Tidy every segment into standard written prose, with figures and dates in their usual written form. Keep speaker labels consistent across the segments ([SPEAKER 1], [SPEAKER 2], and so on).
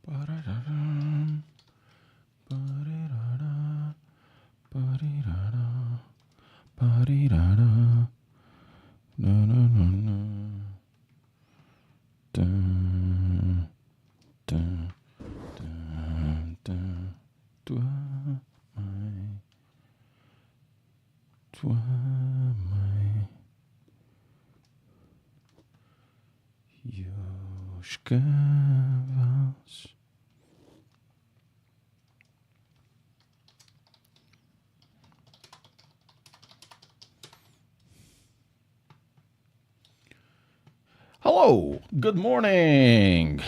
[SPEAKER 1] Ba-da-da-dum, ba-di-da-da, ba-di-da-da, ba-di-da-da, na-na-na-na, dun, dun, dun, dun, toi, Joschka was. Hello, good morning.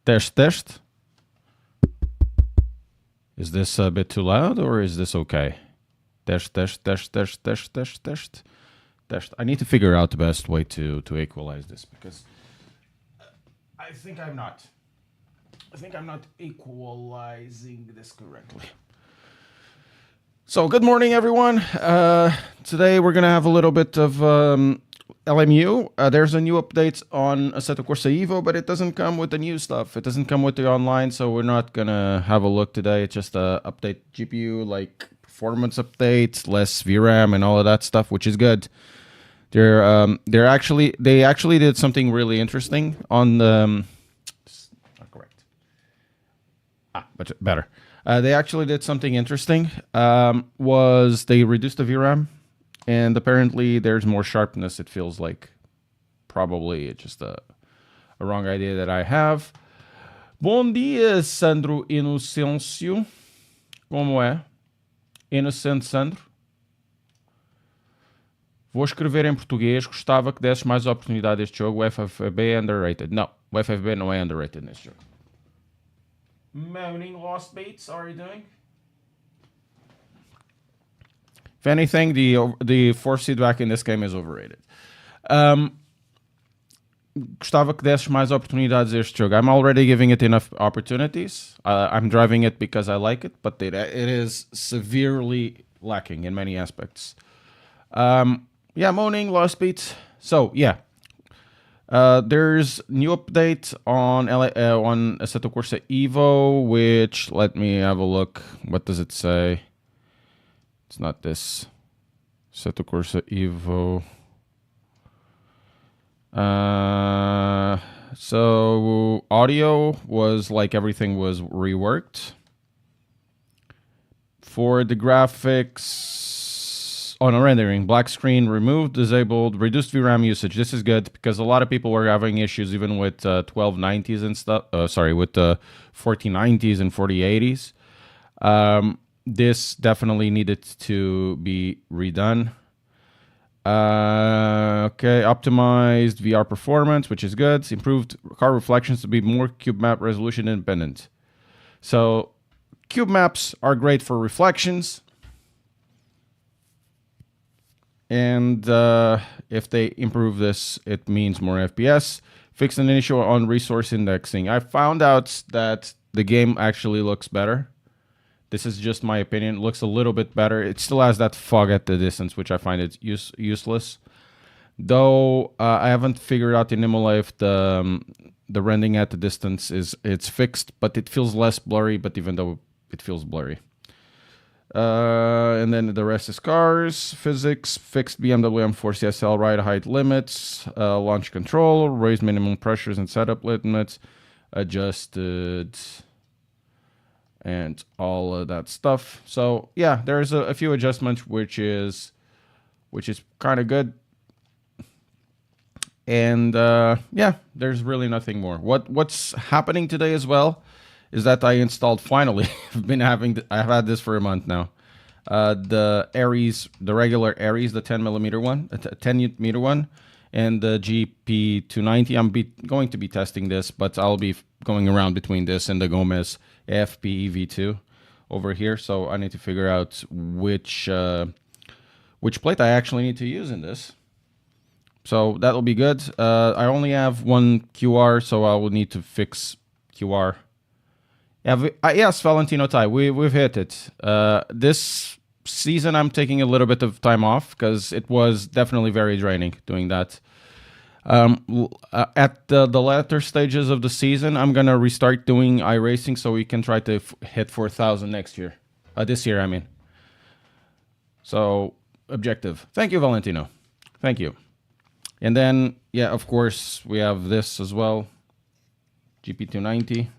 [SPEAKER 1] Test. Is this a bit too loud or is this okay? Test. I need to figure out the best way to equalize this because I think I'm not equalizing this correctly. So good morning, everyone. Today we're gonna have a little bit of LMU. There's a new update on Assetto Corsa Evo, but it doesn't come with the new stuff. It doesn't come with the online, so we're not gonna have a look today. It's just a update GPU, like performance updates, less VRAM and all of that stuff, which is good. They actually did something really interesting on the not correct. But better. They actually did something interesting. Was they reduced the VRAM, and apparently there's more sharpness. It feels like probably it's just a wrong idea that I have. Bom dia, Sandro Inocêncio. Como é? Inocente Sandro. Vou escrever em português. Gostava que desses mais oportunidade a este jogo. O FFB é underrated. Não, o FFB não é underrated neste jogo. Moaning Lost Beats, how are you doing? If anything, the force feedback in this game is overrated. Gostava que desses mais oportunidades a este jogo. I'm already giving it enough opportunities. I'm driving it because I like it, but it is severely lacking in many aspects. Yeah, moaning, lost beats. So, yeah. There's new update on Assetto Corsa Evo, which, let me have a look. What does it say? It's not this. Assetto Corsa Evo. So audio was like everything was reworked. For the graphics, no rendering, black screen removed, disabled, reduced VRAM usage. This is good because a lot of people were having issues even with 1290s and stuff. With the 4090s and 4080s. This definitely needed to be redone. Okay, optimized VR performance, which is good. Improved car reflections to be more cube map resolution independent. So cube maps are great for reflections. And if they improve this, it means more FPS. Fixed an issue on resource indexing. I found out that the game actually looks better. This is just my opinion. It looks a little bit better. It still has that fog at the distance, which I find it useless. Though I haven't figured out in Imola if the rendering at the distance it's fixed, but it feels less blurry. But even though it feels blurry, and then the rest is cars, physics, fixed BMW M4 CSL ride height limits, launch control, raised minimum pressures and setup limits, adjusted. And all of that stuff. So yeah, there's a few adjustments, which is kind of good. And yeah, there's really nothing more. What's happening today as well is that I installed finally. I've had this for a month now. The Aries, the regular Aries, the 10mm one, 10 meter one, and the GP290. I'm going to be testing this, but I'll be going around between this and the Gomez FPE V2 over here. So I need to figure out which plate I actually need to use in this. So that'll be good. I only have one QR, so I will need to fix QR. Yeah, yes, Valentino Tai, we've hit it. This season I'm taking a little bit of time off because it was definitely very draining doing that. At the latter stages of the season, I'm gonna restart doing iRacing so we can try to hit 4,000 next year. This year, I mean. So, objective. Thank you, Valentino. Thank you. And then, yeah, of course, we have this as well. GP290.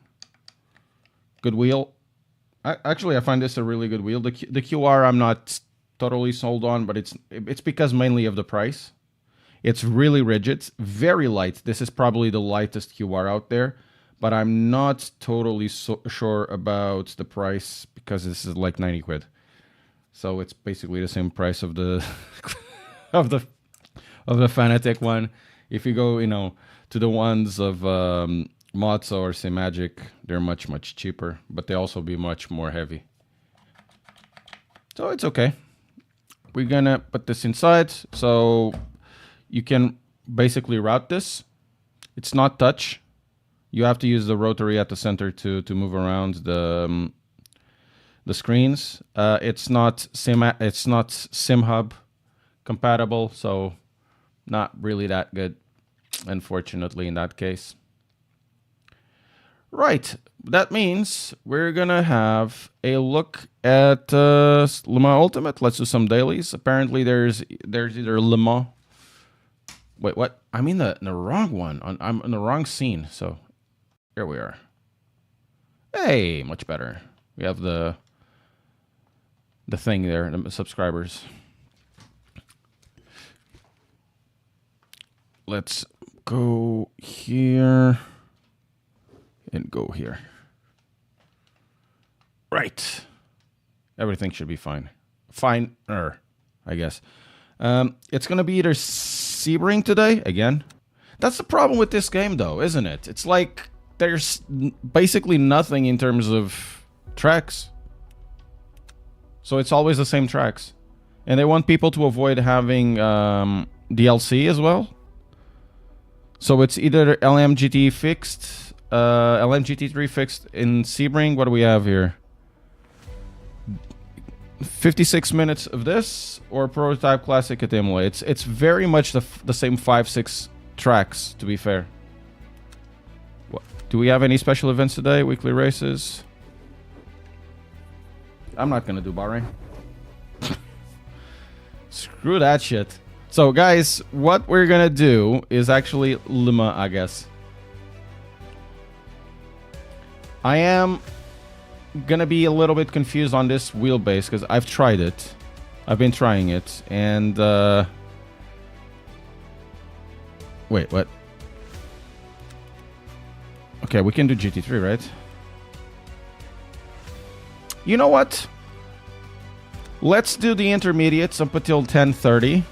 [SPEAKER 1] Good wheel. Actually, I find this a really good wheel. The QR I'm not totally sold on, but it's because mainly of the price. It's really rigid, very light. This is probably the lightest QR out there, but I'm not totally sure about the price because this is like 90 quid. So it's basically the same price of the of the Fanatec one. If you go, to the ones of Mozzo or say Magic, they're much cheaper, but they also be much more heavy. So it's okay. We're gonna put this inside, so you can basically route this. It's not touch. You have to use the rotary at the center to move around the screens. It's not SimHub compatible, so not really that good, unfortunately, in that case. Right, that means we're gonna have a look at Le Mans Ultimate. Let's do some dailies. Apparently, there's either Le Mans. Wait, what? I'm in the wrong one. I'm in the wrong scene. So here we are. Hey, much better. We have the thing there, the subscribers. Let's go here and go here. Right. Everything should be fine. Finer, I guess. It's going to be either Sebring today, again. That's the problem with this game, though, isn't it? It's like there's basically nothing in terms of tracks. So it's always the same tracks. And they want people to avoid having DLC as well. So it's either LMGT fixed, LMGT3 fixed in Sebring. What do we have here? 56 minutes of this, or Prototype Classic at Imola. It's very much the same 5-6 tracks, to be fair. What, do we have any special events today? Weekly races? I'm not gonna do Bahrain. Screw that shit. So, guys, what we're gonna do is actually Le Mans, I guess. I am gonna be a little bit confused on this wheelbase because I've tried it. I've been trying it, and wait, what? Okay, we can do GT3, right? You know what? Let's do the intermediates up until 10:30.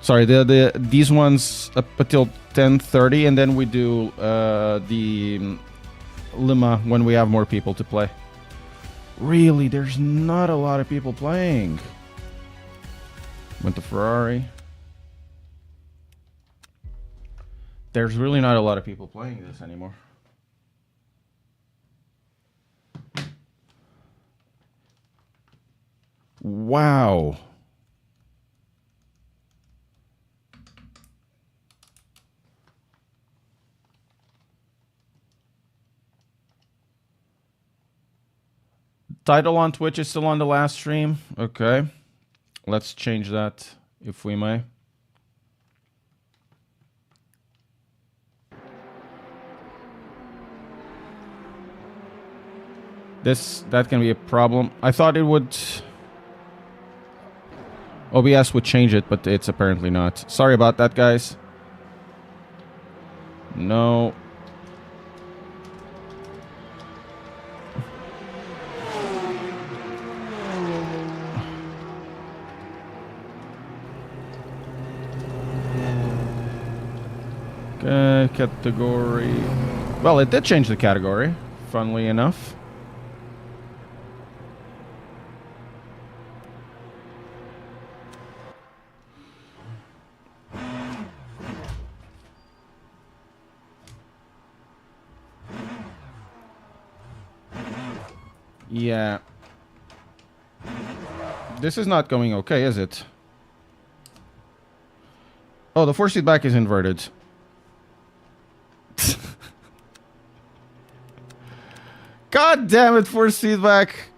[SPEAKER 1] Sorry, these ones up until 10:30, and then we do the Le Mans when we have more people to play. Really, there's not a lot of people playing. Went to Ferrari. There's really not a lot of people playing this anymore. Wow. Title on Twitch is still on the last stream. Okay. Let's change that if we may. That can be a problem. I thought it would... OBS would change it, but it's apparently not. Sorry about that, guys. No. Category. Well, it did change the category, funnily enough. Yeah. This is not going okay, is it? Oh, the force feedback is inverted. God damn it, force feedback.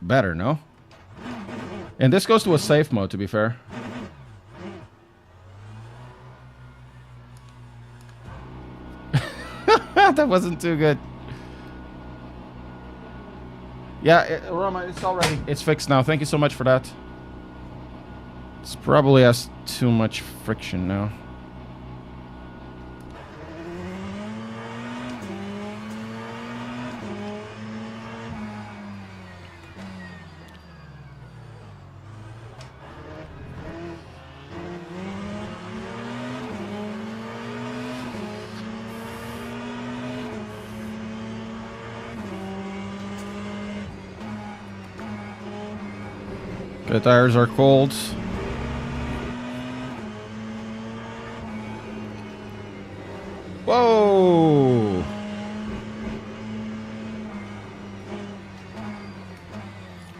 [SPEAKER 1] Better, no? And this goes to a safe mode, to be fair. That wasn't too good. Yeah, Roma, it's already... It's fixed now. Thank you so much for that. It's probably has too much friction now. The tires are cold. Whoa!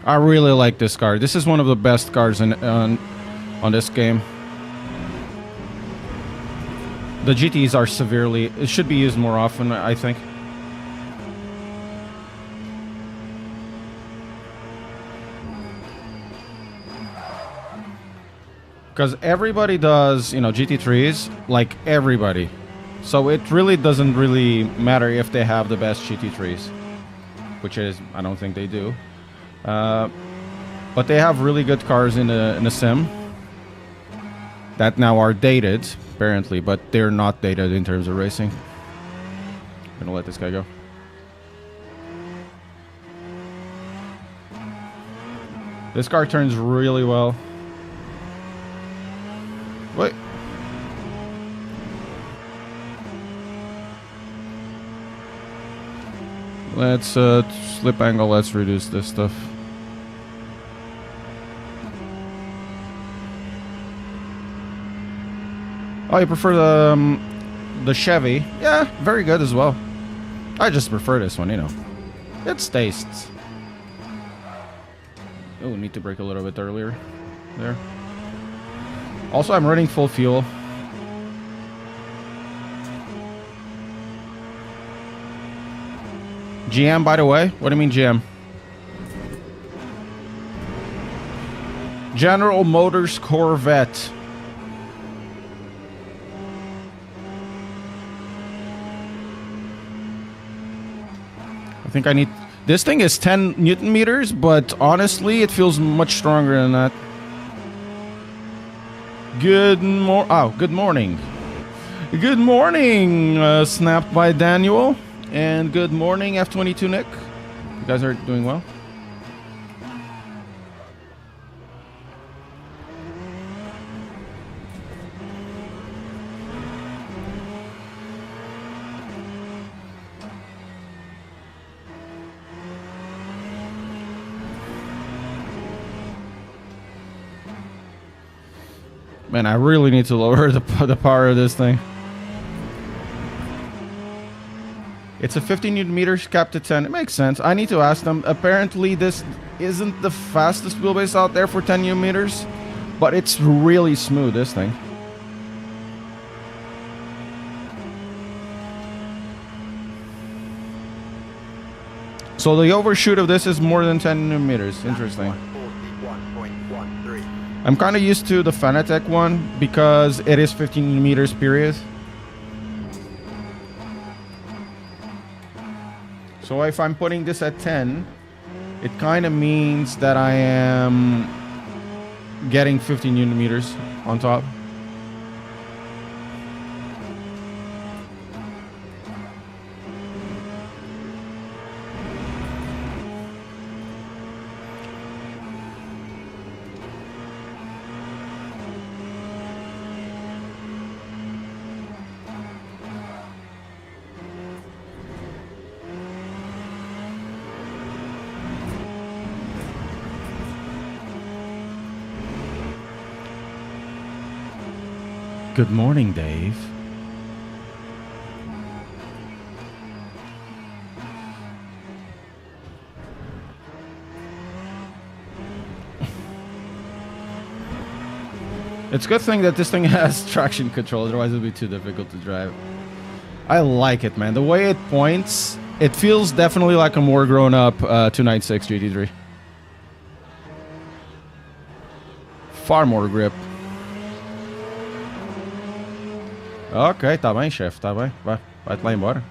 [SPEAKER 1] I really like this car. This is one of the best cars on this game. The GTs are severely... It should be used more often, I think. Because everybody does, you know, GT3s, like everybody. So it really doesn't really matter if they have the best GT3s. Which is, I don't think they do. But they have really good cars in the sim. That now are dated, apparently. But they're not dated in terms of racing. I'm gonna let this guy go. This car turns really well. Wait. Let's slip angle. Let's reduce this stuff. Oh, you prefer the Chevy? Yeah, very good as well. I just prefer this one, you know. It's tastes. Oh, need to brake a little bit earlier. There. Also, I'm running full fuel. GM, by the way? What do you mean GM? General Motors Corvette. I think I need... This thing is 10 Newton meters, but honestly, it feels much stronger than that. Good morning. Good morning, snapped by Daniel. And good morning, F22 Nick. You guys are doing well. Man, I really need to lower the power of this thing. It's a 15 Newton meters capped to 10. It makes sense. I need to ask them. Apparently, this isn't the fastest wheelbase out there for 10 Newton meters, but it's really smooth, this thing. So the overshoot of this is more than 10 Newton meters. Interesting. I'm kind of used to the Fanatec one because it is 15 meters period. So if I'm putting this at 10, it kind of means that I am getting 15 Newton meters on top. Good morning, Dave. It's a good thing that this thing has traction control, otherwise it would be too difficult to drive. I like it, man. The way it points, it feels definitely like a more grown-up 296 GT3. Far more grip. Ok, tá bem, chefe, tá bem. Vai-te lá embora.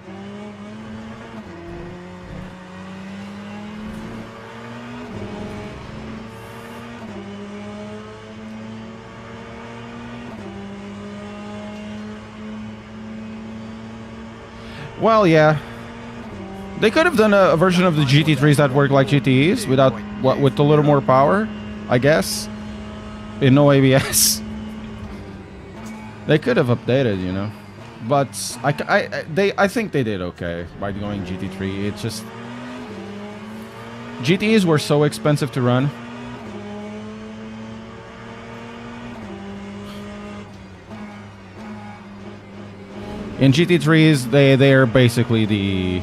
[SPEAKER 1] Well, yeah. They could have done a version of the GT3s that work like GTEs without with a little more power, I guess. In no ABS. They could have updated, you know. But I think they did okay by going GT3. It's just GTEs were so expensive to run. In GT3s, they're basically the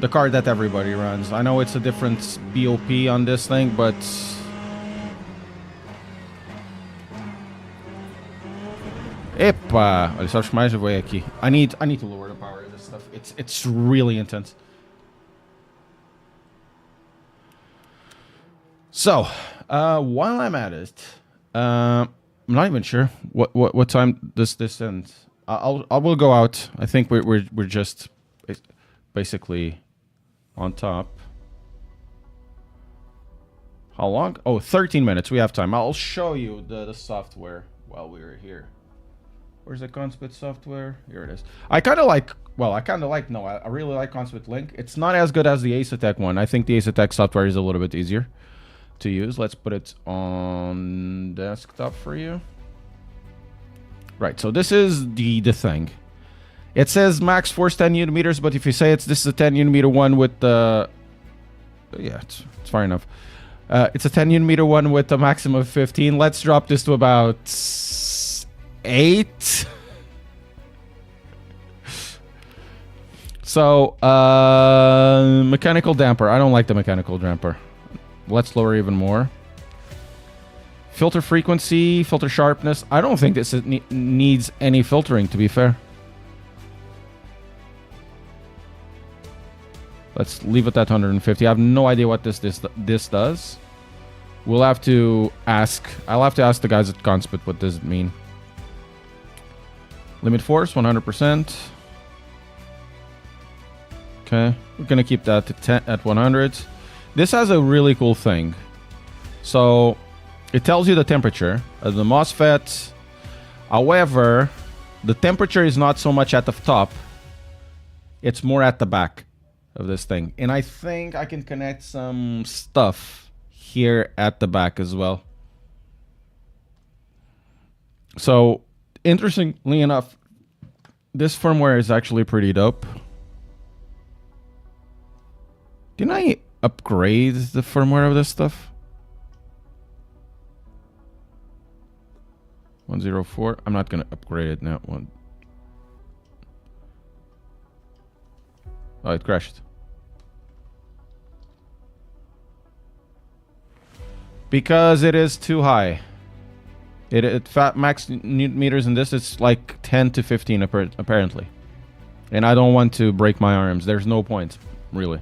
[SPEAKER 1] car that everybody runs. I know it's a different BOP on this thing, but epa, olha, sabes que mais eu vou aqui. I need to lower the power of this stuff. It's really intense. So, while I'm at it, I'm not even sure what time this ends. I will go out. I think we're just basically on top. How long? Oh, 13 minutes. We have time. I'll show you the software while we're here. Where's the Conspit software? Here it is. I really like Conspit Link. It's not as good as the Assetto one. I think the Assetto software is a little bit easier to use. Let's put it on desktop for you. Right, so this is the thing. It says max force 10 Newton meters, but if you say this is a 10 Newton meter one with the... yeah, it's far enough. It's a 10 Newton meter one with a maximum of 15. Let's drop this to about 8. So, mechanical damper. I don't like the mechanical damper. Let's lower even more. Filter frequency, filter sharpness. I don't think this needs any filtering, to be fair. Let's leave it at 150. I have no idea what this does. We'll have to ask. I'll have to ask the guys at Conspit what does it mean. Limit force 100%. Okay, we're gonna keep that at 100. This has a really cool thing. So it tells you the temperature of the MOSFET. However, the temperature is not so much at the top. It's more at the back of this thing. And I think I can connect some stuff here at the back as well. So, interestingly enough, this firmware is actually pretty dope. Didn't I upgrade the firmware of this stuff? 104. I'm not gonna upgrade it now. Oh, it crashed. Because it is too high. Max newton meters in this is like 10 to 15 apparently. And I don't want to break my arms. There's no point, really.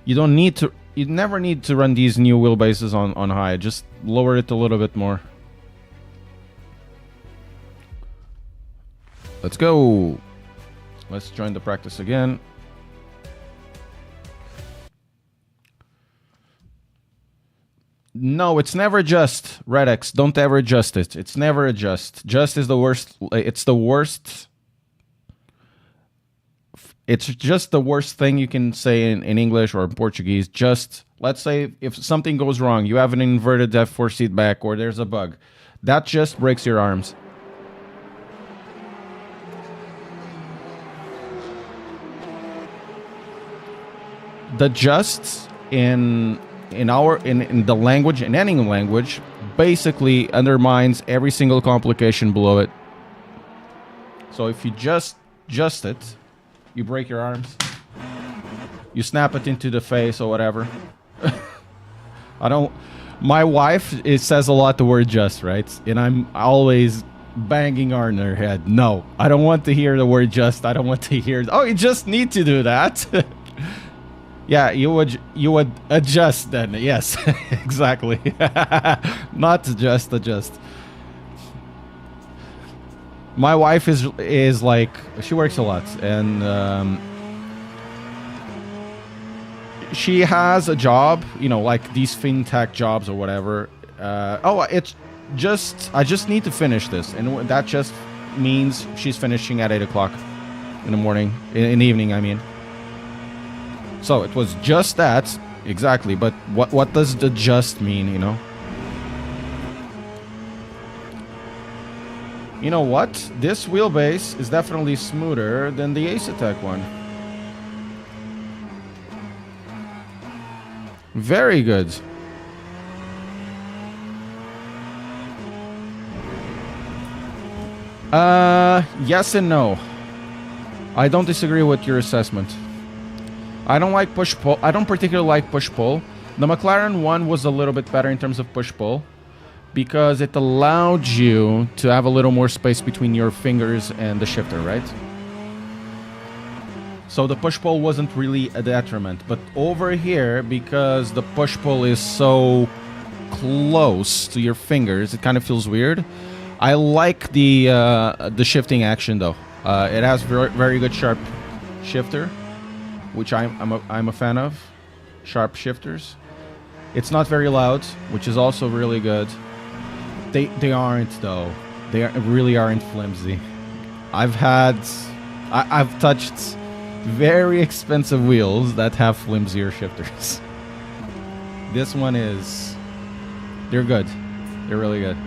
[SPEAKER 1] You don't need to. You never need to run these new wheelbases on high. Just lower it a little bit more. Let's go. Let's join the practice again. No, it's never just. Redex, don't ever adjust it. It's never adjust. Just is the worst. It's the worst. It's just the worst thing you can say in English or in Portuguese. Just, let's say if something goes wrong, you have an inverted F4 seat back or there's a bug. That just breaks your arms. The just in the language, in any language, basically undermines every single complication below it. So if you just it, you break your arms, you snap it into the face or whatever. I don't. My wife, it says a lot the word just, right? And I'm always banging on her head. No, I don't want to hear the word just. I don't want to hear, oh, you just need to do that. Yeah, you would adjust then. Yes, exactly. Not just adjust. My wife is like, she works a lot, and she has a job, you know, like these fintech jobs or whatever. It's just, I just need to finish this, and that just means she's finishing at 8 o'clock in the morning, in the evening, I mean. So it was just that, exactly. But what does the just mean, you know? You know what? This wheelbase is definitely smoother than the Assetto one. Very good. Yes and no. I don't disagree with your assessment. I don't like push-pull. I don't particularly like push-pull. The McLaren one was a little bit better in terms of push-pull because it allowed you to have a little more space between your fingers and the shifter, right? So the push-pull wasn't really a detriment. But over here, because the push-pull is so close to your fingers, it kind of feels weird. I like the shifting action though. It has very good sharp shifter, which I'm a fan of. Sharp shifters. It's not very loud, which is also really good. They aren't though. They really aren't flimsy. I've touched very expensive wheels that have flimsier shifters. This one is, they're good. They're really good.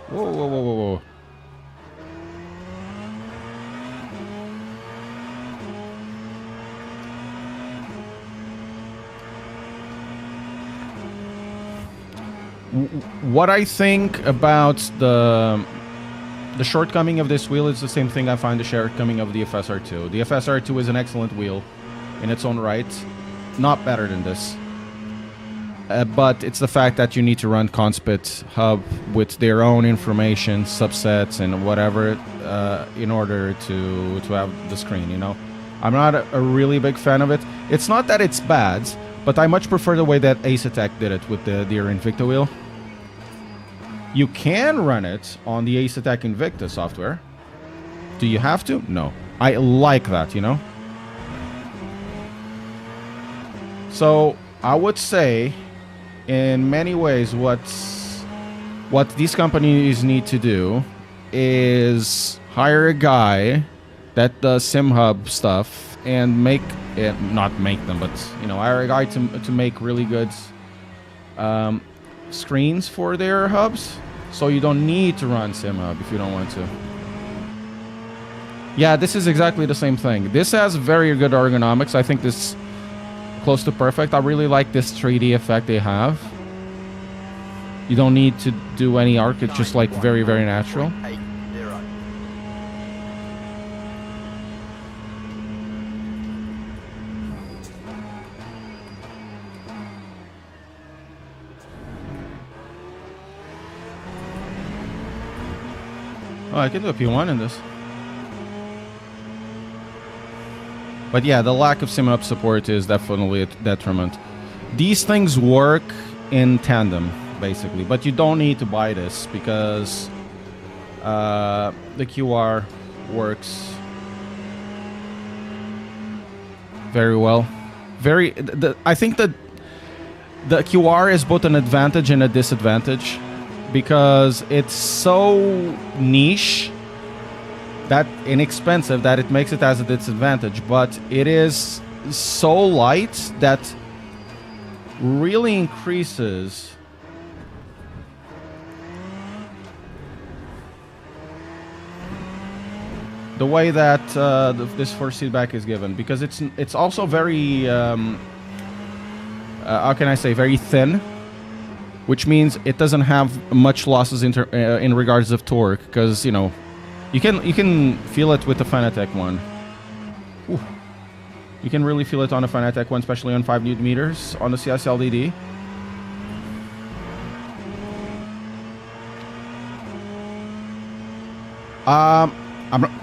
[SPEAKER 1] Whoa, whoa, whoa, whoa, whoa. What I think about the shortcoming of this wheel is the same thing I find the shortcoming of the FSR2. The FSR2 is an excellent wheel in its own right. Not better than this. But it's the fact that you need to run Conspit hub with their own information, subsets, and whatever in order to have the screen, you know? I'm not a really big fan of it. It's not that it's bad, but I much prefer the way that Assetto did it with their Invicta wheel. You can run it on the Assetto Invicta software. Do you have to? No. I like that, you know? So, I would say, in many ways, what these companies need to do is hire a guy that does SimHub stuff and make it, not make them, but, you know, hire a guy to make really good screens for their hubs, so you don't need to run SimHub if you don't want to. Yeah, this is exactly the same thing. This has very good ergonomics. I think this is close to perfect. I really like this 3D effect they have. You don't need to do any arc. It's just like very, very natural. Oh, I can do a P1 in this. But yeah, the lack of SimHub support is definitely a detriment. These things work in tandem, basically, but you don't need to buy this because the QR works very well. I think that the QR is both an advantage and a disadvantage because it's so niche, that inexpensive, that it makes it as a disadvantage, but it is so light that really increases the way that this force feedback is given, because it's also very how can I say, very thin, which means it doesn't have much losses in regards of torque, because, you know, You can feel it with the Fanatec one. Ooh. You can really feel it on the Fanatec one, especially on 5 Newton meters on the CS LDD.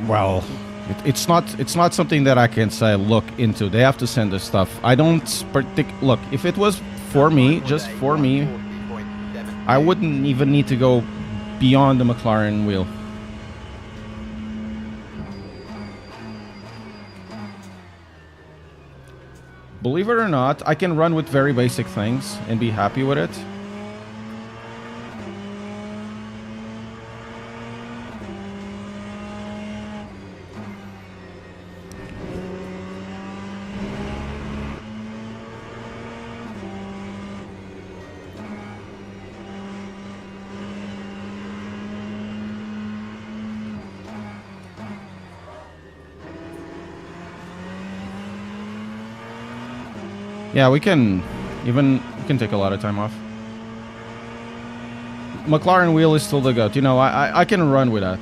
[SPEAKER 1] Well, it's not something that I can say look into. They have to send us stuff. I don't look. If it was for me, just for me, I wouldn't even need to go beyond the McLaren wheel. Believe it or not, I can run with very basic things and be happy with it. Yeah, we can take a lot of time off. McLaren wheel is still the GOAT. You know, I can run with that.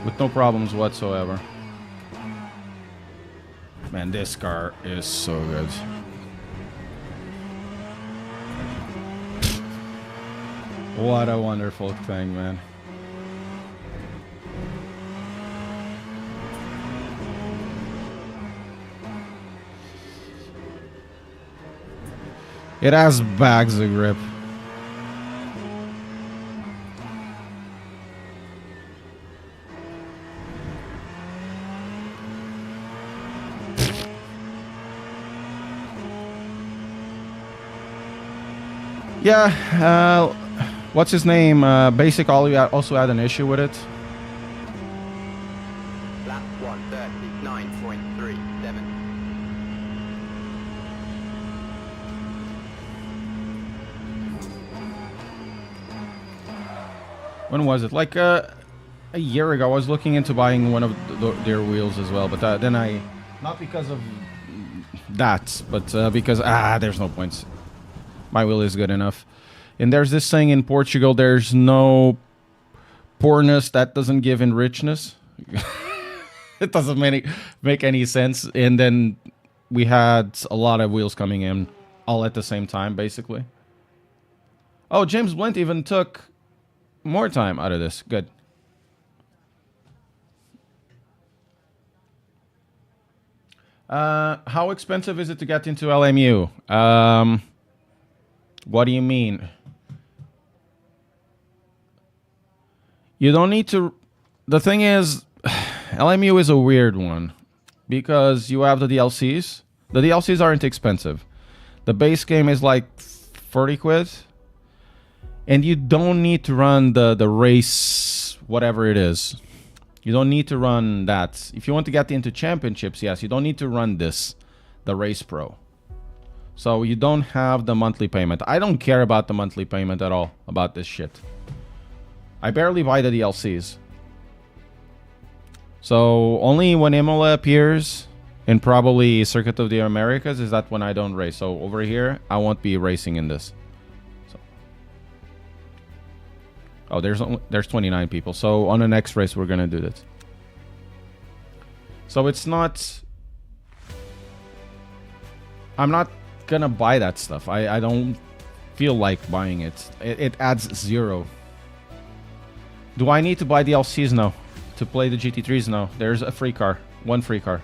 [SPEAKER 1] With no problems whatsoever. Man, this car is so good. What a wonderful thing, man. It has bags of grip. Yeah, what's his name? Basic Ollie also had an issue with it.
[SPEAKER 2] Lap 139.37.
[SPEAKER 1] When was it? Like a year ago, I was looking into buying one of their wheels as well, but then I, not because of that, but because there's no points. My wheel is good enough. And there's this saying in Portugal: there's no poorness that doesn't give in richness. It doesn't make any sense. And then we had a lot of wheels coming in all at the same time, basically. Oh, James Blint even took more time out of this. Good. How expensive is it to get into LMU? What do you mean? You don't need to... The thing is, LMU is a weird one because you have the DLCs. The DLCs aren't expensive. The base game is like 40 quid. And you don't need to run the race, whatever it is. You don't need to run that. If you want to get into championships, yes, you don't need to run this, the Race Pro. So you don't have the monthly payment. I don't care about the monthly payment at all, about this shit. I barely buy the DLCs. So only when Imola appears, and probably Circuit of the Americas, is that when I don't race. So over here, I won't be racing in this. Oh, there's 29 people. So on the next race, we're gonna do this. So it's not... I'm not gonna buy that stuff. I don't feel like buying it. It adds 0. Do I need to buy DLCs? No. To play the GT3s? No. There's a free car. One free car.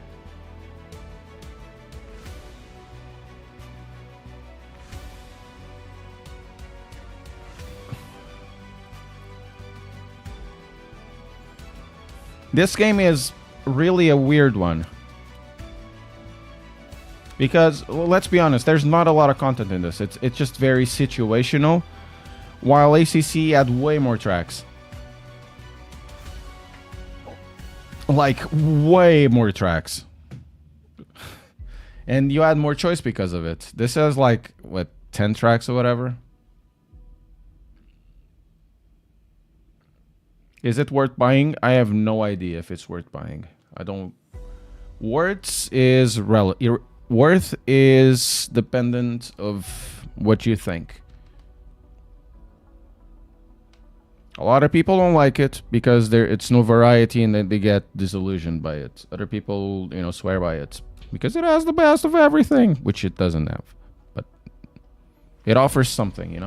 [SPEAKER 1] This game is really a weird one. Because, well, let's be honest, there's not a lot of content in this. It's just very situational. While ACC had way more tracks. Like, way more tracks. And you had more choice because of it. This has like, what, 10 tracks or whatever? Is it worth buying? I have no idea if it's worth buying. I don't... Worth is dependent of what you think. A lot of people don't like it because it's no variety and then they get disillusioned by it. Other people, swear by it because it has the best of everything, which it doesn't have. But it offers something,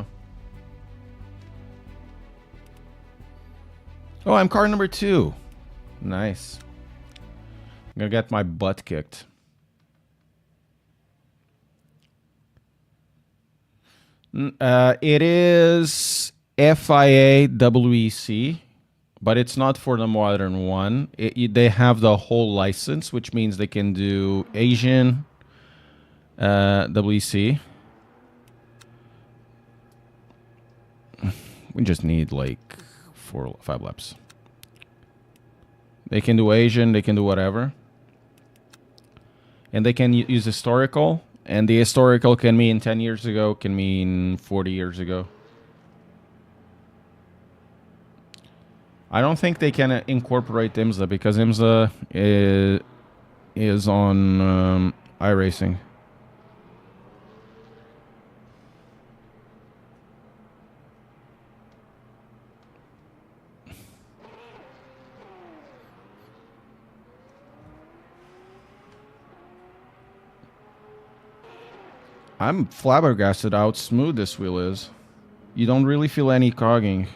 [SPEAKER 1] Oh, I'm car number 2. Nice. I'm gonna get my butt kicked. It is FIA WEC, but it's not for the modern one. They have the whole license, which means they can do Asian WEC. We just need like 4-5 laps. They can do Asian, they can do whatever. And they can use historical. And the historical can mean 10 years ago, can mean 40 years ago. I don't think they can incorporate IMSA because IMSA is on iRacing. I'm flabbergasted how smooth this wheel is. You don't really feel any cogging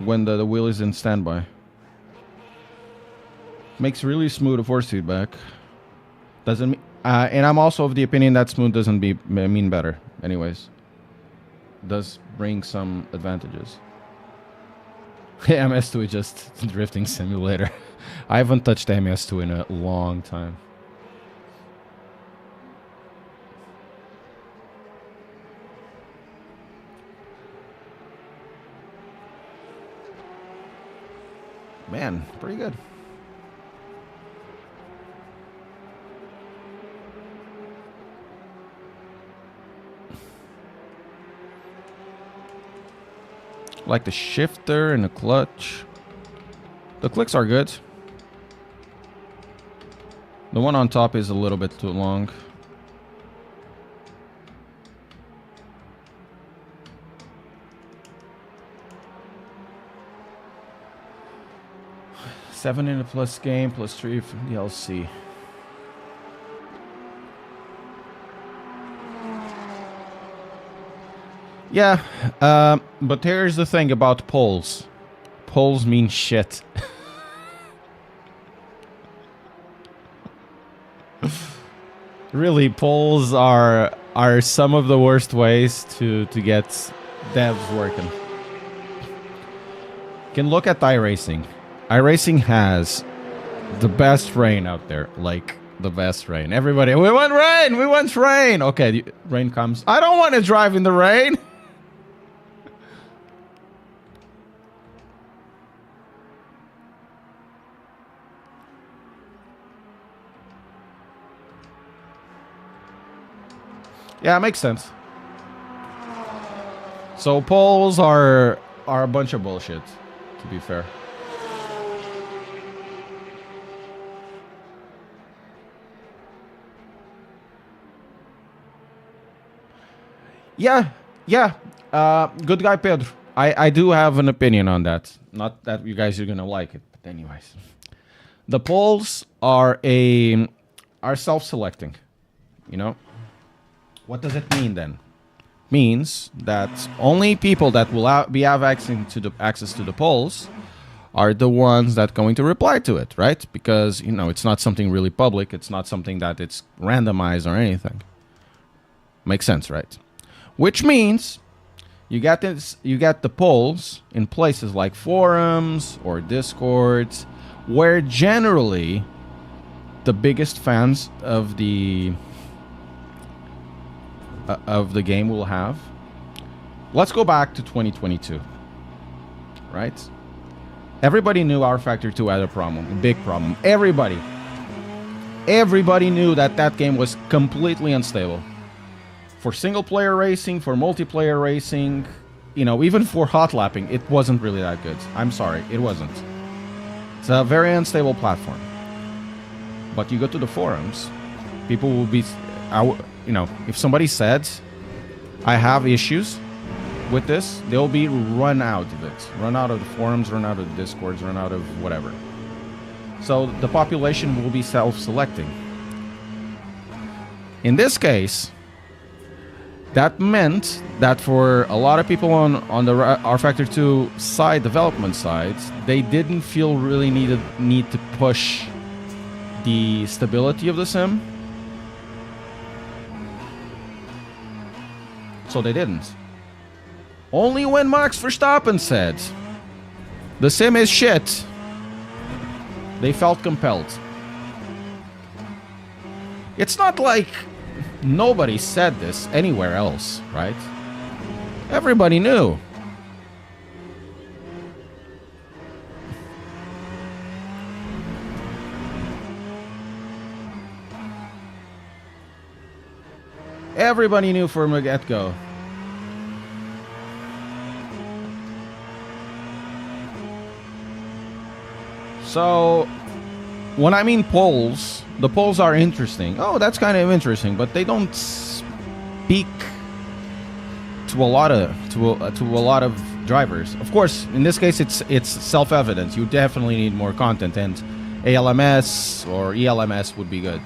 [SPEAKER 1] when the wheel is in standby. Makes really smooth force feedback. Doesn't and I'm also of the opinion that smooth doesn't mean better. Anyways, does bring some advantages. MS2 is just drifting simulator. I haven't touched MS2 in a long time. Man, pretty good. Like the shifter and the clutch. The clicks are good. The one on top is a little bit too long. $7 in a plus game, plus 3 from DLC. Yeah, but here's the thing about polls. Polls mean shit. Really, polls are some of the worst ways to get devs working. You can look at iRacing. iRacing has the best rain out there, like the best rain. Everybody, we want rain, we want rain. Okay, rain comes. I don't want to drive in the rain. Yeah, it makes sense. So polls are a bunch of bullshit, to be fair. Yeah. Good guy, Pedro. I do have an opinion on that. Not that you guys are gonna like it, but anyways. The polls are self-selecting. You know? What does it mean then? Means that only people that will have access to the polls are the ones that going to reply to it, right? Because, you know, it's not something really public. It's not something that it's randomized or anything. Makes sense, right? Which means you get the polls in places like forums or discords, where generally the biggest fans of the game will have. Let's go back to 2022, right? Everybody knew our Factor 2 had a problem, a big problem. Everybody knew that game was completely unstable. For single-player racing, for multiplayer racing, you know, even for hot lapping, it wasn't really that good. I'm sorry, it wasn't. It's a very unstable platform. But you go to the forums, people will be... you know, if somebody said, I have issues, with this, they'll be run out of it. Run out of the forums, run out of the discords, run out of whatever. So the population will be self-selecting. In this case, that meant that for a lot of people on the R Factor 2 side, development sides, they didn't feel really need to push the stability of the sim. So they didn't. Only when Max Verstappen said the sim is shit, they felt compelled. It's not like nobody said this anywhere else, right? Everybody knew. Everybody knew from the get-go. So, when I mean polls, the polls are interesting. Oh, that's kind of interesting, but they don't speak to a lot of drivers. Of course, in this case, it's self-evident. You definitely need more content, and ALMS or ELMS would be good.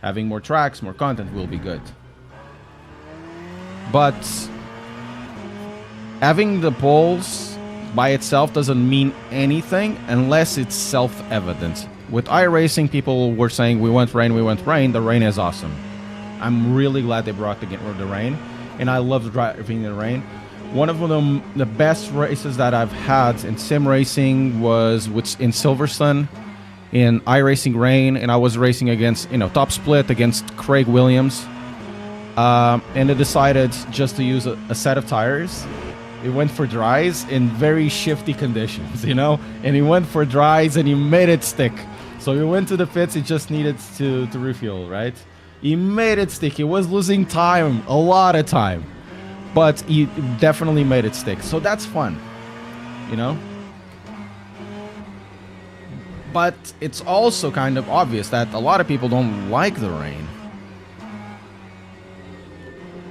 [SPEAKER 1] Having more tracks, more content will be good. But having the polls by itself doesn't mean anything unless it's self-evident. With iRacing, people were saying, we want rain, the rain is awesome. I'm really glad they brought the rain, and I love driving the rain. One of the best races that I've had in sim racing was in Silverstone, in iRacing Rain, and I was racing against, top split against Craig Williams. And they decided just to use a set of tires. It went for dries in very shifty conditions, and he went for dries and he made it stick. So he went to the pits, he just needed to refuel, right? He made it stick. He was losing time, a lot of time, but he definitely made it stick. So that's fun, But it's also kind of obvious that a lot of people don't like the rain.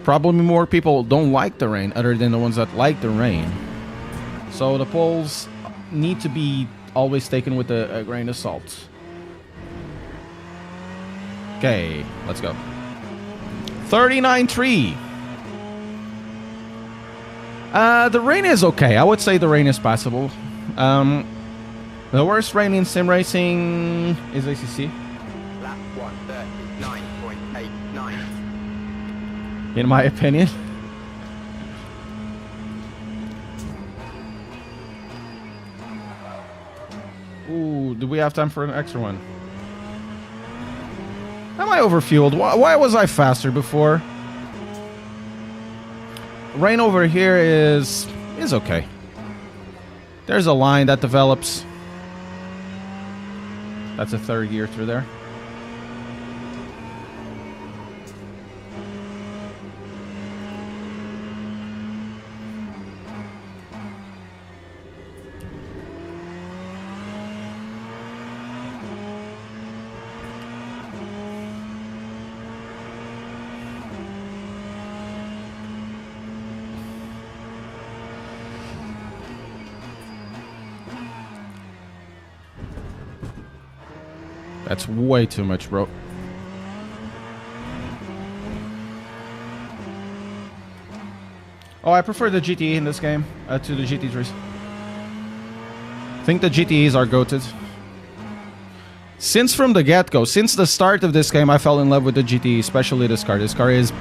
[SPEAKER 1] Probably more people don't like the rain other than the ones that like the rain. So the polls need to be always taken with a grain of salt. Okay, let's go. 39.3. The rain is okay. I would say the rain is passable. The worst rain in sim racing is ACC.
[SPEAKER 2] Lap 139.89.
[SPEAKER 1] In my opinion. Ooh, do we have time for an extra one? Am I overfueled? Why was I faster before? Rain over here is okay. There's a line that develops. That's a third gear through there. That's way too much, bro. Oh, I prefer the GTE in this game to the GT3s. I think the GTEs are goated. Since from the get-go, since the start of this game, I fell in love with the GTE, especially this car. This car is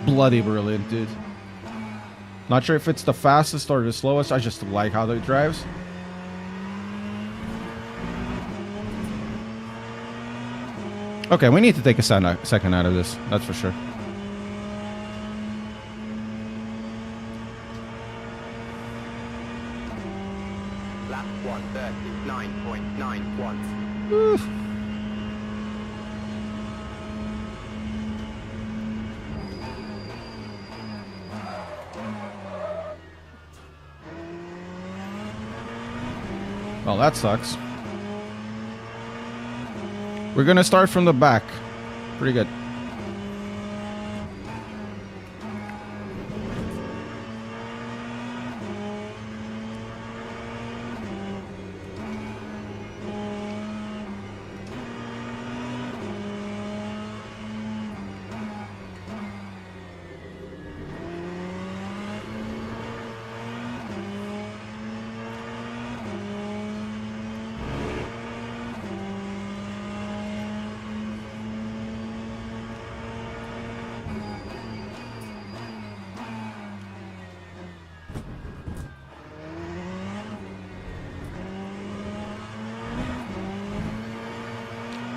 [SPEAKER 1] bloody brilliant, dude. Not sure if it's the fastest or the slowest. I just like how it drives. Okay, we need to take a second out of this. That's for sure.
[SPEAKER 2] Lap 139.91.
[SPEAKER 1] Oof. Well, that sucks. We're gonna start from the back. Pretty good.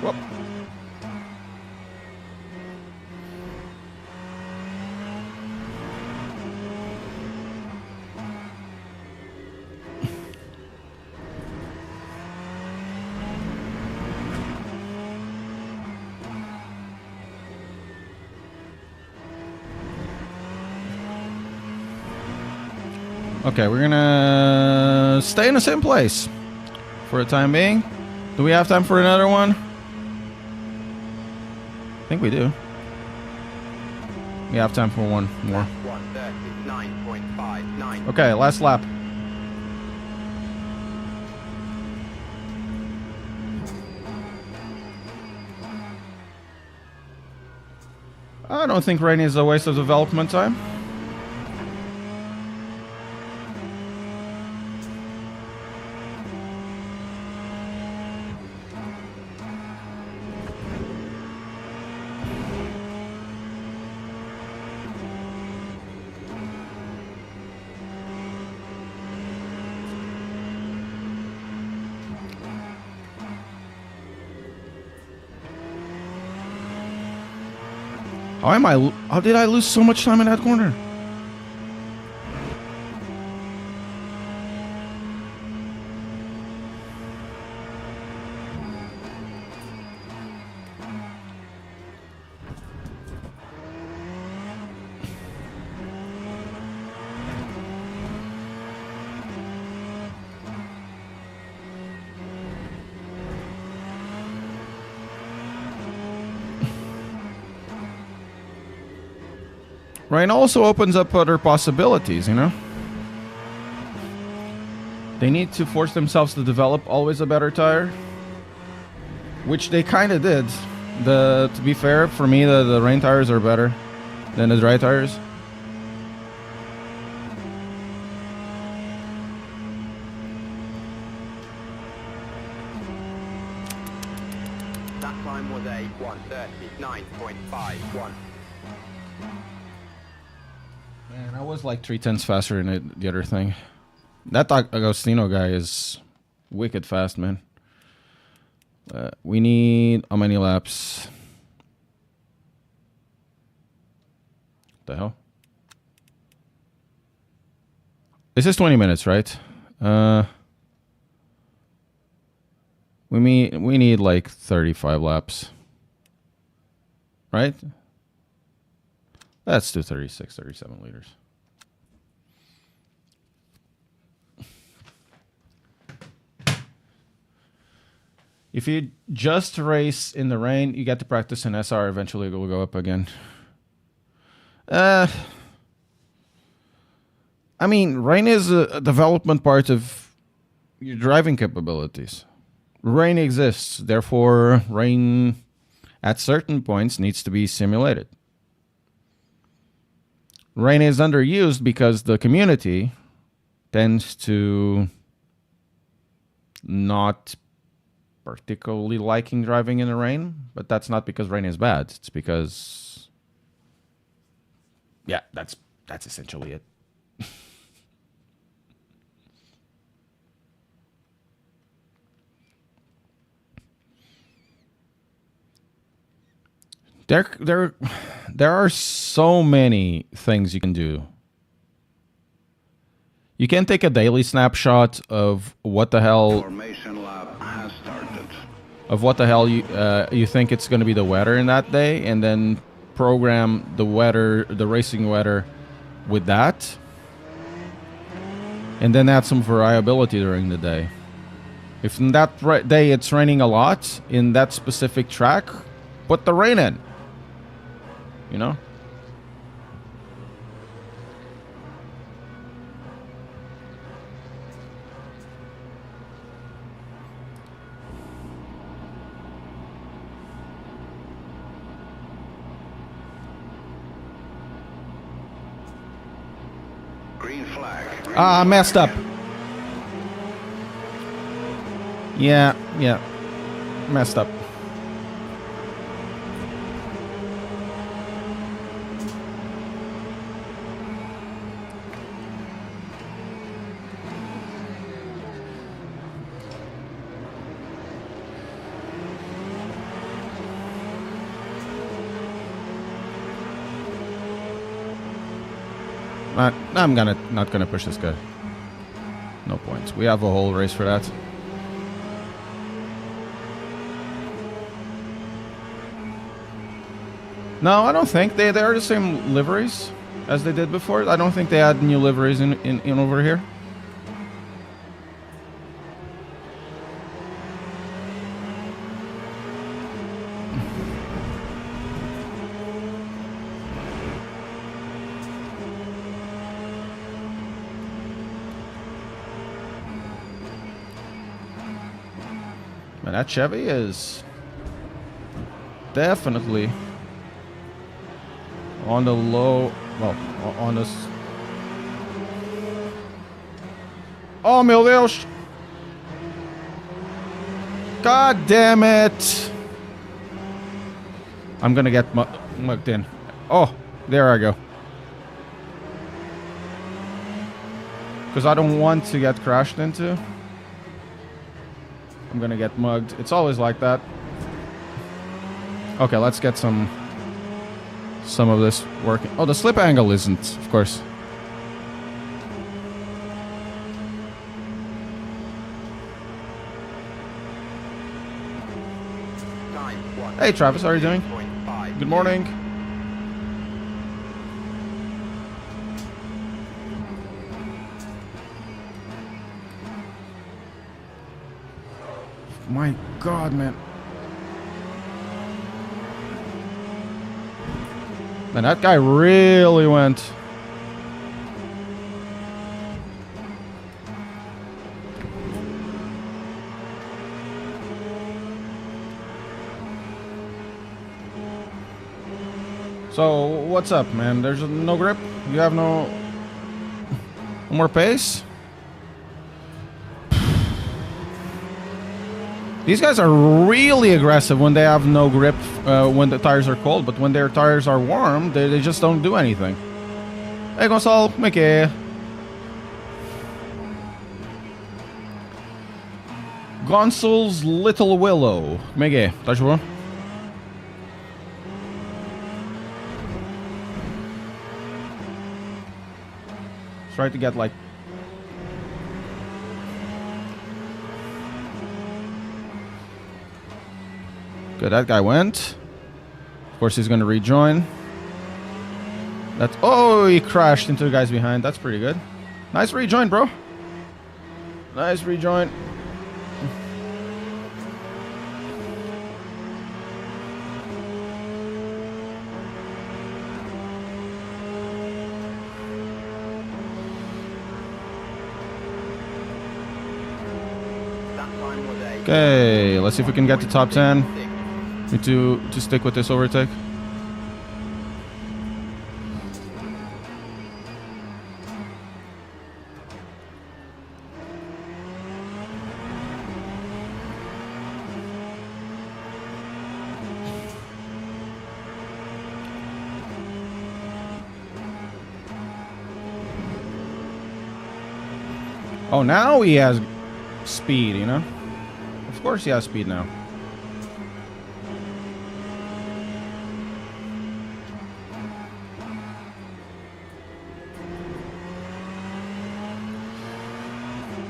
[SPEAKER 1] Whoop. Okay, we're gonna stay in the same place for the time being. Do we have time for another one? I think we do. We have time for one more.
[SPEAKER 2] 139.59.
[SPEAKER 1] Okay, last lap. I don't think rain is a waste of development time. How did I lose so much time in that corner? Rain also opens up other possibilities, you know? They need to force themselves to develop always a better tire, which they kind of did. To be fair, for me, the rain tires are better than the dry tires.
[SPEAKER 2] That time was a 139.51.
[SPEAKER 1] Man, I was like 3/10 faster than the other thing. That Agostino guy is wicked fast, man. We need how many laps? What the hell? This is 20 minutes, right? We need like 35 laps. Right? Let's do 36, 37 liters. If you just race in the rain, you get to practice in SR. Eventually, it will go up again. I mean, rain is a development part of your driving capabilities. Rain exists. Therefore, rain at certain points needs to be simulated. Rain is underused because the community tends to not particularly liking driving in the rain, but that's not because rain is bad. It's because, yeah, that's essentially it. There are so many things you can do. You can take a daily snapshot of what the hell
[SPEAKER 3] Formation lap has started.
[SPEAKER 1] of what the hell you think it's going to be the weather in that day, and then program the weather, the racing weather, with that, and then add some variability during the day. If in that day it's raining a lot in that specific track, put the rain in. You know?
[SPEAKER 3] Green flag.
[SPEAKER 1] Ah, I messed up. Yeah. Messed up. I'm not gonna push this guy. No points. We have a whole race for that. No, I don't think they are the same liveries as they did before. I don't think they had new liveries in over here. Man, that Chevy is definitely on the low, well, on this. Oh, meu Deus! God damn it! I'm gonna get mugged in. Oh, there I go. Because I don't want to get crashed into. I'm gonna get mugged. It's always like that. Okay, let's get some of this working. Oh, the slip angle isn't, of course. Hey Travis, how are you doing? Good morning. My God, man. Man, that guy really went. So, what's up, man? There's no grip? You have no more pace? These guys are really aggressive when they have no grip when the tires are cold, but when their tires are warm, they just don't do anything. Hey, Gonçalo, como é que é? Gonçal's Little Willow. Como é que é? Tá bom? Try to get like. Good, that guy went. Of course, he's gonna rejoin. That's. Oh, he crashed into the guys behind. That's pretty good. Nice rejoin, bro. Nice rejoin. Okay, let's see if we can get to top 10. Need to stick with this overtake. Oh, now he has speed, you know? Of course he has speed now.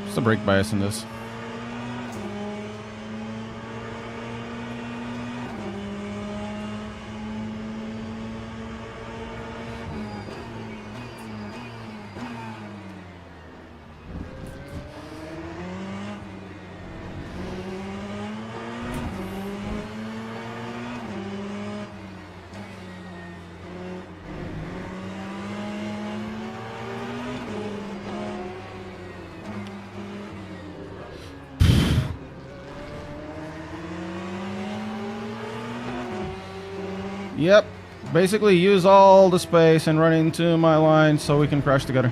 [SPEAKER 1] Just a brake bias in this. Yep, basically use all the space and run into my line so we can crash together.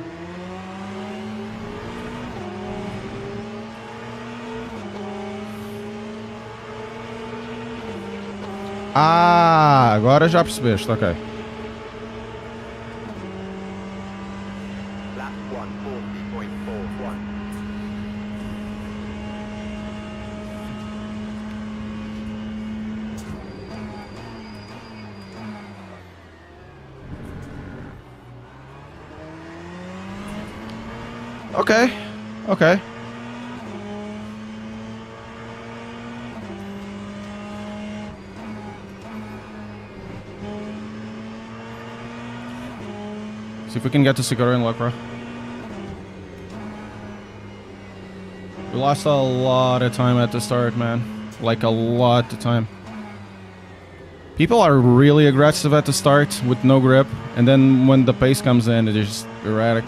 [SPEAKER 1] Ah, agora já percebeste, ok.
[SPEAKER 2] Lap 140.41.
[SPEAKER 1] Okay. Okay. See if we can get to Segura and Lacroix. We lost a lot of time at the start, man. Like a lot of time. People are really aggressive at the start with no grip, and then when the pace comes in, it's just erratic.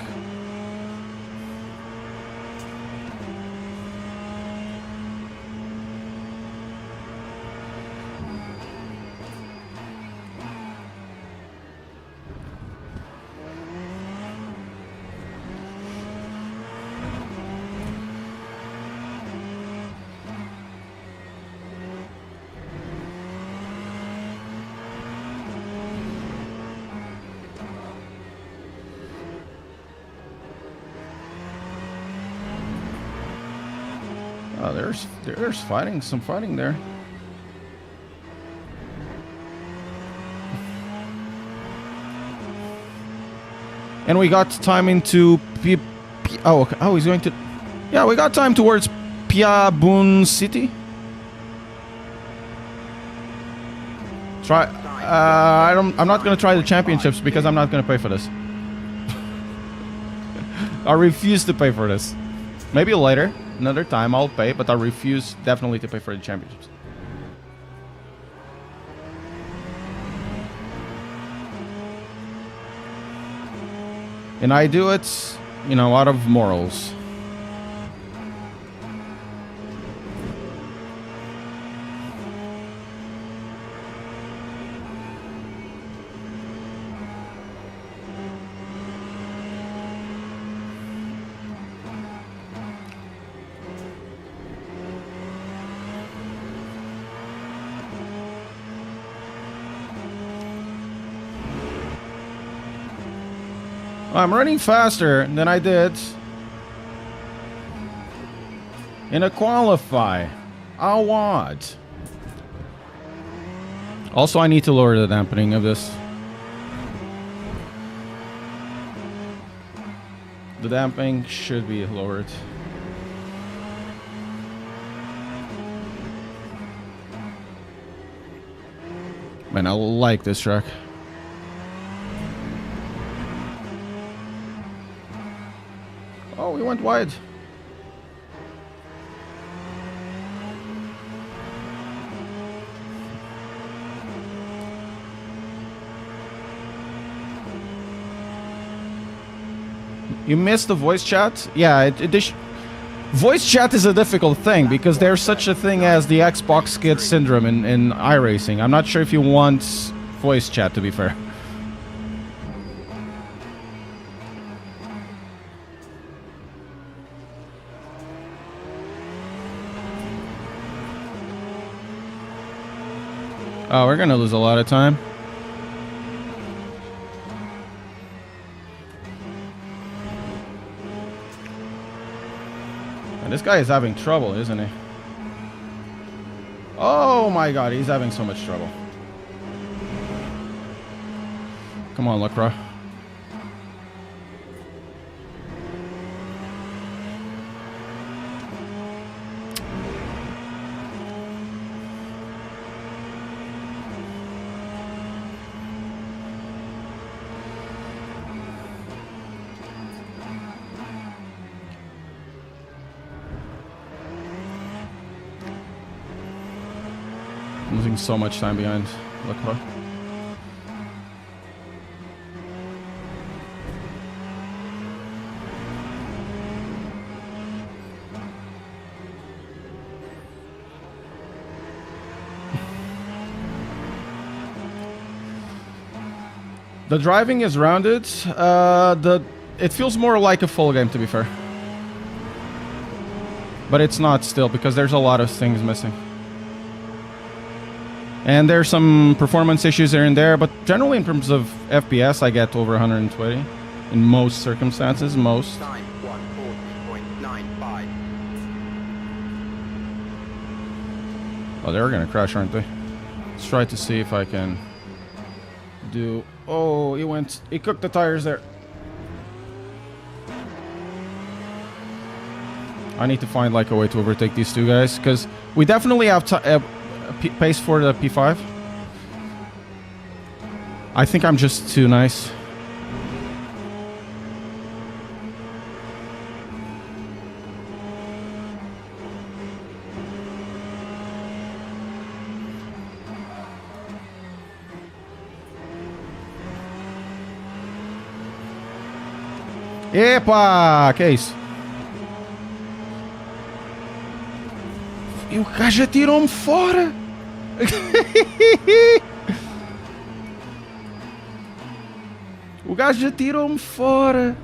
[SPEAKER 1] Oh, there's fighting, some fighting there. And we got time into oh, okay. Oh, he's going to. Yeah, we got time towards Piabun City. Try. I'm not gonna try the championships because I'm not gonna pay for this. I refuse to pay for this. Maybe later, another time I'll pay, but I refuse definitely to pay for the championships. And I do it, you know, out of morals. I'm running faster than I did in a qualify. I want. Also, I need to lower the dampening of this. The dampening should be lowered. Man, I like this track. Oh, we went wide. You missed the voice chat? Yeah, voice chat is a difficult thing because there's such a thing as the Xbox kid syndrome in iRacing. I'm not sure if you want voice chat, to be fair. Oh, we're gonna lose a lot of time. And this guy is having trouble, isn't he? Oh my god, he's having so much trouble. Come on, Lacroix. Losing so much time behind Lacroix. The driving is rounded. It feels more like a full game, to be fair. But it's not still because there's a lot of things missing. And there's some performance issues here and there, but generally in terms of FPS, I get over 120 in most circumstances, most.
[SPEAKER 2] Time 140.95.
[SPEAKER 1] Oh, they're gonna crash, aren't they? Let's try to see if I can do... Oh, he cooked the tires there. I need to find like a way to overtake these two guys, because we definitely have pace for the P5. I think I'm just too nice. Epa, que é isso? E o gajo atirou-me fora! O gajo atirou-me fora!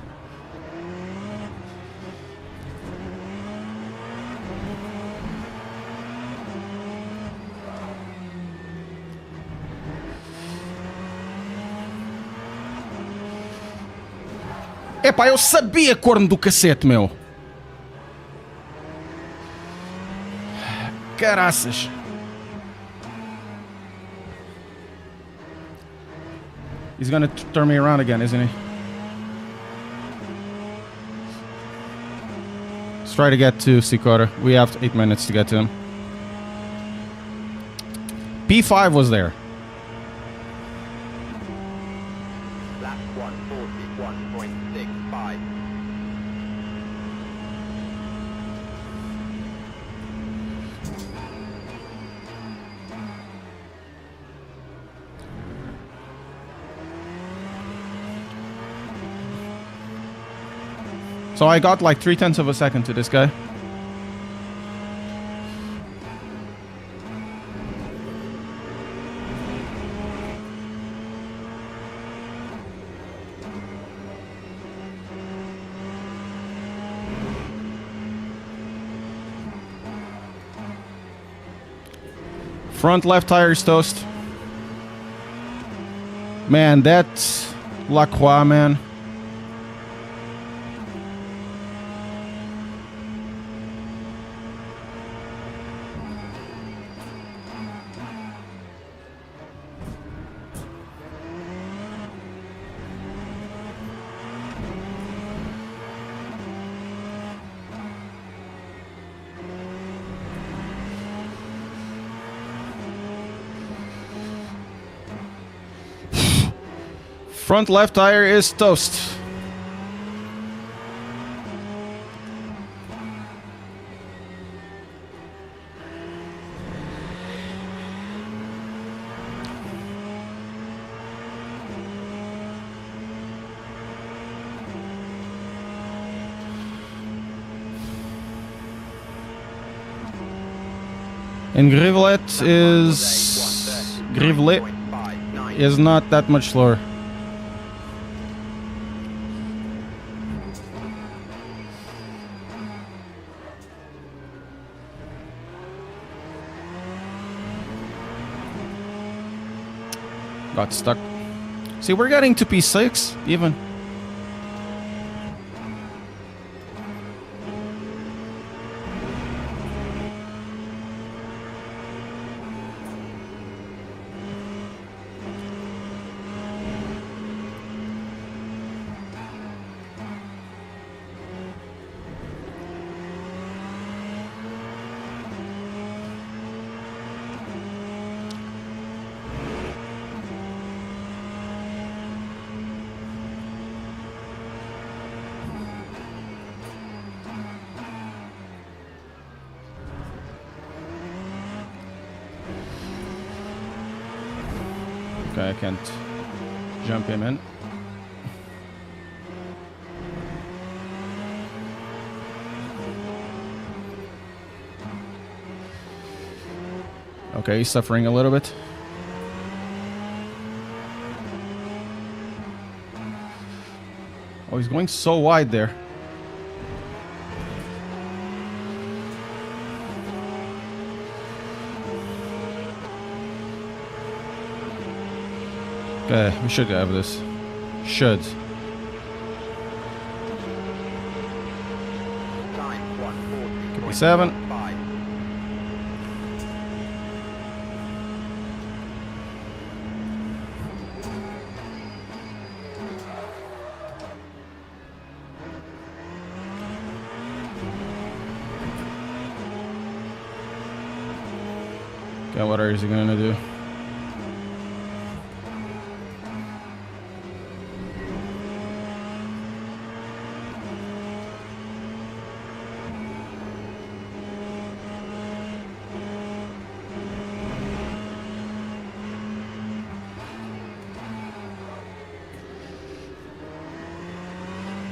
[SPEAKER 1] Epá, eu sabia, corno do cacete, meu! Caraças! He's gonna turn me around again, isn't he? Let's try to get to Sikora. We have 8 minutes to get to him. P5 was there.
[SPEAKER 2] Lap 141.65.
[SPEAKER 1] So I got like 0.3 of a second to this guy. Front left tire is toast. Man, that's Lacroix, man. Front left tire is toast. And Grivelet is not that much slower. Got stuck. See, we're getting to P6 even. Okay, I can't jump him in. Okay, he's suffering a little bit. Oh, he's going so wide there. Okay, we should have this. Should. Could be 7. Yeah, what is he gonna do?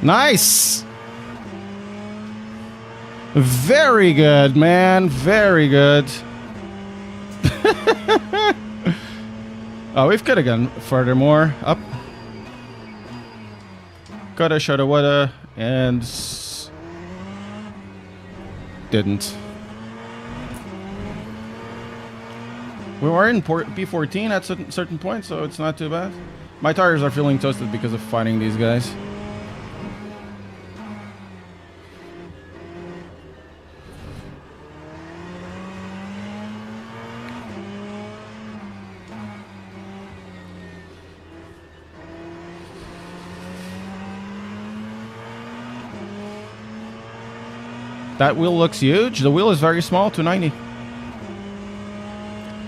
[SPEAKER 1] Nice! Very good, man. Very good. Oh, we've could have gone furthermore. Up. Coulda, shoulda, woulda, and didn't. We were in P14 at certain point, so it's not too bad. My tires are feeling toasted because of fighting these guys. That wheel looks huge. The wheel is very small, 290.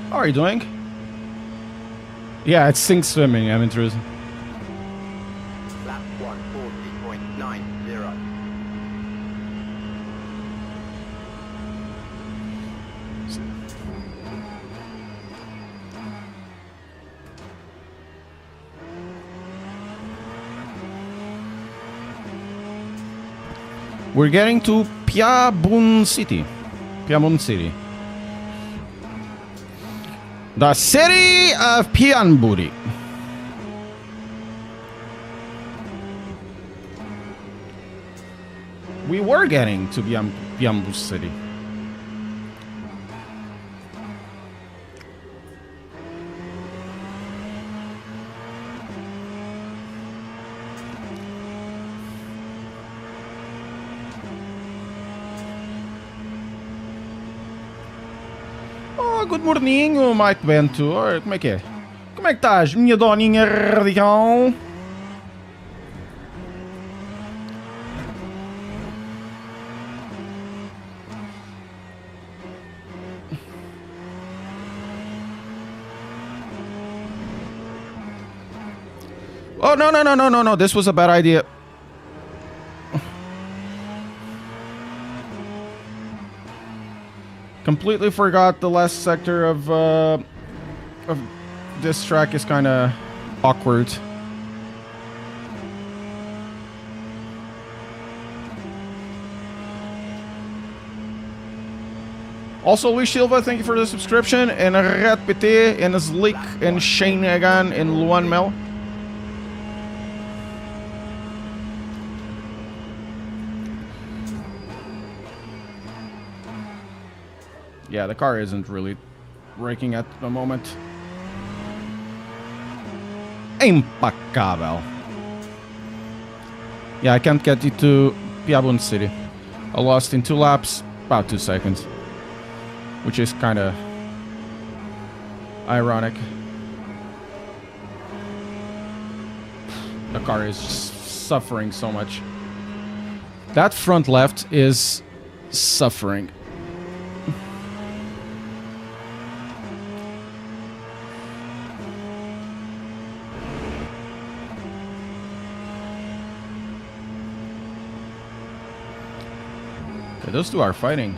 [SPEAKER 1] How are you doing? Yeah, it's sink swimming, I'm interested.
[SPEAKER 2] Lap 140.90.
[SPEAKER 1] We're getting to Piabun City. Piabun City. The city of Pianburi. We were getting to Piambu City. Good morning, Mike Ventura. Como é que é? Como é que estás, minha doninha radical? Oh, no. This was a bad idea. Completely forgot the last sector of this track is kind of awkward. Also, Luis Silva, thank you for the subscription. And Red PT, and Slick, and Shane Egan, and Luan Mel. Yeah, the car isn't really braking at the moment. Impecable. Yeah, I can't get you to Piabun City. I lost in 2 laps, about 2 seconds. Which is kind of ironic. The car is just suffering so much. That front left is suffering. Okay, those two are fighting.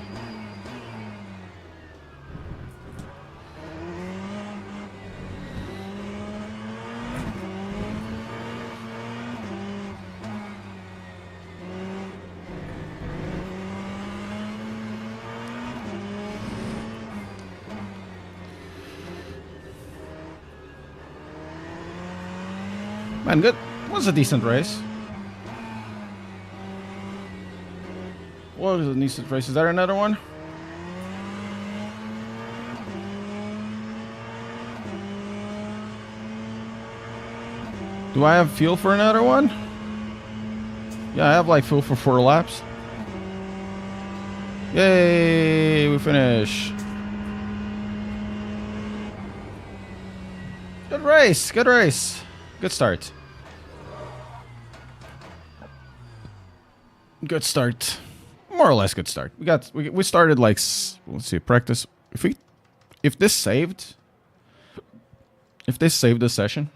[SPEAKER 1] Man, good. Was a decent race. What was a decent race? Is there another one? Do I have fuel for another one? Yeah, I have like fuel for 4 laps. Yay, we finish. Good race, good race. Good start. Good start. More or less good start. We started like, let's see, practice. if this saved the session,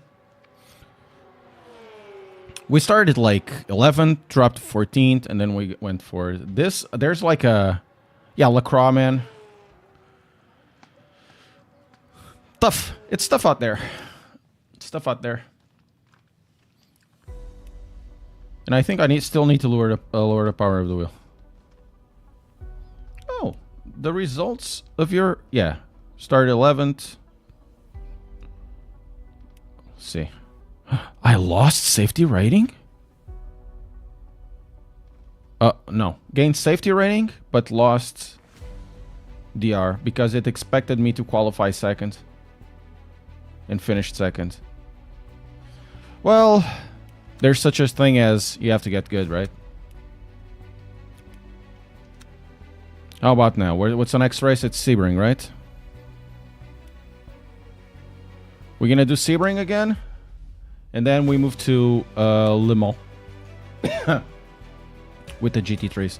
[SPEAKER 1] we started like 11th, dropped to 14th, and then we went for this. There's like a, yeah, LaCroix, man. Tough. It's tough out there. It's tough out there. And I think I still need to lower the power of the wheel. Oh, the results of your, yeah, started 11th. Let's see. I lost safety rating? No. Gained safety rating, but lost DR because it expected me to qualify second and finished second. Well, there's such a thing as you have to get good, right? How about now? What's the next race? It's Sebring, right? We're gonna do Sebring again, and then we move to Le Mans with the GT3s.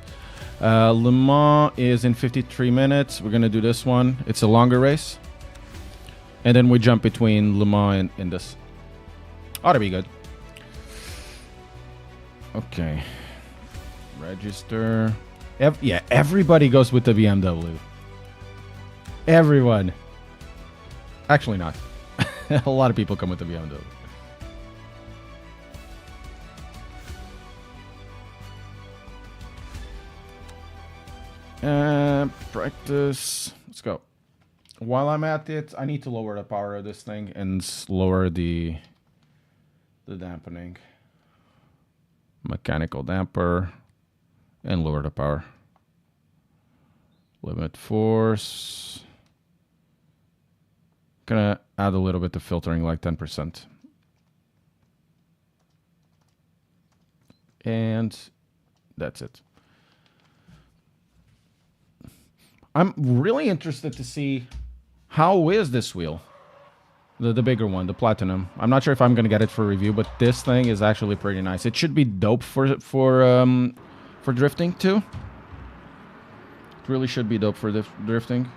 [SPEAKER 1] Le Mans is in 53 minutes. We're gonna do this one. It's a longer race, and then we jump between Le Mans and this. Ought to be good. Okay. Register. Yeah, everybody goes with the BMW. Everyone. Actually not. A lot of people come with the BMW. Practice. Let's go. While I'm at it, I need to lower the power of this thing and lower the dampening. Mechanical damper. And lower the power. Limit force. Gonna add a little bit of filtering, like 10%. And that's it. I'm really interested to see how is this wheel. The bigger one, the Platinum. I'm not sure if I'm gonna get it for review, but this thing is actually pretty nice. It should be dope for drifting too. It really should be dope for drifting.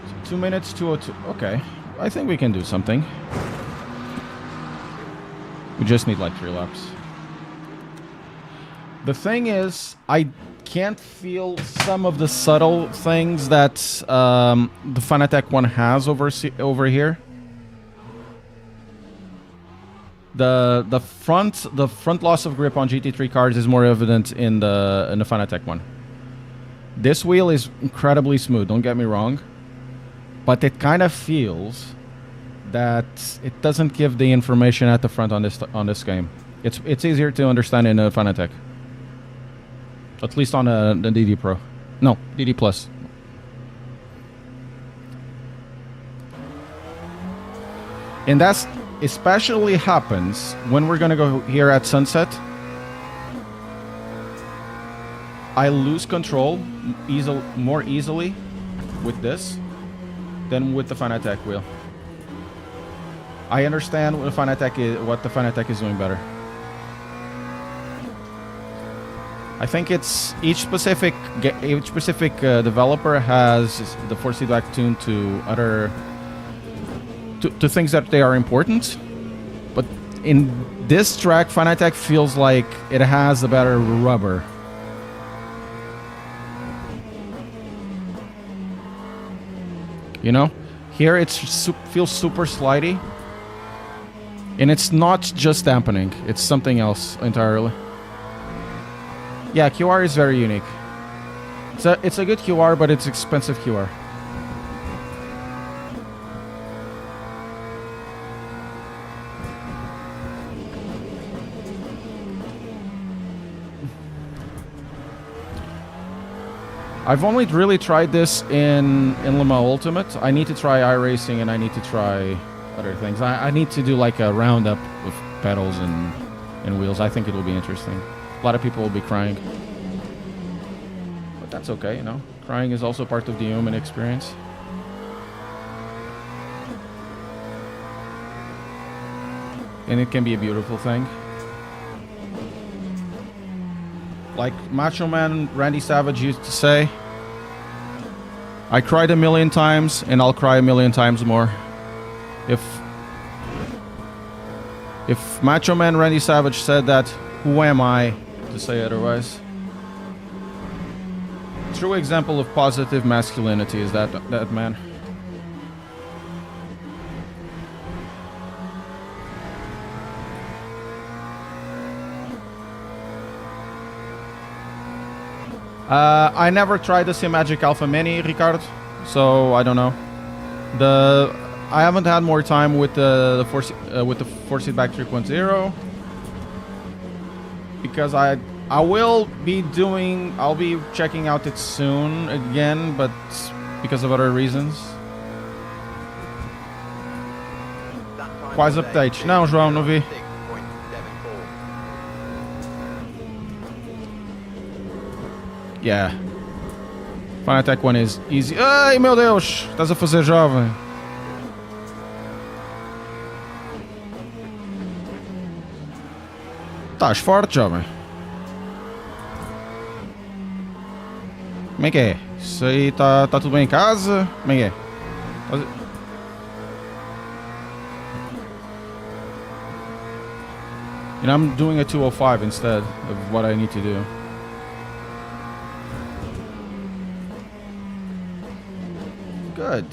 [SPEAKER 1] So 2 minutes, 2:02. Okay, I think we can do something. We just need like 3 laps. The thing is, I can't feel some of the subtle things that the Fanatec one has over here. The front loss of grip on GT3 cars is more evident in the Fanatec one. This wheel is incredibly smooth, don't get me wrong, but it kind of feels that it doesn't give the information at the front on this game. It's easier to understand in a Fanatec, at least on the DD Pro. No, DD Plus. And that's especially happens when we're gonna go here at Sunset. I lose control more easily with this than with the Fanatec wheel. I understand what the Fanatec is doing better. I think it's each specific developer has the force feedback tuned to other to things that they are important, but in this track, Fanatec feels like it has a better rubber. You know, here it feels super slidey, and it's not just dampening; it's something else entirely. Yeah, QR is very unique. It's a good QR, but it's expensive QR. I've only really tried this in Le Mans Ultimate. I need to try iRacing and I need to try other things. I need to do like a roundup of pedals and wheels. I think it will be interesting. A lot of people will be crying. But that's okay, you know. Crying is also part of the human experience. And it can be a beautiful thing. Like Macho Man Randy Savage used to say, I cried a million times and I'll cry a million times more. If Macho Man Randy Savage said that, who am I to say otherwise? True example of positive masculinity is that man. I never tried the Magic Alpha Mini, Ricard, so I don't know. I haven't had more time with the Force Feedback 3.0 because I'll be checking out it soon again, but because of other reasons. Quais updates? Não, João, não vi. Yeah. Fanatec one is easy. Ai, meu Deus! Estás a fazer, jovem? Estás forte, jovem? Como é que é? Isso aí tá tudo bem em casa? Como é que é? And I'm doing a 205 instead of what I need to do. Good.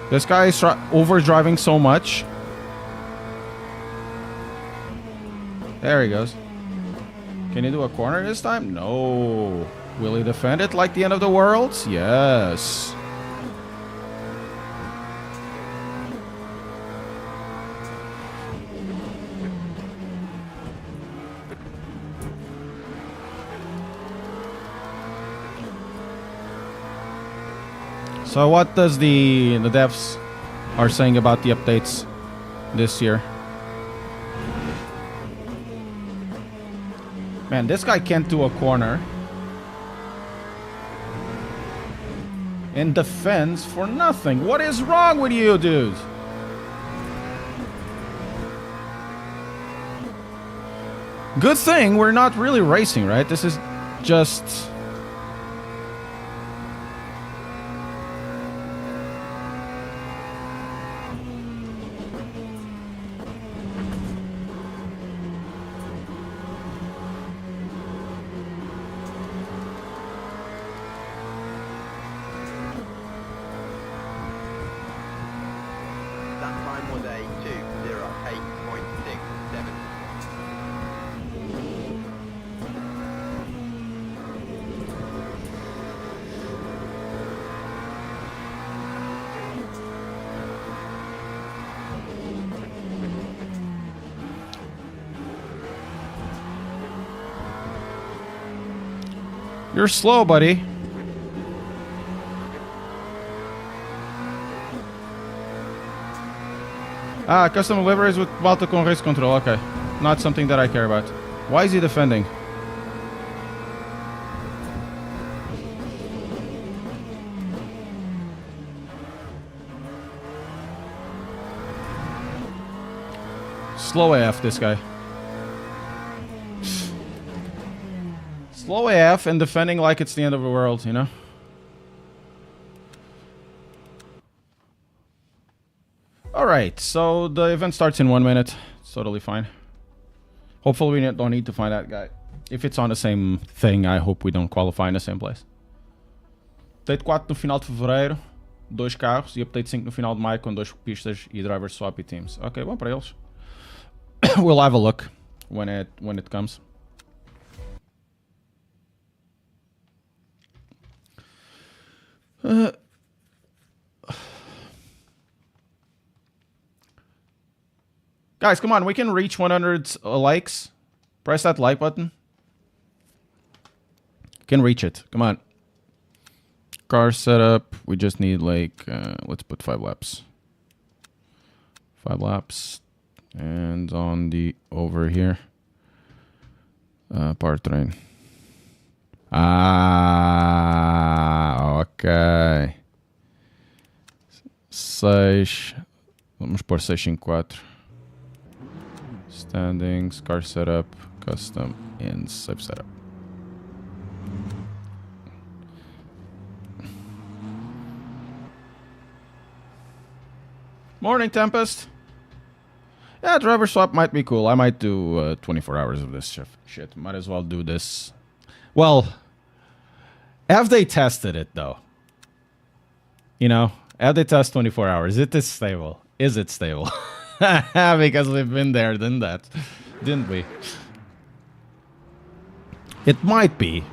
[SPEAKER 1] This guy is overdriving so much. There he goes. Can he do a corner this time? No. Will he defend it like the end of the world? Yes. So what does the devs are saying about the updates this year? Man, this guy can't do a corner. And defends for nothing. What is wrong with you, dude? Good thing we're not really racing, right? This is just...
[SPEAKER 2] That time was a 2:08.67.
[SPEAKER 1] You're slow, buddy. Ah, custom liveries with multiple race control. Okay. Not something that I care about. Why is he defending? Slow AF, this guy. Slow AF and defending like it's the end of the world, you know? Alright, so the event starts in 1 minute. It's totally fine. Hopefully we don't need to find that guy. If it's on the same thing, I hope we don't qualify in the same place. Update 4 no final de fevereiro, 2 carros. E Update 5 no final de maio com 2 pistas e driver swap e teams. Ok, bom para eles. We'll have a look when it comes. Guys, come on, we can reach 100 likes. Press that like button. Can reach it. Come on. Car setup. We just need like, let's put 5 laps. 5 laps. And on the over here. Power train. Ah, okay. 6. Vamos por 654. Standings, car setup, custom, and safe setup. Morning, Tempest. Yeah, driver swap might be cool. I might do 24 hours of this shit. Might as well do this. Well, have they tested it, though? You know, have they tested 24 hours? Is it stable? Is it stable? Because we've been there, done that, didn't we? It might be.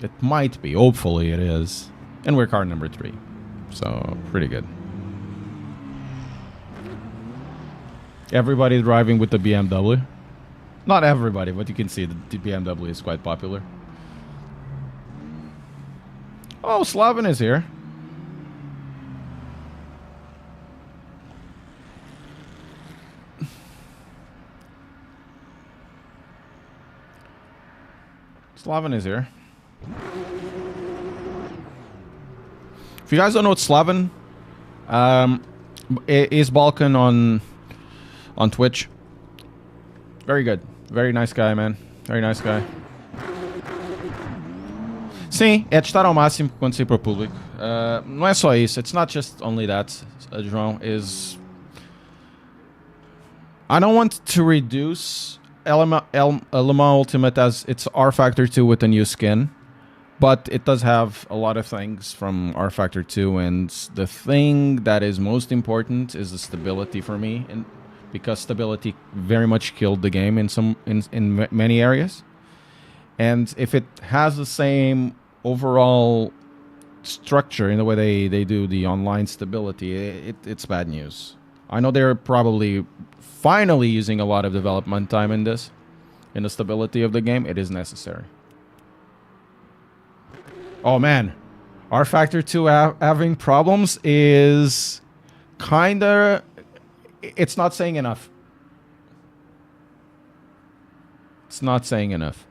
[SPEAKER 1] It might be. Hopefully it is. And we're car number 3. So, pretty good. Everybody driving with the BMW. Not everybody, but you can see the BMW is quite popular. Oh, Slaven is here. Slaven is here. If you guys don't know what Slaven is, Balkan on Twitch. Very good. Very nice guy, man. Very nice guy. Sim, é testar ao máximo quando sair para o público. Não é só isso. It's not just only that, João. I don't want to reduce LMU Ultimate as it's R Factor 2 with a new skin. But it does have a lot of things from R Factor 2. And the thing that is most important is the stability for me. And because stability very much killed the game in many areas. And if it has the same overall structure in the way they do the online stability, it's bad news. I know they're probably finally using a lot of development time in this, in the stability of the game. It is necessary. Oh man, R Factor 2 having problems is kinda... It's not saying enough. It's not saying enough.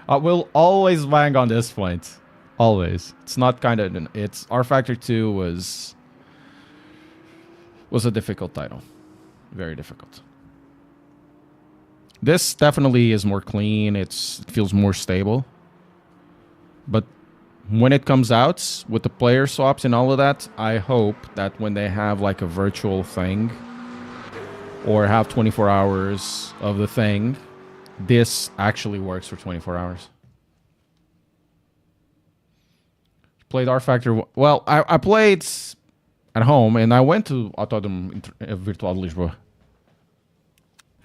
[SPEAKER 1] I will always bang on this point. Always. It's not kind of... It's... R Factor 2 was a difficult title. Very difficult. This definitely is more clean. It feels more stable. But when it comes out with the player swaps and all of that, I hope that when they have like a virtual thing or have 24 hours of the thing, this actually works for 24 hours. Played R Factor. Well, I played at home and I went to Autódromo Virtual de Lisboa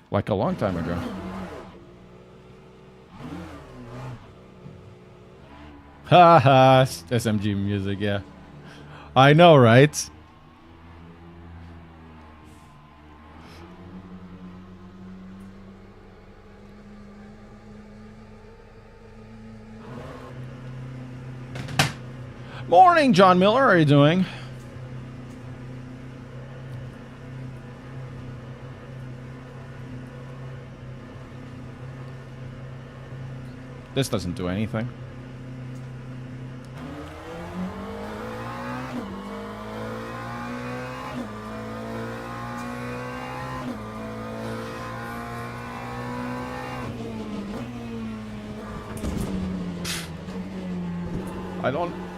[SPEAKER 1] like a long time ago. Haha, SMG music, yeah. I know, right? Morning, John Miller. How are you doing? This doesn't do anything.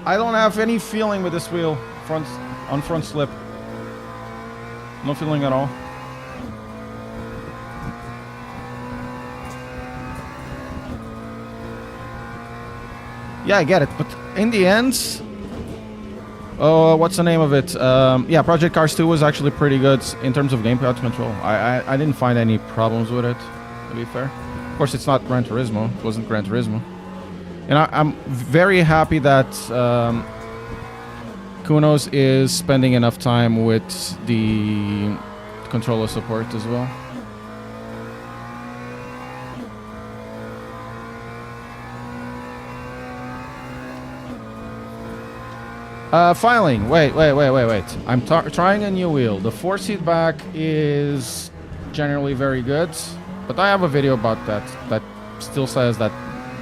[SPEAKER 1] I don't have any feeling with this wheel on front slip. No feeling at all. Yeah, I get it, but in the end, what's the name of it? Yeah, Project Cars 2 was actually pretty good in terms of gameplay control. I didn't find any problems with it, to be fair. Of course, it's not Gran Turismo. It wasn't Gran Turismo. And I'm very happy that Kunos is spending enough time with the controller support as well. Filing. Wait. I'm trying a new wheel. The 4-seat back is generally very good, but I have a video about that still says that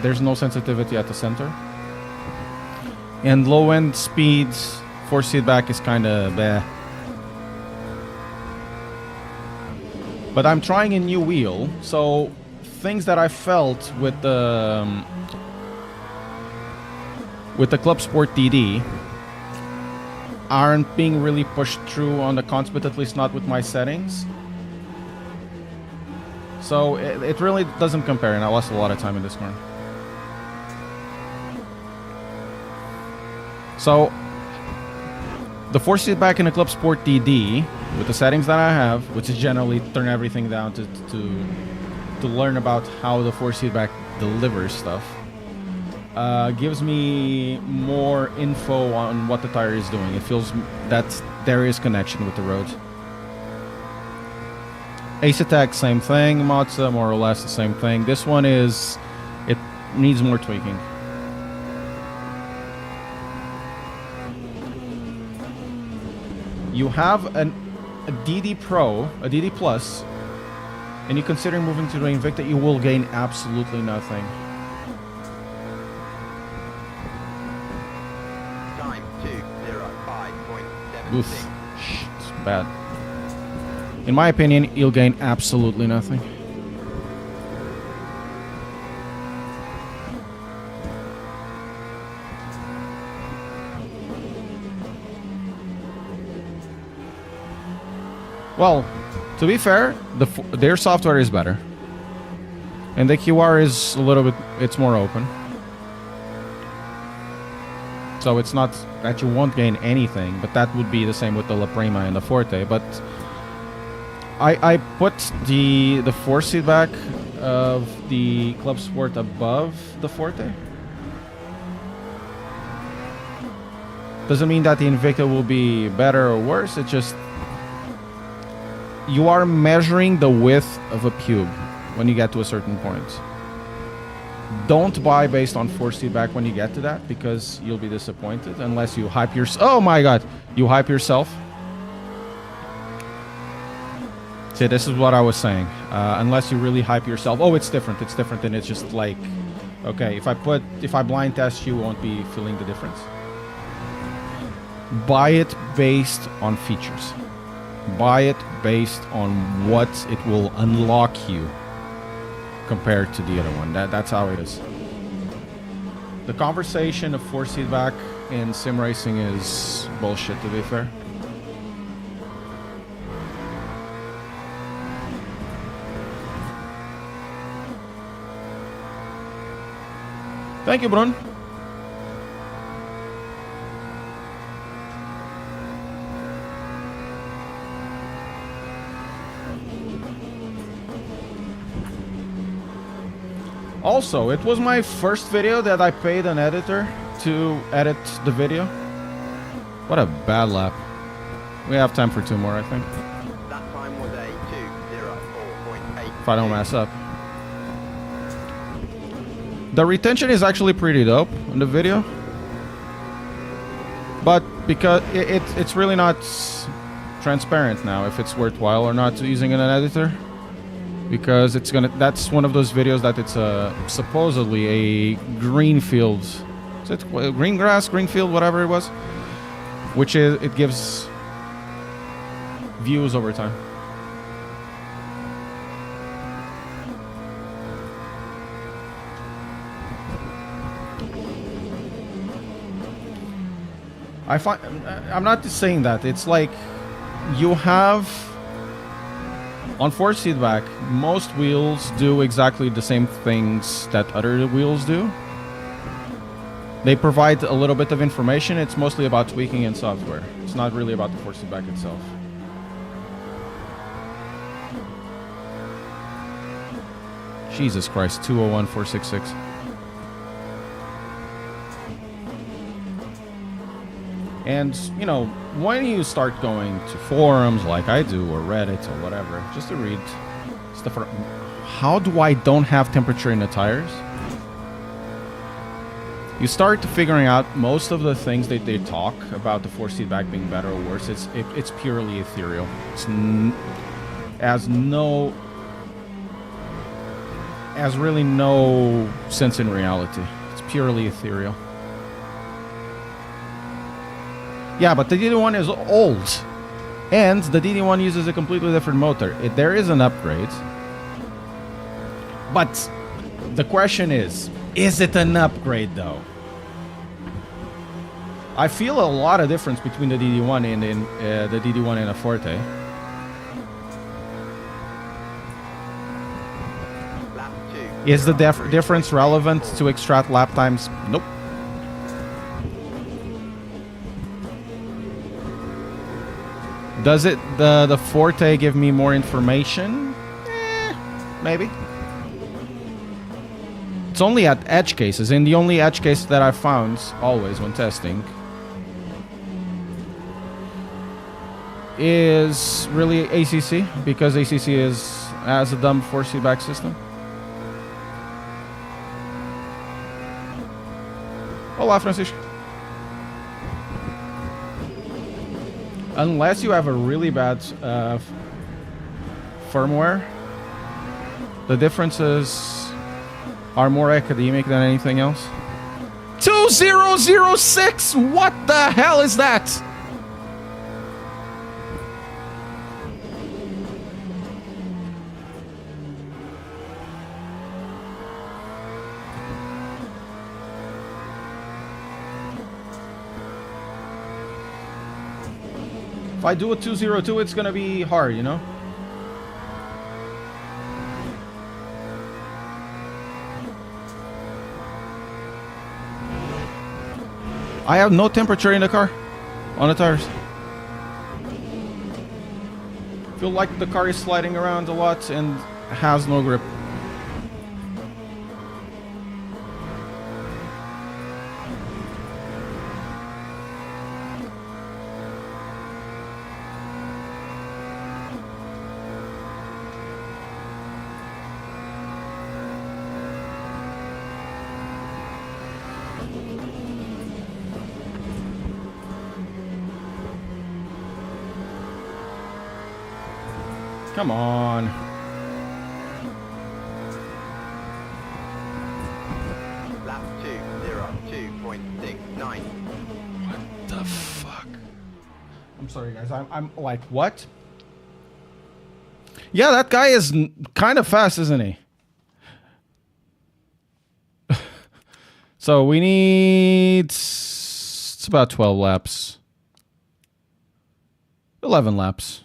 [SPEAKER 1] there's no sensitivity at the center. And low-end speeds Force feedback is kind of bleh. But I'm trying a new wheel, so things that I felt with the Club Sport DD aren't being really pushed through on the Conspit, at least not with my settings. So it really doesn't compare, and I lost a lot of time in this corner. So the force feedback in the Club Sport DD, with the settings that I have, which is generally turn everything down to learn about how the force feedback delivers stuff, gives me more info on what the tire is doing. It feels that there is connection with the road. Assetto, same thing. Mazda, more or less the same thing. This one is, it needs more tweaking. You have a DD Pro, a DD Plus, and you consider moving to the Invicta, you will gain absolutely nothing.
[SPEAKER 2] Time 2:05.76.
[SPEAKER 1] Oof, it's bad. In my opinion, you'll gain absolutely nothing. Well, to be fair, their software is better. And the QR is a little bit, it's more open. So it's not that you won't gain anything, but that would be the same with the La Prima and the Forte. But I put the force feedback of the Club Sport above the Forte. Doesn't mean that the Invicta will be better or worse, it's just you are measuring the width of a pube when you get to a certain point. Don't buy based on force feedback when you get to that, because you'll be disappointed unless you hype yourself. Oh my god, you hype yourself. See, this is what I was saying. Unless you really hype yourself. Oh, it's different, and it's just like, okay, if I blind test, you won't be feeling the difference. Buy it based on features. Buy it based on what it will unlock you compared to the other one. That's how it is. The conversation of force feedback in sim racing is bullshit, to be fair. Thank you, Brun. Also, it was my first video that I paid an editor to edit the video. What a bad lap. We have time for 2 more, I think.
[SPEAKER 2] That time was a 2:04.8.
[SPEAKER 1] If I don't mess up. The retention is actually pretty dope in the video. But because it's really not transparent now if it's worthwhile or not using an editor. Because that's one of those videos that it's supposedly a green field. Is it green grass, green field, whatever it was? Which is, it gives views over time. I'm not just saying that. It's like you have, on force feedback, most wheels do exactly the same things that other wheels do. They provide a little bit of information. It's mostly about tweaking in software. It's not really about the force feedback itself. Jesus Christ, 201,466. And, you know, when you start going to forums like I do, or Reddit, or whatever, just to read stuff, how do I don't have temperature in the tires? You start figuring out most of the things that they talk about the force feedback being better or worse. It's purely ethereal. Has really no sense in reality. It's purely ethereal. Yeah, but the DD1 is old. And the DD1 uses a completely different motor. There is an upgrade. But the question is it an upgrade though? I feel a lot of difference between the DD1 and the DD1 and a Forte.
[SPEAKER 2] Lap 2.
[SPEAKER 1] Is the difference relevant to extract lap times? Nope. Does it the Forte give me more information? Maybe. It's only at edge cases, and the only edge case that I found always when testing is really ACC, because ACC has a dumb force feedback system. Olá, Francisco. Unless you have a really bad firmware, the differences are more academic than anything else. 2006! What the hell is that? If I do a 202, it's gonna be hard, you know? I have no temperature in the car, on the tires. Feel like the car is sliding around a lot and has no grip. Come on.
[SPEAKER 2] Lap 2:02.69.
[SPEAKER 1] What the fuck? I'm sorry, guys. I'm like, what? Yeah, that guy is kind of fast, isn't he? So we need... It's about 12 laps. 11 laps,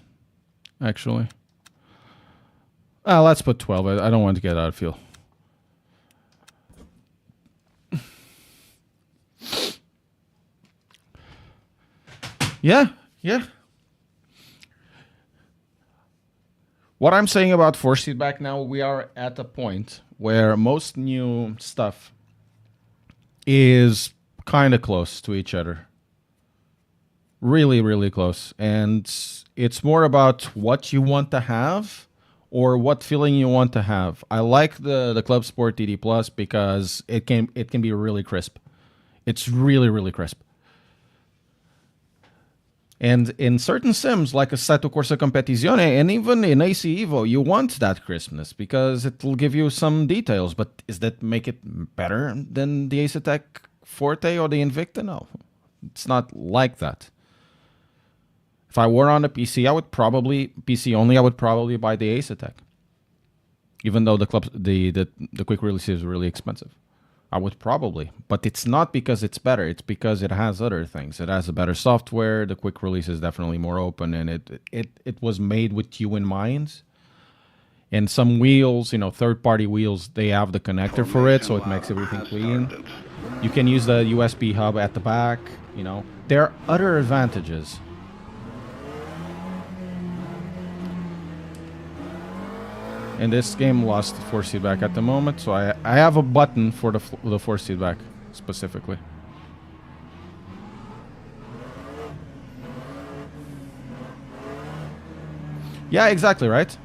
[SPEAKER 1] actually. Let's put 12. I don't want to get out of fuel. Yeah. What I'm saying about force feedback now, we are at a point where most new stuff is kind of close to each other. Really, really close. And it's more about what you want to have or what feeling you want to have. I like the Club Sport DD Plus because it can be really crisp. It's really, really crisp. And in certain sims like Assetto Corsa Competizione and even in AC Evo, you want that crispness because it will give you some details. But does that make it better than the Assetec Forte or the Invicta? No, it's not like that. If I were on a PC, I would probably PC only. I would probably buy the Assetec, even though the quick release is really expensive. I would probably, but it's not because it's better. It's because it has other things. It has a better software. The quick release is definitely more open, and it was made with you in mind. And some wheels, you know, third-party wheels, they have the connector for it, so it makes everything clean. You can use the USB hub at the back. You know, there are other advantages. And this game lost force feedback at the moment, so I have a button for the force feedback specifically. Yeah, exactly, right?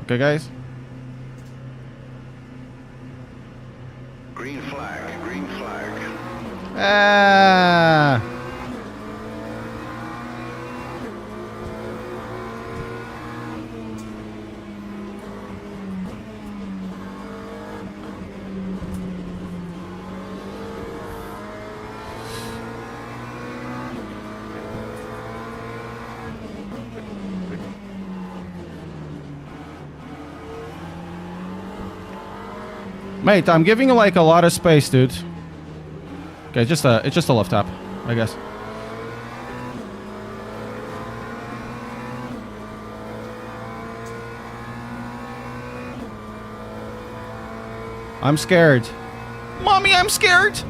[SPEAKER 1] Okay, guys.
[SPEAKER 3] Green flag, green flag.
[SPEAKER 1] Ah. Mate, I'm giving you like a lot of space, dude. Okay, it's just a left tap, I guess. I'm scared. Mommy, I'm scared.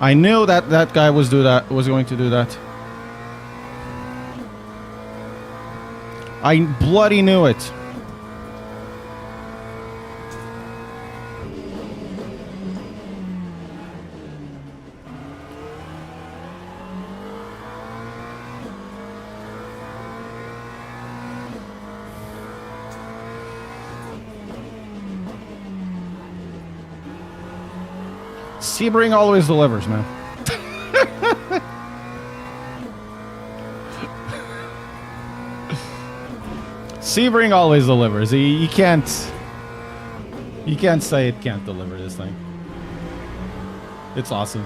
[SPEAKER 1] I knew that that guy was going to do that. I bloody knew it. Sebring always delivers, man. Sebring always delivers. You can't say it can't deliver this thing. It's awesome.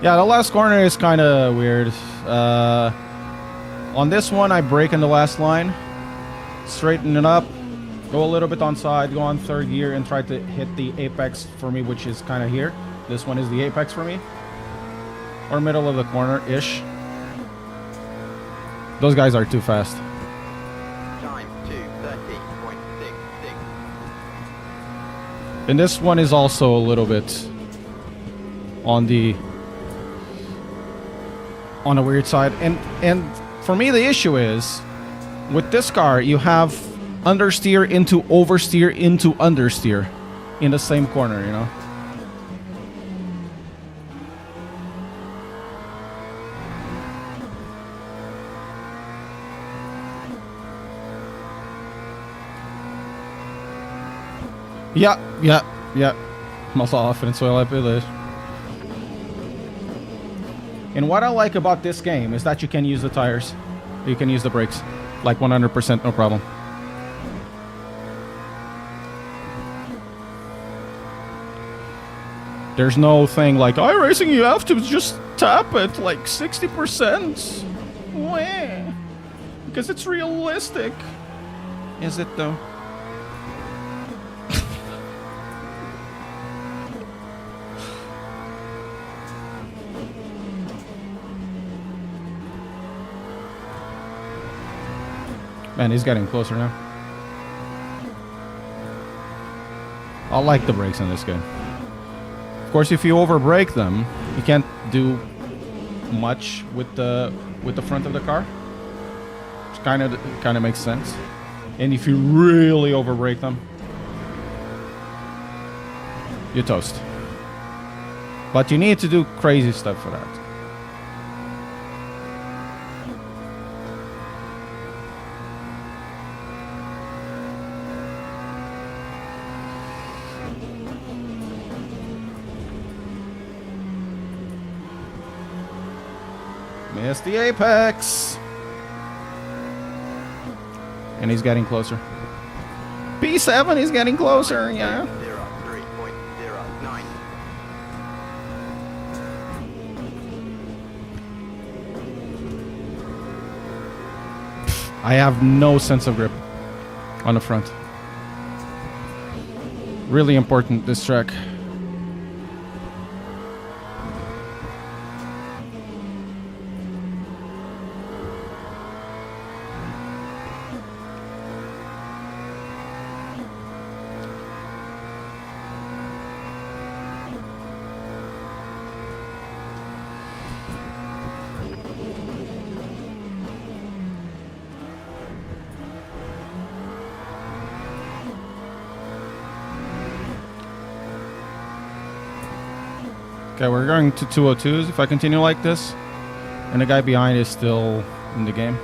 [SPEAKER 1] Yeah, the last corner is kind of weird. On this one, I brake in the last line, straighten it up, go a little bit on side, go on third gear, and try to hit the apex for me, which is kind of here. This one is the apex for me, or middle of the corner-ish. Those guys are too fast.
[SPEAKER 2] Time 2:30.66.
[SPEAKER 1] And this one is also a little bit on the weird side. And for me, the issue is with this car, you have understeer into oversteer into understeer in the same corner, you know. Ja. Massa offense så jag det. And what I like about this game is that you can use the tires. You can use the brakes. Like 100%, no problem. There's no thing like, iRacing, you have to just tap it like 60%. Wah. Because it's realistic. Is it though? Man, he's getting closer now. I like the brakes in this game. Of course, if you overbrake them, you can't do much with the front of the car. Which kind of makes sense. And if you really overbrake them, you toast. But you need to do crazy stuff for that. Missed the apex. And he's getting closer. P7, he's getting closer, yeah.
[SPEAKER 2] 03.09.
[SPEAKER 1] I have no sense of grip on the front. Really important, this track. Okay, we're going to 202s if I continue like this. And the guy behind is still in the game.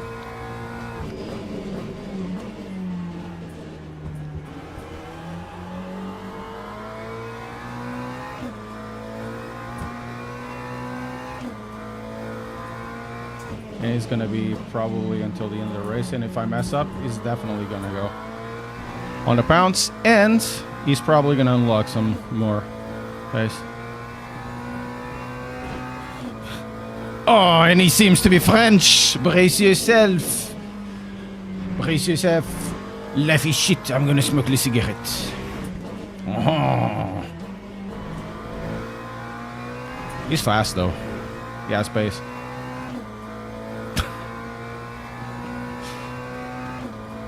[SPEAKER 1] And he's gonna be probably until the end of the race. And if I mess up, he's definitely gonna go on the pounce. And he's probably gonna unlock some more pace. Oh, and he seems to be French. Brace yourself. Brace yourself. Life is shit. I'm gonna smoke a cigarette. Oh. He's fast though. He has pace.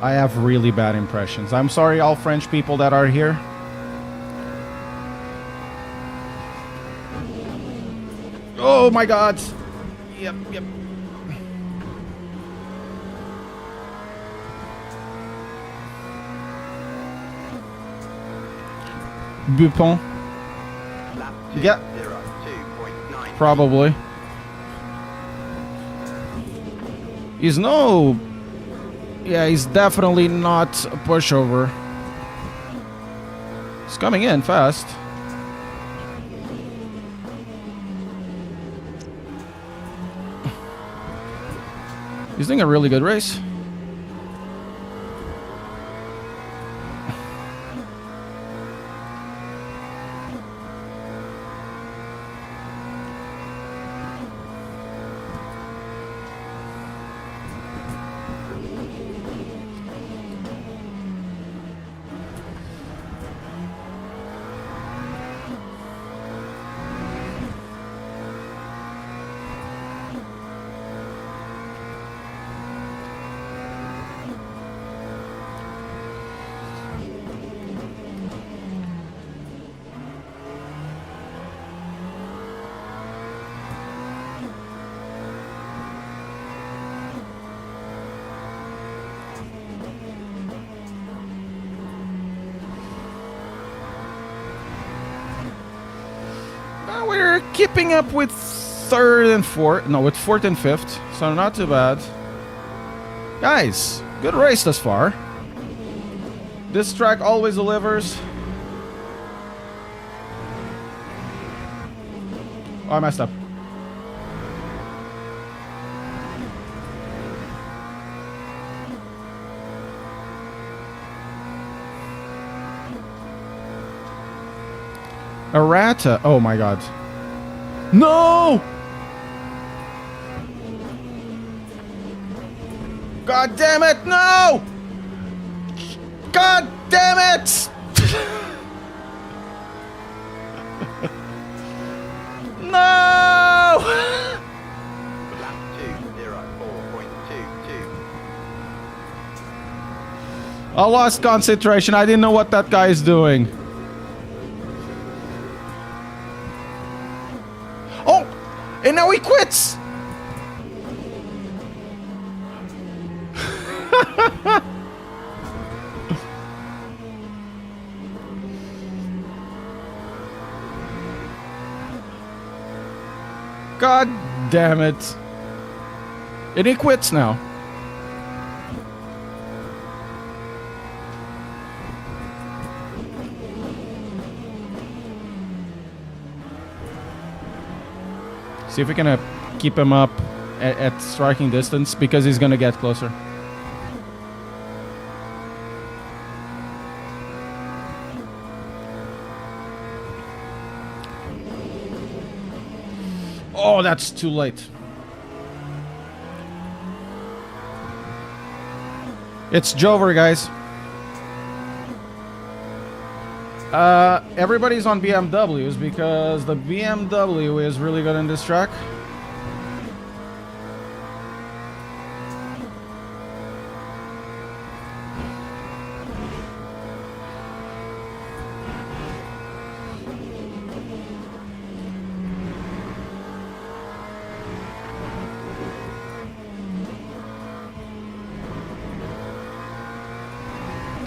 [SPEAKER 1] I have really bad impressions. I'm sorry, all French people that are here. Oh my God. Yep. Bupon.
[SPEAKER 2] Lap 2,
[SPEAKER 1] Yeah.
[SPEAKER 2] 02.9.
[SPEAKER 1] Probably. He's no... Yeah, he's definitely not a pushover. He's coming in fast. He's doing a really good race. We're keeping up with third and fourth. No, with fourth and fifth. So not too bad. Guys, good race thus far. This track always delivers. Oh, I messed up. Errata. Oh my God. No! God damn it, no! God damn it! No!
[SPEAKER 2] Lap 2, 04.22.
[SPEAKER 1] I lost concentration. I didn't know what that guy is doing. Oh! And now he quits! God damn it. And he quits now. See if we can keep him up at striking distance, because he's gonna get closer. Oh, that's too late. It's Jover, guys. Everybody's on BMWs because the BMW is really good in this track.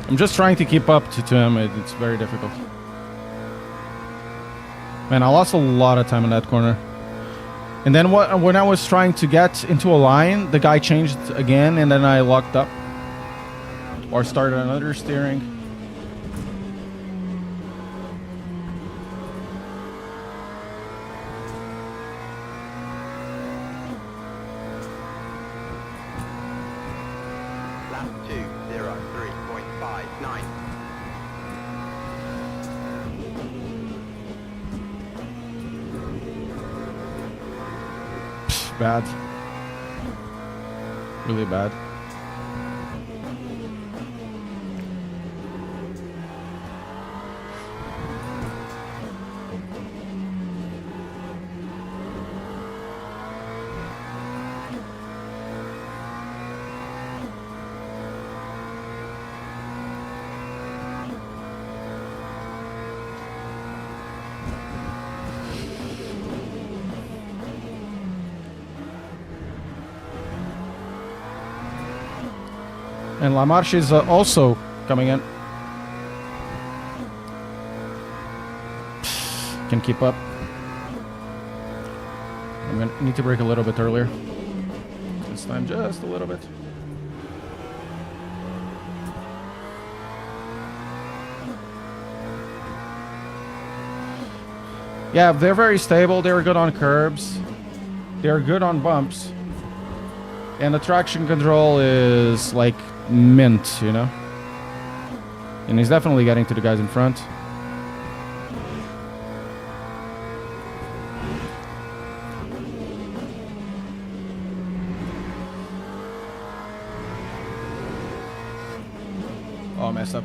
[SPEAKER 1] I'm just trying to keep up to him. It's very difficult. Man, I lost a lot of time in that corner. And then when I was trying to get into a line, the guy changed again, and then I locked up. Or started another steering.
[SPEAKER 2] Lap 2:03.59.
[SPEAKER 1] Bad. Really bad. And La Marche is also coming in. Can keep up. I'm gonna need to brake a little bit earlier. This time just a little bit. Yeah, they're very stable. They're good on curbs. They're good on bumps. And the traction control is like mint, you know? And he's definitely getting to the guys in front. Oh, I messed up.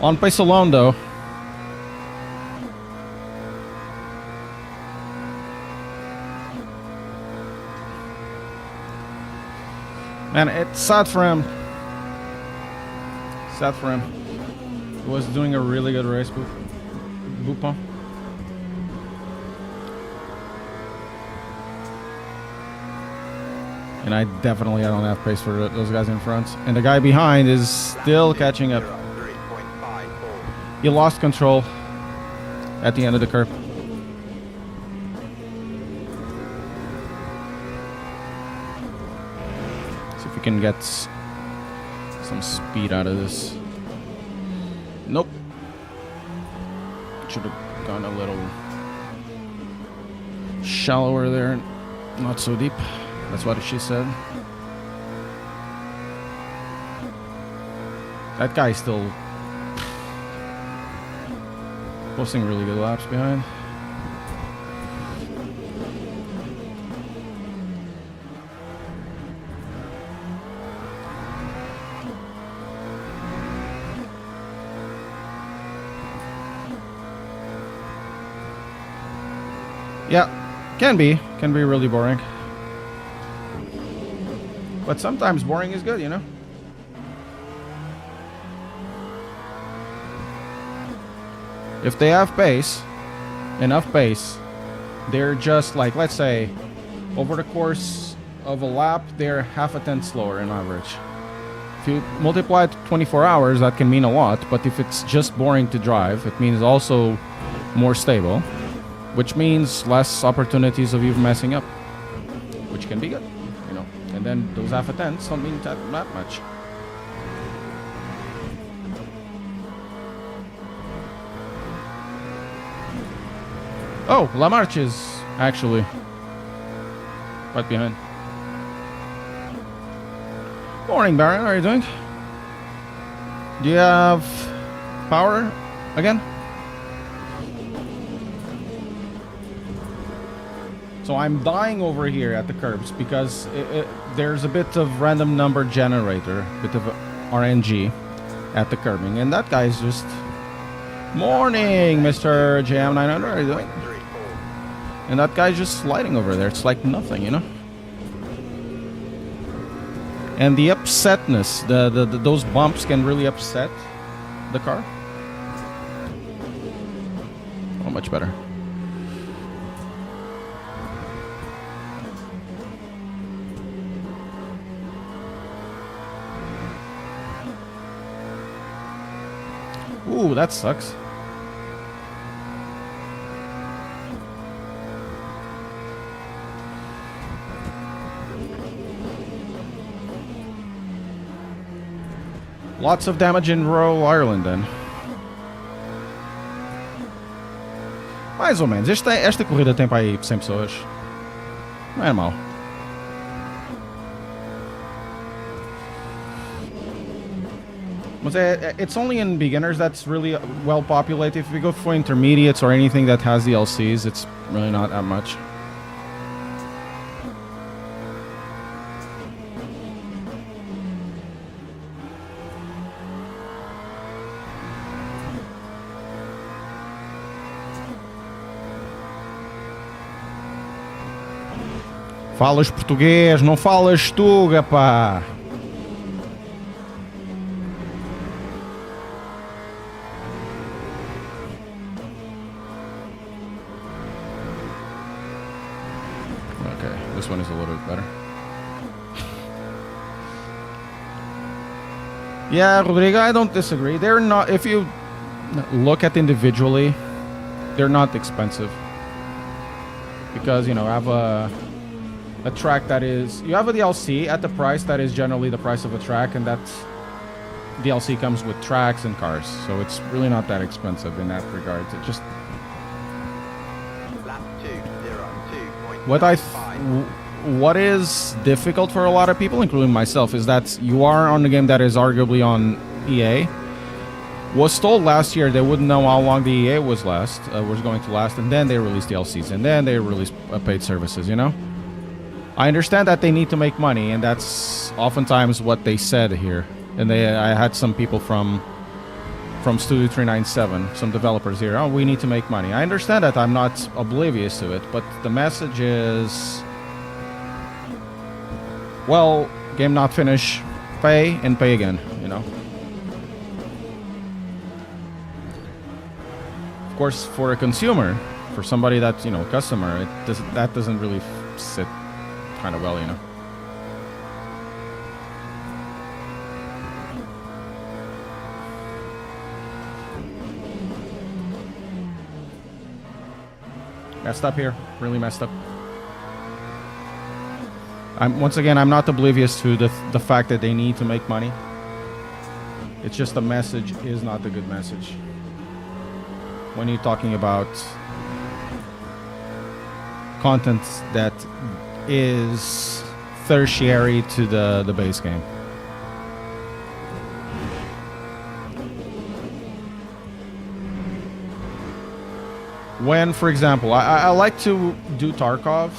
[SPEAKER 1] On pace alone, though. Man, it's sad for him. Sad for him. He was doing a really good race, Boupon. And I definitely don't have pace for those guys in front. And the guy behind is still catching up.
[SPEAKER 2] 3.54.
[SPEAKER 1] He lost control at the end of the curve. See if we can get some speed out of this. Nope. Should have gone a little shallower there. Not so deep. That's what she said. That guy's still posting really good laps behind. Yeah, can be really boring. But sometimes boring is good, you know? If they have pace, enough pace, they're just like, let's say, over the course of a lap, they're half a tenth slower in average. If you multiply it to 24 hours, that can mean a lot, but if it's just boring to drive, it means also more stable, which means less opportunities of you messing up, which can be good. And then those half a tenths don't mean that much. Oh, La Marche is actually right behind. Morning, Baron. How are you doing? Do you have power again? So I'm dying over here at the curbs because there's a bit of random number generator, bit of RNG at the curbing, and that guy's just morning, Mr. JM900. How are you doing? And that guy's just sliding over there. It's like nothing, you know. And the upsetness, those bumps can really upset the car. Oh, much better. Ooh, that sucks. Lots of damage in rural Ireland then. Mais ou menos. Esta corrida tem para aí 100 pessoas. Não é mal. But it's only in beginners that's really well populated. If we go for intermediates or anything that has DLCs, it's really not that much. Falas português, não falas tuga, pá! Okay, this one is a little bit better. Yeah, Rodrigo, I don't disagree. They're not, if you look at individually, they're not expensive. Because, you know, I have a track that is, you have a DLC at the price that is generally the price of a track, and that DLC comes with tracks and cars, so it's really not that expensive in that regard. It just
[SPEAKER 2] Lap 2:02.5.
[SPEAKER 1] What is difficult for a lot of people, including myself, is that you are on a game that is arguably on EA. Was told last year they wouldn't know how long the EA was going to last, and then they released DLCs, and then they released paid services, you know? I understand that they need to make money, and that's oftentimes what they said here. And I had some people from Studio 397, some developers here. Oh, we need to make money. I understand that. I'm not oblivious to it, but the message is, well, game not finished, pay and pay again. You know. Of course, for a consumer, for somebody that's, you know, a customer, that doesn't really sit kind of well, you know. Messed up here, really messed up. Once again, I'm not oblivious to the fact that they need to make money. It's just the message is not a good message when you're talking about content that is tertiary to the base game. When, for example, I like to do Tarkov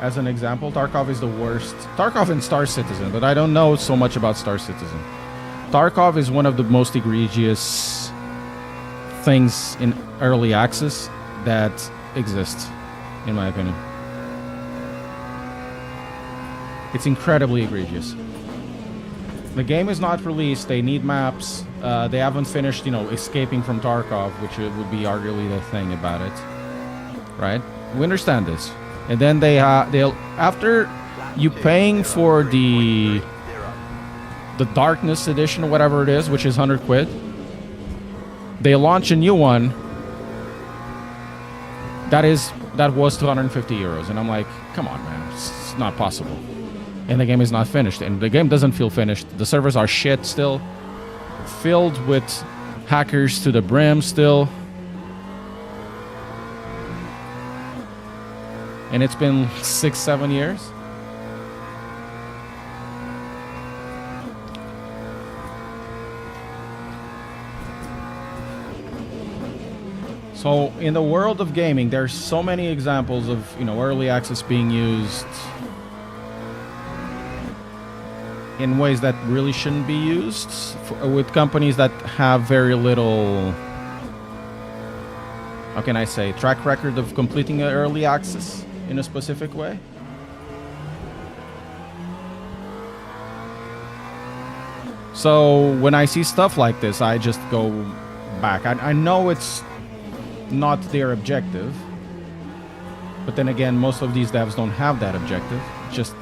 [SPEAKER 1] as an example. Tarkov is the worst. Tarkov and Star Citizen, but I don't know so much about Star Citizen. Tarkov is one of the most egregious things in early access that exists, in my opinion. It's incredibly egregious. The game is not released. They need maps. They haven't finished, you know, escaping from Tarkov, which would be arguably the thing about it, right? We understand this, and then they'll after you paying for the Darkness edition or whatever it is, which is 100 quid. They launch a new one that was 250 euros, and I'm like, come on, man, it's not possible. And the game is not finished, and the game doesn't feel finished. The servers are shit still, filled with hackers to the brim still. And it's been 6-7 years. So in the world of gaming, there's so many examples of, you know, early access being used in ways that really shouldn't be used with companies that have very little, how can I say, track record of completing early access in a specific way. So when I see stuff like this, I just go back. I know it's not their objective, but then again, most of these devs don't have that objective. It just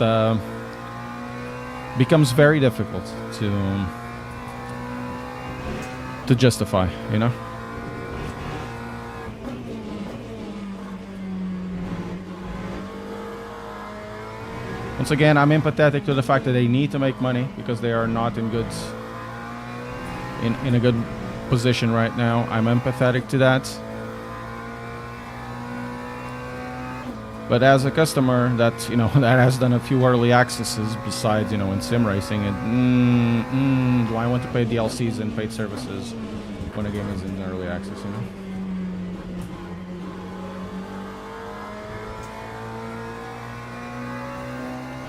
[SPEAKER 1] becomes very difficult to justify, you know. Once again, I'm empathetic to the fact that they need to make money because they are not in good in a good position right now. I'm empathetic to that. But as a customer that, that has done a few early accesses besides, in sim racing, and do I want to pay DLCs and paid services when a game is in early access,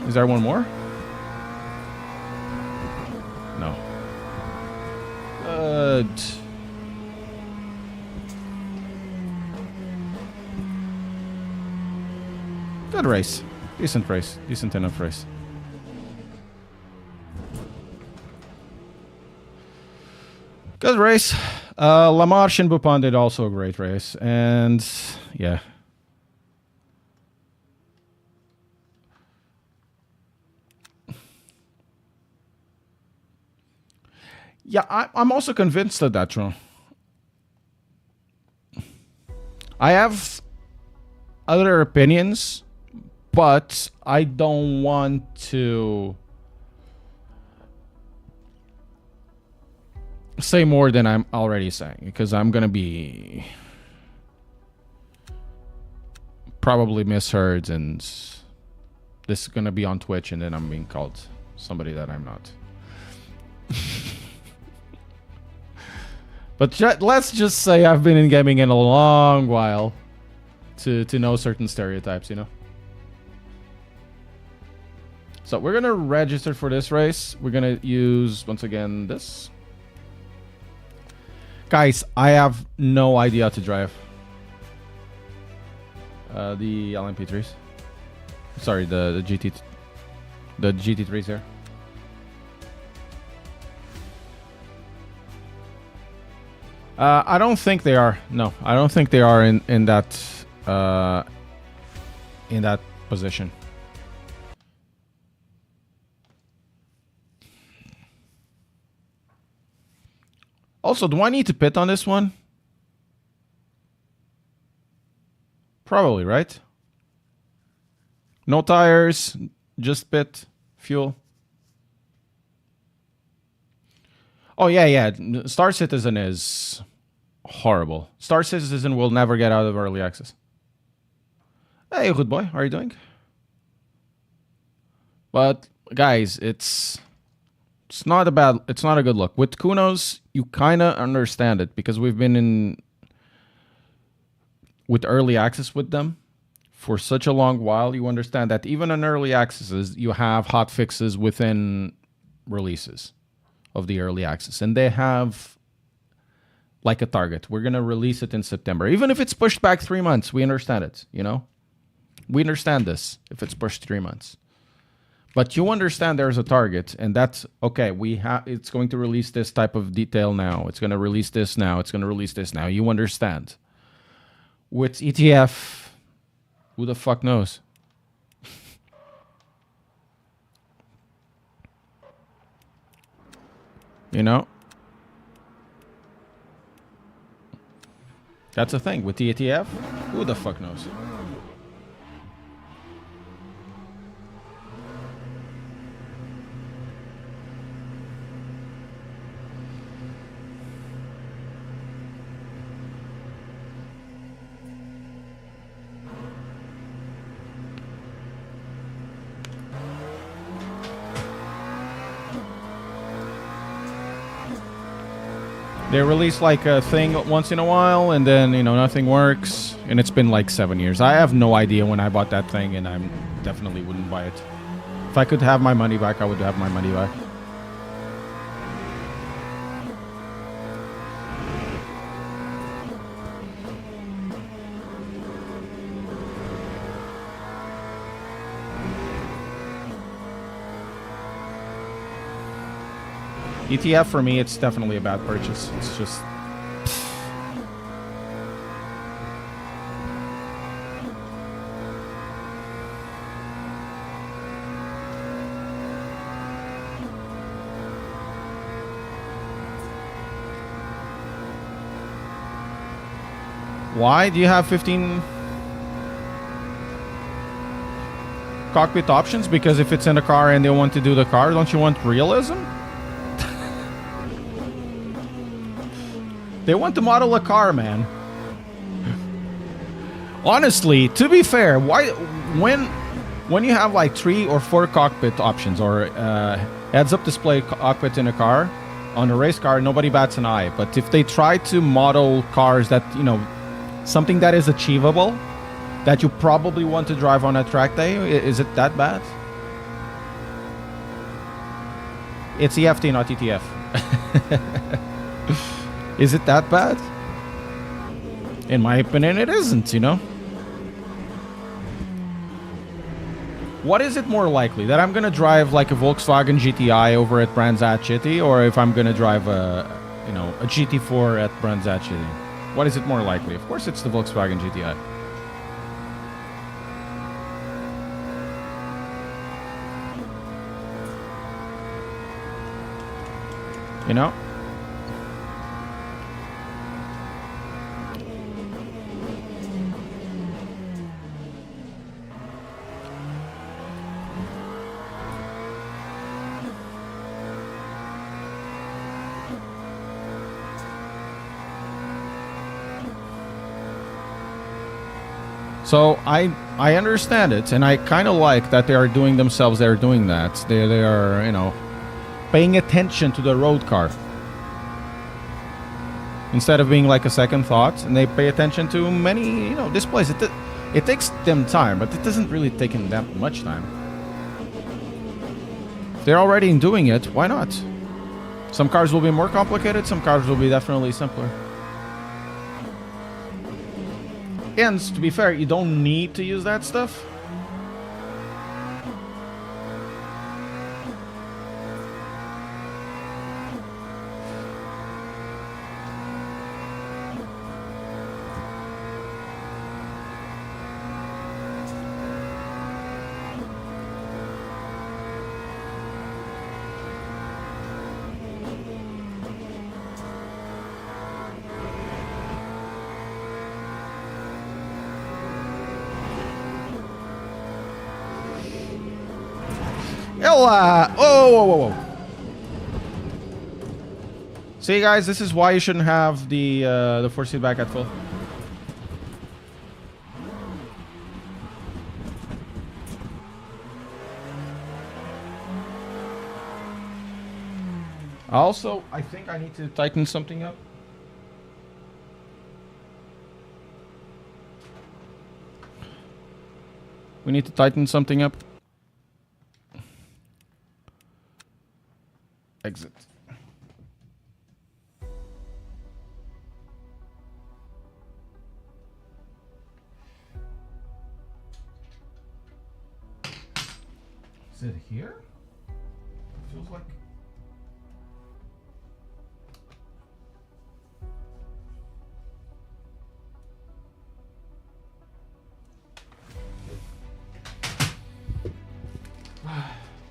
[SPEAKER 1] Is there one more? No. Good. Good race. Decent race. Decent enough race. Good race. La Marche and Bupon did also a great race. And, yeah. Yeah, I'm also convinced of that, Tron. I have other opinions, but I don't want to say more than I'm already saying, because I'm going to be probably misheard, and this is going to be on Twitch, and then I'm being called somebody that I'm not. But let's just say I've been in gaming in a long while to know certain stereotypes, So we're going to register for this race. We're going to use, once again, this. Guys, I have no idea how to drive. The LMP3s. Sorry, the GT3s here. I don't think they are. No, I don't think they are in that position. Also, do I need to pit on this one? Probably, right? No tires, just pit, fuel. Oh, yeah. Star Citizen is horrible. Star Citizen will never get out of early access. Hey, good boy. How are you doing? But, guys, it's not a good look. With Kunos, you kind of understand it because we've been with early access with them for such a long while. You understand that even in early accesses, you have hot fixes within releases of the early access, and they have like a target. We're going to release it in September. Even if it's pushed back 3 months, we understand it, We understand this if it's pushed 3 months. But you understand there's a target, and that's okay. It's going to release this type of detail now. It's going to release this now. It's going to release this now. You understand. With ETF, who the fuck knows? That's the thing. With the ETF, who the fuck knows? They release like a thing once in a while, and then, nothing works. And it's been like 7 years. I have no idea when I bought that thing, and I definitely wouldn't buy it. If I could have my money back, I would have my money back. ETF for me, it's definitely a bad purchase. It's just... Why do you have 15 cockpit options? Because if it's in a car and they want to do the car, don't you want realism? They want to model a car, man. Honestly, to be fair, why when you have like 3 or 4 cockpit options or heads-up display cockpit in a car, on a race car, nobody bats an eye. But if they try to model cars that, you know, something that is achievable, that you probably want to drive on a track day, is it that bad? It's EFT, not ETF. Is it that bad? In my opinion, it isn't, you know? What is it more likely? That I'm gonna drive like a Volkswagen GTI over at Brands Hatch City, or if I'm gonna drive a, you know, a GT4 at Brands Hatch City? What is it more likely? Of course it's the Volkswagen GTI. You know? So I understand it, and I kind of like that they are doing themselves. They're doing that. They are, you know, paying attention to the road car instead of being like a second thought. And they pay attention to many, you know, displays. It takes them time, but it doesn't really take them that much time. If they're already doing it, why not? Some cars will be more complicated. Some cars will be definitely simpler. And to be fair, you don't need to use that stuff. Whoa. See, guys, this is why you shouldn't have the force feedback at full. Also, I think I need to tighten something up. We need to tighten something up. Exit. Is it here? It feels like...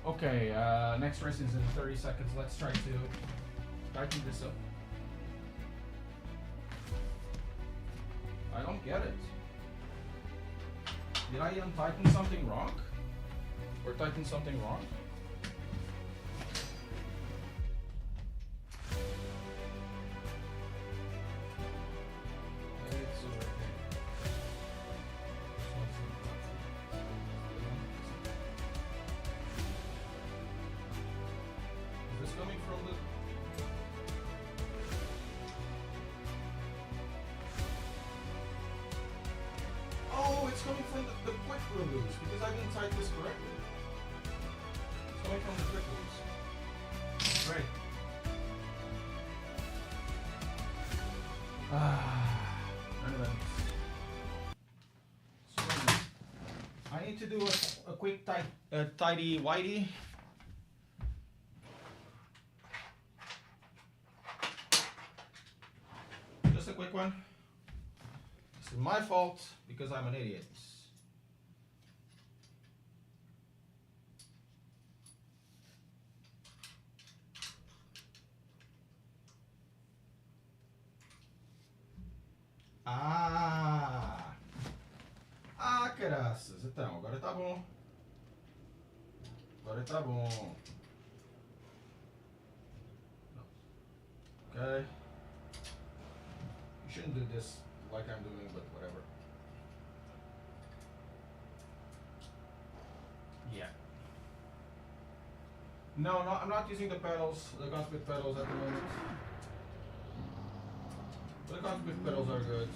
[SPEAKER 1] Okay, next race is in 30 seconds. Let's try to tighten this up. I don't get it. Did I untighten something wrong? Or tighten something wrong? It's over here. Is this coming from the... Oh, it's coming from the quick release because I didn't type this correctly. It's coming from the quick release. Great. Relevant. So I need to do a quick tidy whitey. Just a quick one. This is my fault because I'm an idiot. Graças. Então, agora tá bom. Agora tá bom. Ok. shouldn't do this like I'm doing, but whatever. Yeah. No, I'm not using the pedals, the Conspit pedals at the moment. But the Conspit pedals are good.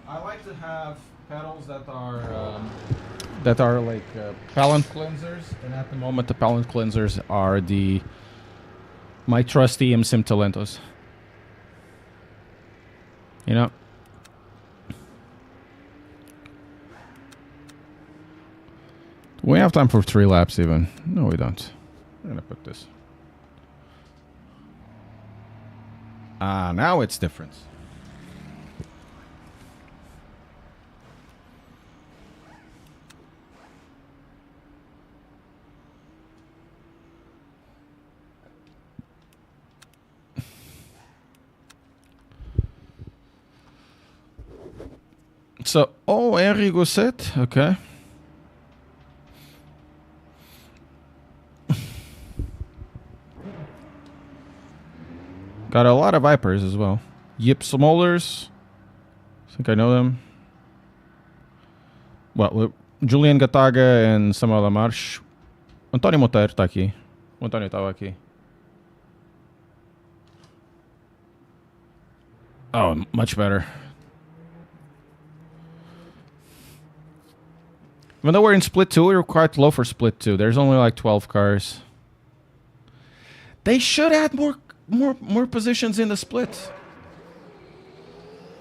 [SPEAKER 1] I like to have pedals that are like palate cleansers, and at the moment the palate cleansers are my trusty MSIM Talentos. You know. We have time for 3 laps even. No, we don't. I'm gonna put this. Ah, now it's different. So, oh, Enrico set, okay. Got a lot of Vipers as well. Yip Smolders. I think I know them. Well, Julian Gataga and Samuel Lamarche. António Monteiro está aqui. O António estava aqui. Oh, much better. Even though we're in Split 2, we're quite low for Split 2. There's only like 12 cars. They should add more positions in the split.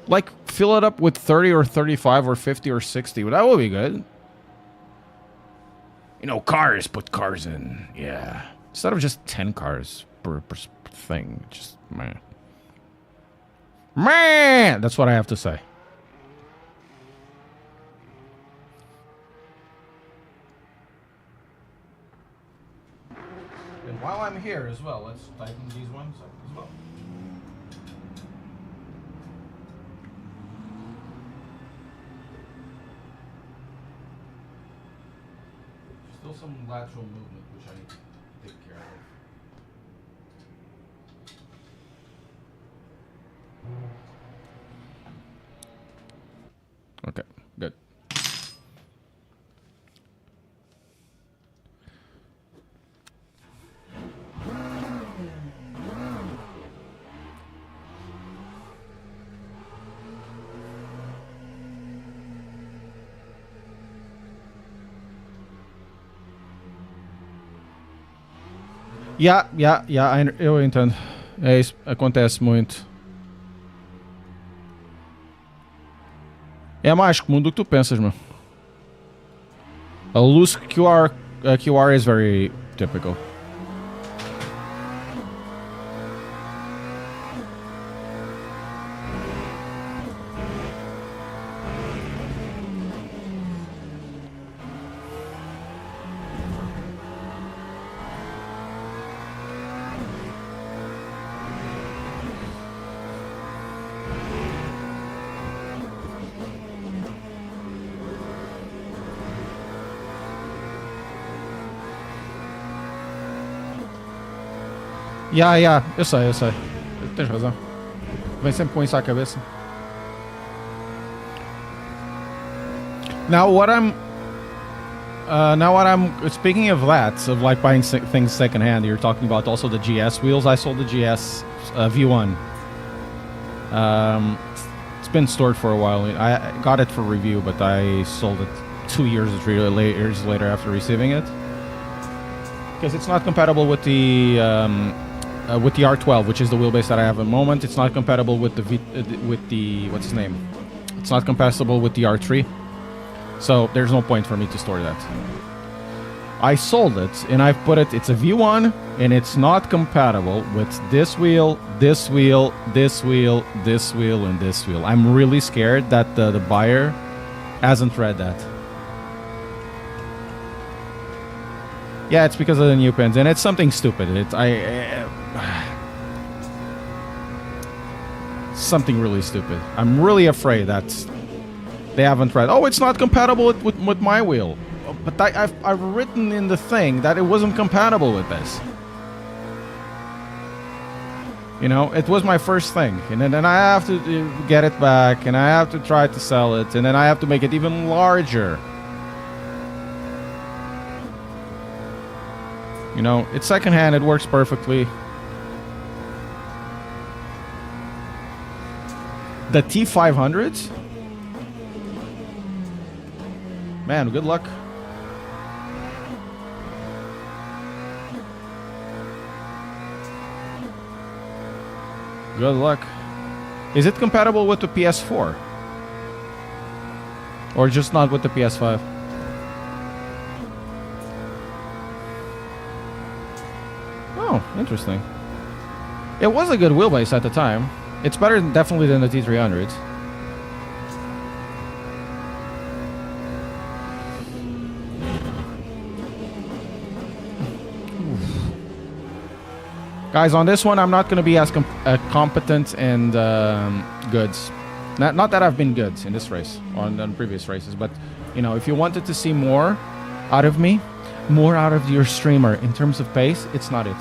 [SPEAKER 1] Like, fill it up with 30 or 35 or 50 or 60. That would be good. You know, cars, put cars in. Yeah. Instead of just 10 cars per thing. Just, man. Man! That's what I have to say. And while I'm here as well, let's tighten these ones up as well. Still some lateral movement which I need to take care of. Okay, good. Eu entendo. É isso, acontece muito. É mais comum do que tu pensas, meu. A loose QR is very typical. Eu sei. Tens razão. Vem sempre com isso à cabeça. Now what I'm speaking of that, of like buying things secondhand, you're talking about also the GS wheels. I sold the GS V1. It's been stored for a while. I got it for review, but I sold it 2 years later after receiving it because it's not compatible with the R12, which is the wheelbase that I have at the moment. It's not compatible with the what's his name? It's not compatible with the R3. So there's no point for me to store that. I sold it and I've put it, it's a V1 and it's not compatible with this wheel, this wheel, this wheel, this wheel, and this wheel. I'm really scared that the buyer hasn't read that. Yeah, it's because of the new pins and it's something stupid. Something really stupid. I'm really afraid that they haven't read. Oh, it's not compatible with my wheel. But I've written in the thing that it wasn't compatible with this. You know, it was my first thing, and then I have to get it back, and I have to try to sell it, and then I have to make it even larger. You know, it's secondhand, it works perfectly. The T500s? Man, good luck. Good luck. Is it compatible with the PS4? Or just not with the PS5? Oh, interesting. It was a good wheelbase at the time. It's better definitely than the T300s. Guys, on this one, I'm not going to be as competent and goods. Not that I've been good in this race, on previous races, but, you know, if you wanted to see more out of me, more out of your streamer in terms of pace, it's not it.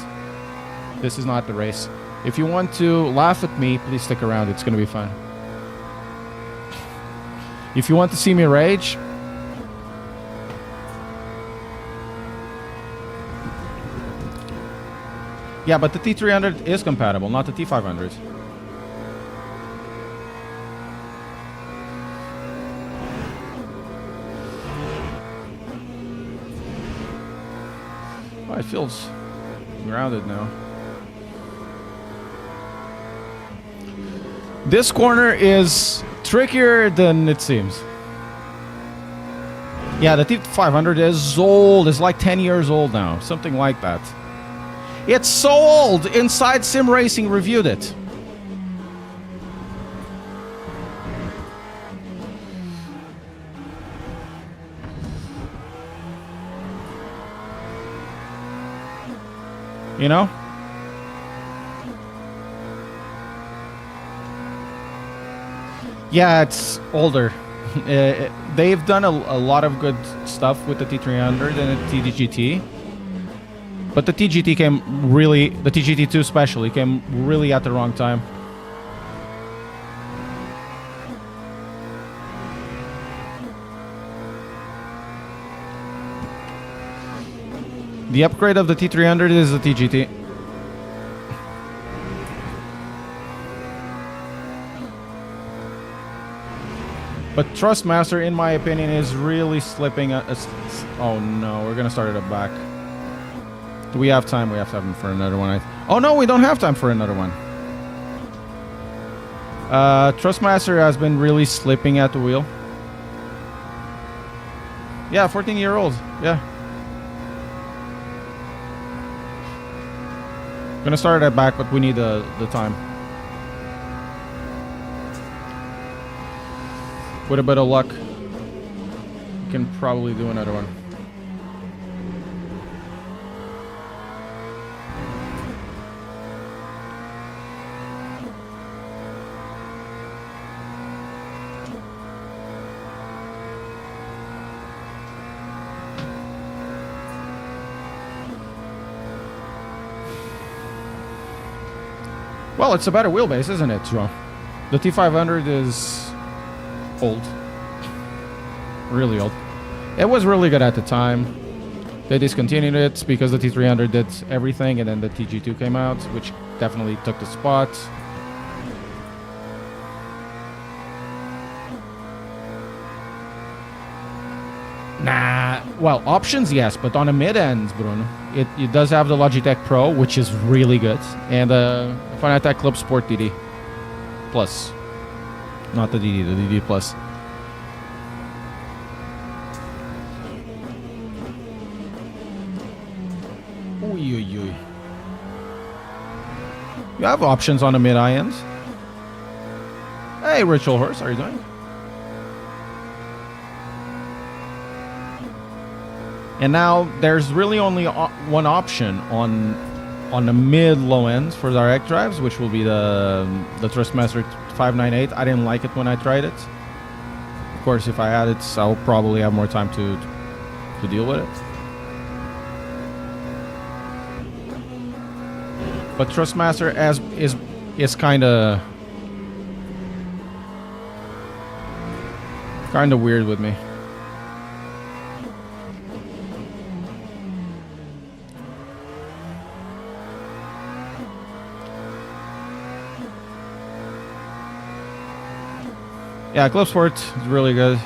[SPEAKER 1] This is not the race. If you want to laugh at me, please stick around. It's going to be fun. If you want to see me rage, yeah, but the T300 is compatible, not the T500. Oh, it feels grounded now. This corner is trickier than it seems. Yeah, the T500 is old. It's like 10 years old now, something like that. It's so old. Inside Sim Racing reviewed it. You know? Yeah, it's older. They've done a lot of good stuff with the T300 and the TGT. But the TGT came really, the TGT2 especially, came really at the wrong time. The upgrade of the T300 is the TGT. But Trustmaster, in my opinion, is really slipping. Oh no, we're gonna start at the back. Do we have time? We have time for another one. Oh no, we don't have time for another one. Trustmaster has been really slipping at the wheel. Yeah, 14-year-old. Yeah. Gonna start at back, but we need the time. With a bit of luck, we can probably do another one. Well, it's a better wheelbase, isn't it, Joe? The T500 is old. Really old. It was really good at the time. They discontinued it because the T300 did everything, and then the TG2 came out, which definitely took the spot. Nah, well, options, yes, but on the mid-ends, Bruno, it does have the Logitech Pro, which is really good, and the Fanatec Club Sport DD Plus. Not the DD, the DD Plus. Oy, oy, oy. You have options on the mid-eye ends. Hey, Ritual Horse, how are you doing? And now there's really only one option on the mid-low ends for direct drives, which will be the Trustmaster 598. I didn't like it when I tried it. Of course, if I had it, I'll probably have more time to deal with it. But Trustmaster is is kind of weird with me. Yeah, Club Sport is really good.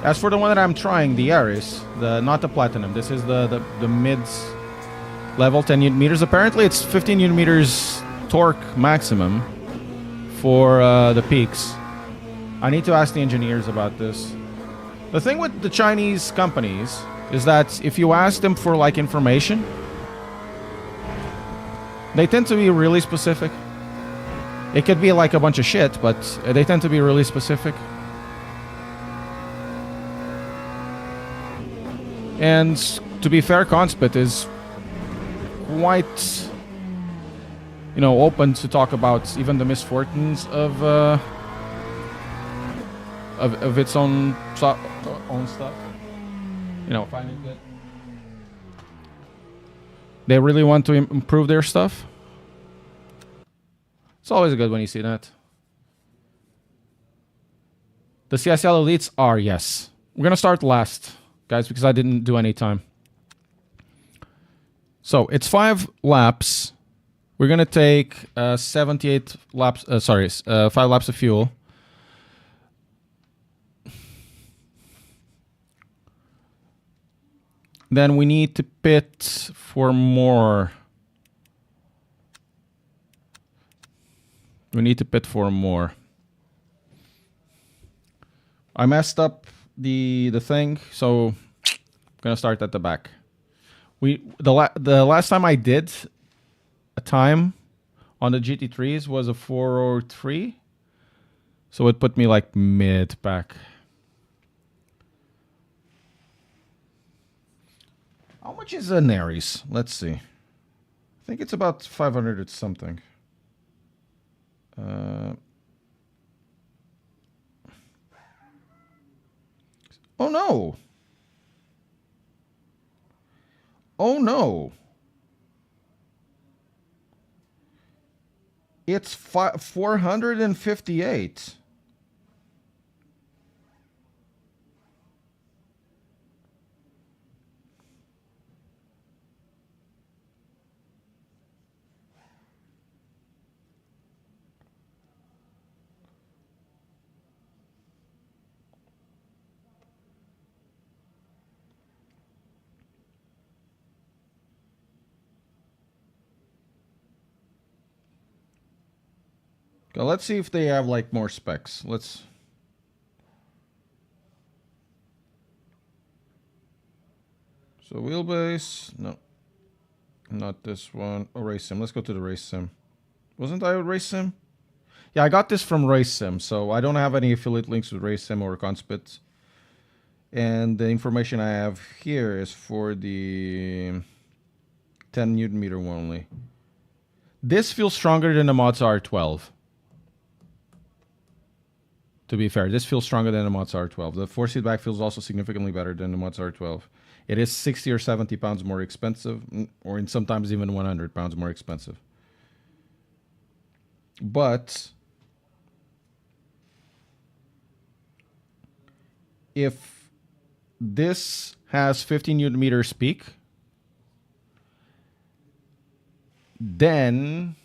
[SPEAKER 1] As for the one that I'm trying, the Aris, not the Platinum, this is the mids level, 10 newton meters. Apparently it's 15 newton meters torque maximum for the peaks. I need to ask the engineers about this. The thing with the Chinese companies is that if you ask them for like information, they tend to be really specific. It could be like a bunch of shit, but they tend to be really specific. And to be fair, Conspit is quite, you know, open to talk about even the misfortunes of its own stuff. You know, finding it. They really want to improve their stuff. It's always good when you see that. The CSL elites are, yes. We're gonna start last, guys, because I didn't do any time. So it's 5 laps. We're gonna take 78 laps. 5 laps of fuel. Then we need to pit for more. We need to pit for more. I messed up the thing, so I'm gonna start at the back. The last time I did a time on the GT3s was a 403, so it put me like mid back. How much is an Aries? Let's see. I think it's about 500 or something. Oh no! Oh no! It's 458. Okay, let's see if they have like more specs. Let's. So wheelbase, no, not this one. Oh, race sim. Let's go to the race sim. Wasn't I with race sim? Yeah, I got this from race sim, so I don't have any affiliate links with race sim or Conspit. And the information I have here is for the 10 newton meter one only. This feels stronger than the Mazda R12. To be fair, this feels stronger than the Mazda R12. The 4-seat back feels also significantly better than the Mazda R12. It is 60 or 70 pounds more expensive, or in sometimes even 100 pounds more expensive. But if this has 15 newton meters peak, then...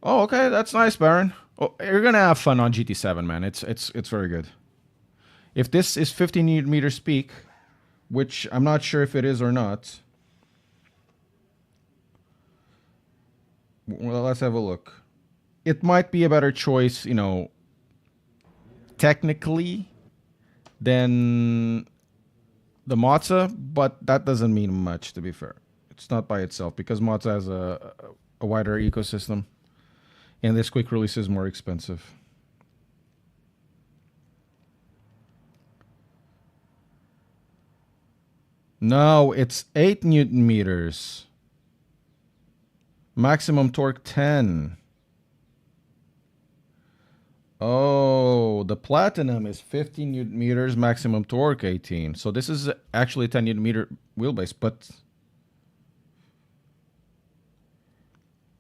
[SPEAKER 1] Oh, okay, that's nice, Baron. Oh, you're gonna have fun on GT7, man. It's very good. If this is 15 newton meters peak, which I'm not sure if it is or not. Well, let's have a look. It might be a better choice, you know, technically, than the Mazda, but that doesn't mean much, to be fair. It's not by itself, because Mazda has a wider ecosystem. And this quick release is more expensive. No, it's 8 newton meters. Maximum torque 10. Oh, the platinum is 15 newton meters, maximum torque 18. So this is actually 10 newton meter wheelbase, but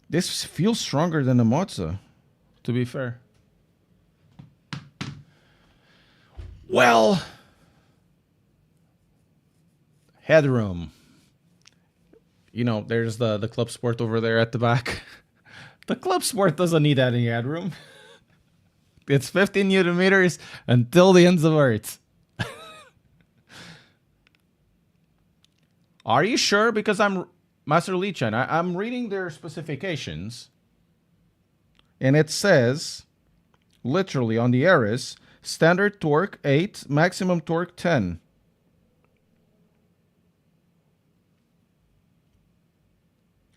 [SPEAKER 1] this feels stronger than the Mozza, to be fair. Well, headroom. You know, there's the Club Sport over there at the back. The Club Sport doesn't need any headroom. It's 15 newton meters until the ends of Earth. Are you sure? Because I'm Master Lee-chan. I'm reading their specifications, and it says, literally on the Aris, standard torque 8, maximum torque 10.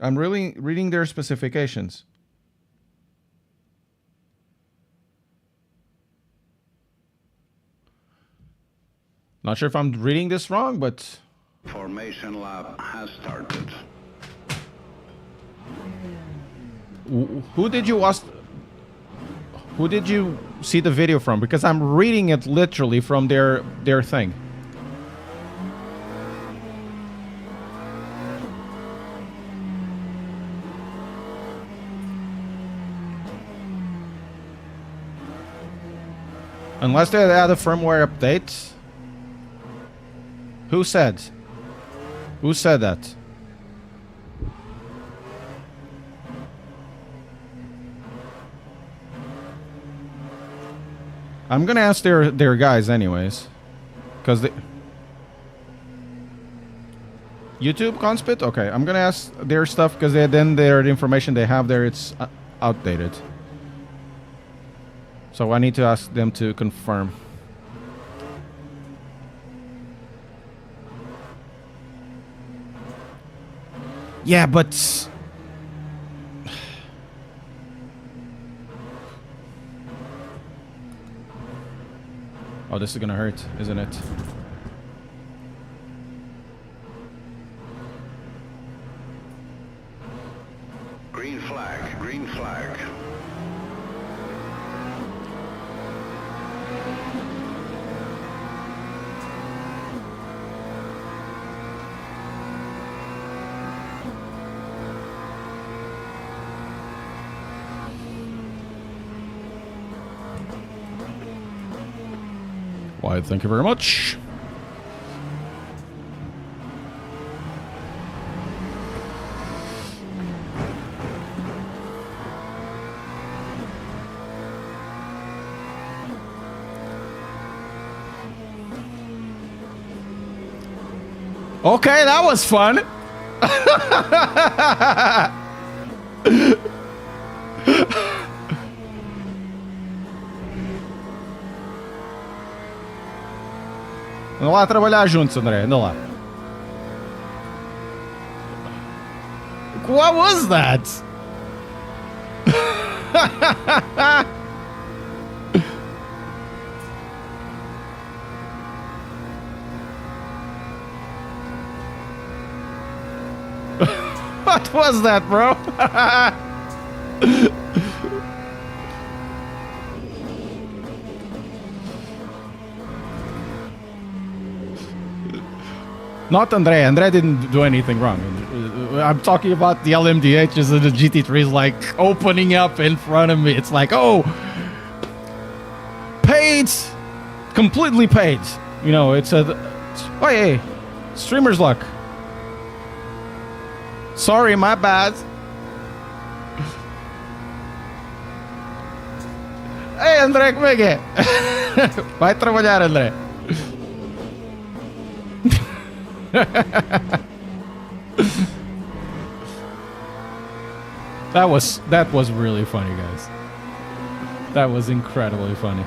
[SPEAKER 1] I'm really reading their specifications. Not sure if I'm reading this wrong, but
[SPEAKER 3] Formation lap has started.
[SPEAKER 1] who did you watch? Who did you see the video from? Because I'm reading it literally from their thing. Unless they add a firmware update. Who said? Who said that? I'm gonna ask their guys anyways, because they YouTube Conspit. Okay, I'm gonna ask their stuff because then their information they have there, it's outdated. So I need to ask them to confirm. Yeah, but oh, this is gonna hurt, isn't it?
[SPEAKER 3] Green flag, green flag.
[SPEAKER 1] Why, thank you very much. Okay, that was fun. Anda lá trabalhar juntos, André. Anda lá. What was that? What was that, bro? Not Andre. Andre didn't do anything wrong. I'm talking about the LMDHs and the GT3s like opening up in front of me. It's like, oh, paid, completely paid. You know, it's a, oh, hey, streamer's luck. Sorry, my bad. Hey, André, como é que é? Vai trabalhar, André. That was really funny, guys. That was incredibly funny.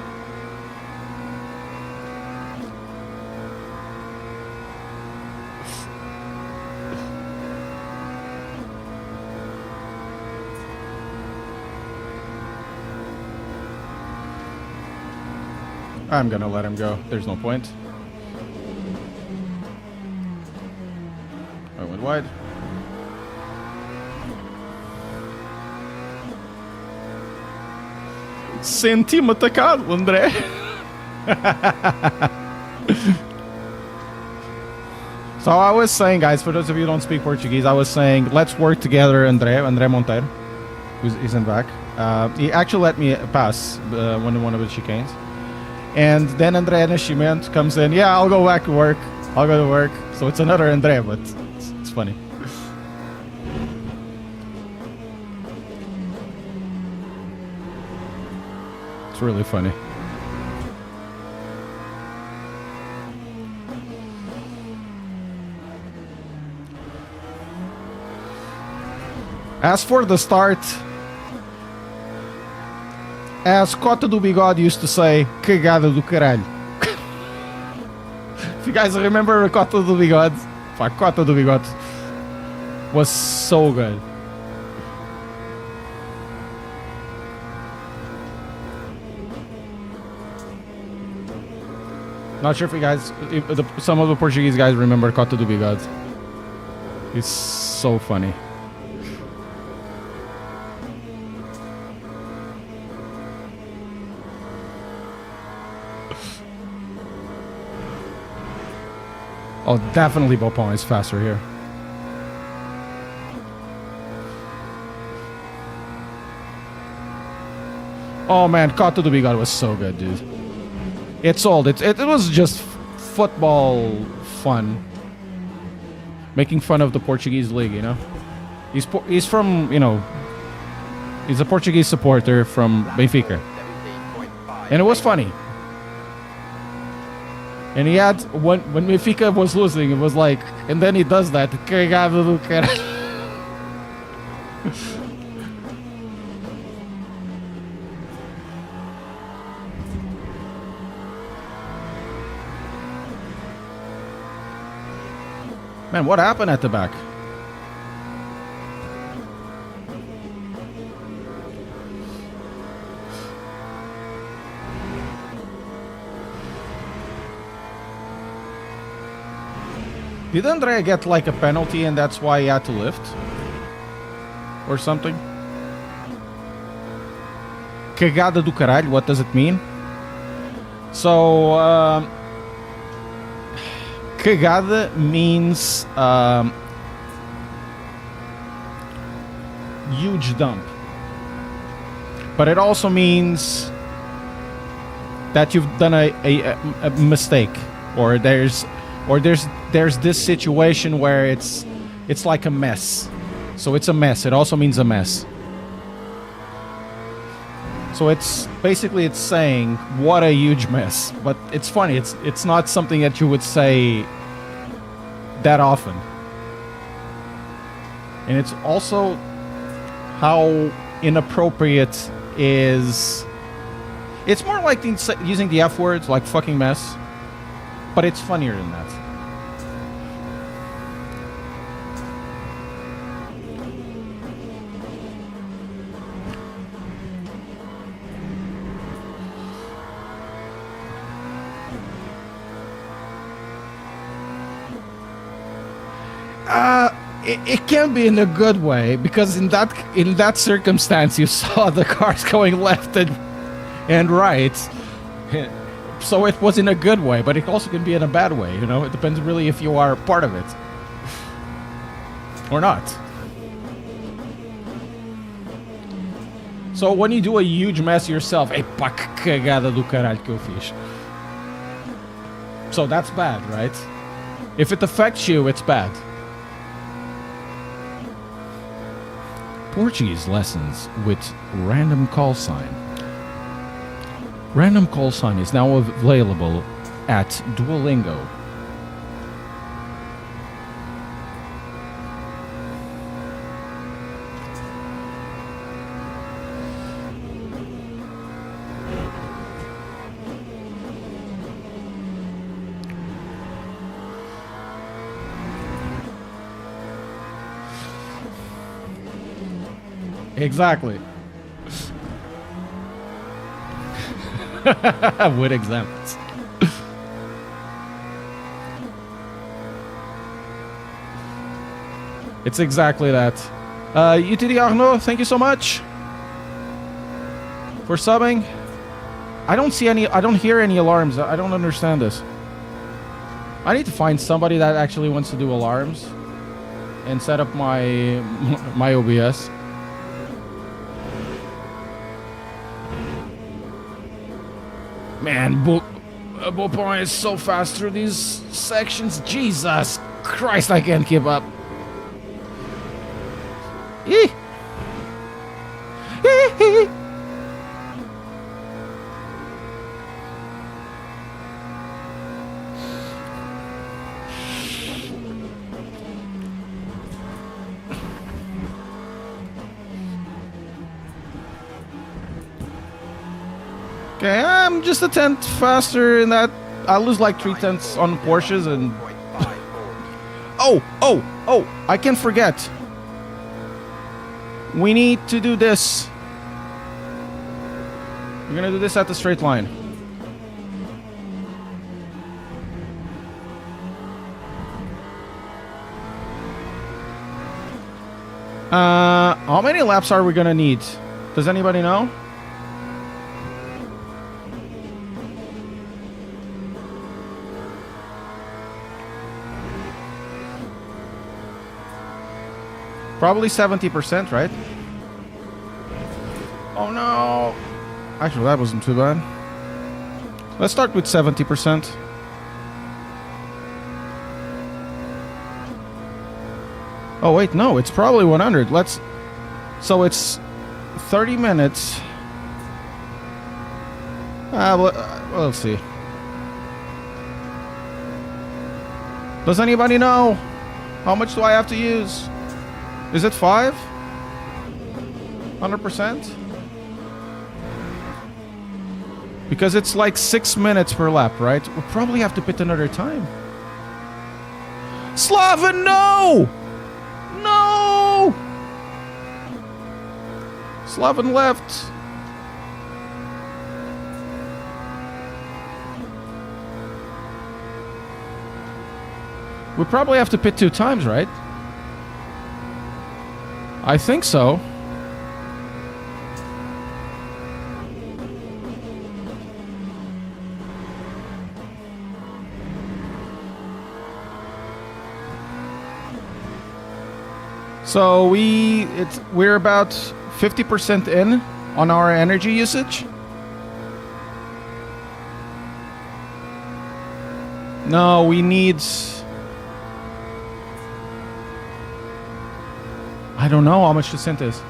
[SPEAKER 1] I'm gonna let him go. There's no point. I went wide. Senti-me atacado, André. So I was saying, guys, for those of you who don't speak Portuguese, I was saying, let's work together, André Monteiro, who's in back. He actually let me pass one of the chicanes. And then André Nascimento comes in, yeah, I'll go back to work. I'll go to work. So it's another André, but it's funny. It's really funny. As for the start, as Cota do Bigode used to say, cagada do caralho. If you guys remember Cota do Bigode, fuck, Cota do Bigode was so good. Not sure if you guys, some of the Portuguese guys remember Cota do Bigode. It's so funny. Oh, definitely Bopon is faster here. Oh man, Cota do Bigode was so good, dude. It's old. It was just football fun. Making fun of the Portuguese league, you know. He's from, you know, he's a Portuguese supporter from Benfica. And it was funny. And he had, when Benfica was losing, it was like, and then he does that. Man, what happened at the back? Did Andrea get like a penalty and that's why he had to lift? Or something? Cagada do caralho, what does it mean? So, cagada means huge dump. But it also means that you've done a mistake, or there's this situation where it's like a mess. So it's a mess. It also means a mess. So it's basically it's saying what a huge mess. But it's funny. It's not something that you would say that often. And it's also how inappropriate is. It's more like using the F words, like fucking mess. But it's funnier than that. It can be in a good way, because in that circumstance you saw the cars going left and right. So it was in a good way, but it also can be in a bad way, you know? It depends really if you are part of it. Or not. So when you do a huge mess yourself, epa, que cagada do caralho que eu fiz. So that's bad, right? If it affects you, it's bad. Portuguese lessons with random call sign. Random call sign is now available at Duolingo. Exactly. With examples. It's exactly that. UTD Arnaud, thank you so much. for subbing. I don't see any, I don't hear any alarms. I don't understand this. I need to find somebody that actually wants to do alarms and set up my OBS. Man, Bopon is so fast through these sections. Jesus Christ, I can't keep up. Eee. Okay, I'm just a tenth faster in that. I lose like 3/10 on Porsches and... Oh, I can't forget. We need to do this. We're gonna do this at the straight line. How many laps are we gonna need? Does anybody know? Probably 70%, right? Oh no! Actually, that wasn't too bad. Let's start with 70%. Oh wait, no, it's probably 100. Let's... So it's 30 minutes. Well, let's see. Does anybody know? How much do I have to use? Is it 5? 100%? Because it's like 6 minutes per lap, right? We'll probably have to pit another time. Slaven, no! No! Slaven left. We probably have to pit 2 times, right? I think so. So we're about 50% in on our energy usage. No, we need... I don't know how much the synth is.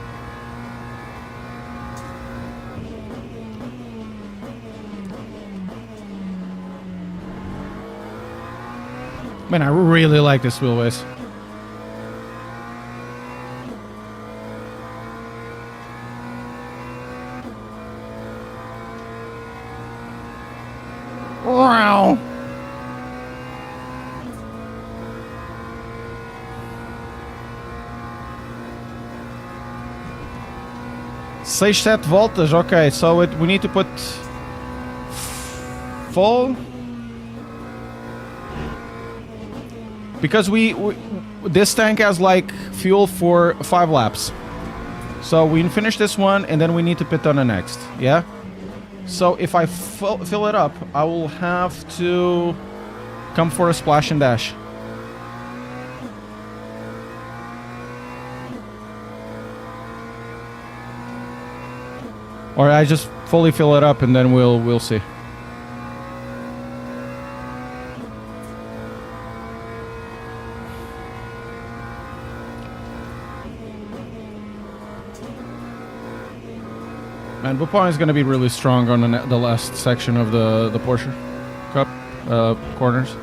[SPEAKER 1] Man, I really like this wheelbase. Wow. Set voltage, okay, so we need to put full, because this tank has like fuel for 5 laps, so we finish this one and then we need to pit on the next. Yeah, so if I fill it up, I will have to come for a splash and dash. Or I just fully fill it up and then we'll see. And Bupon is going to be really strong on the last section of the Porsche Cup corners.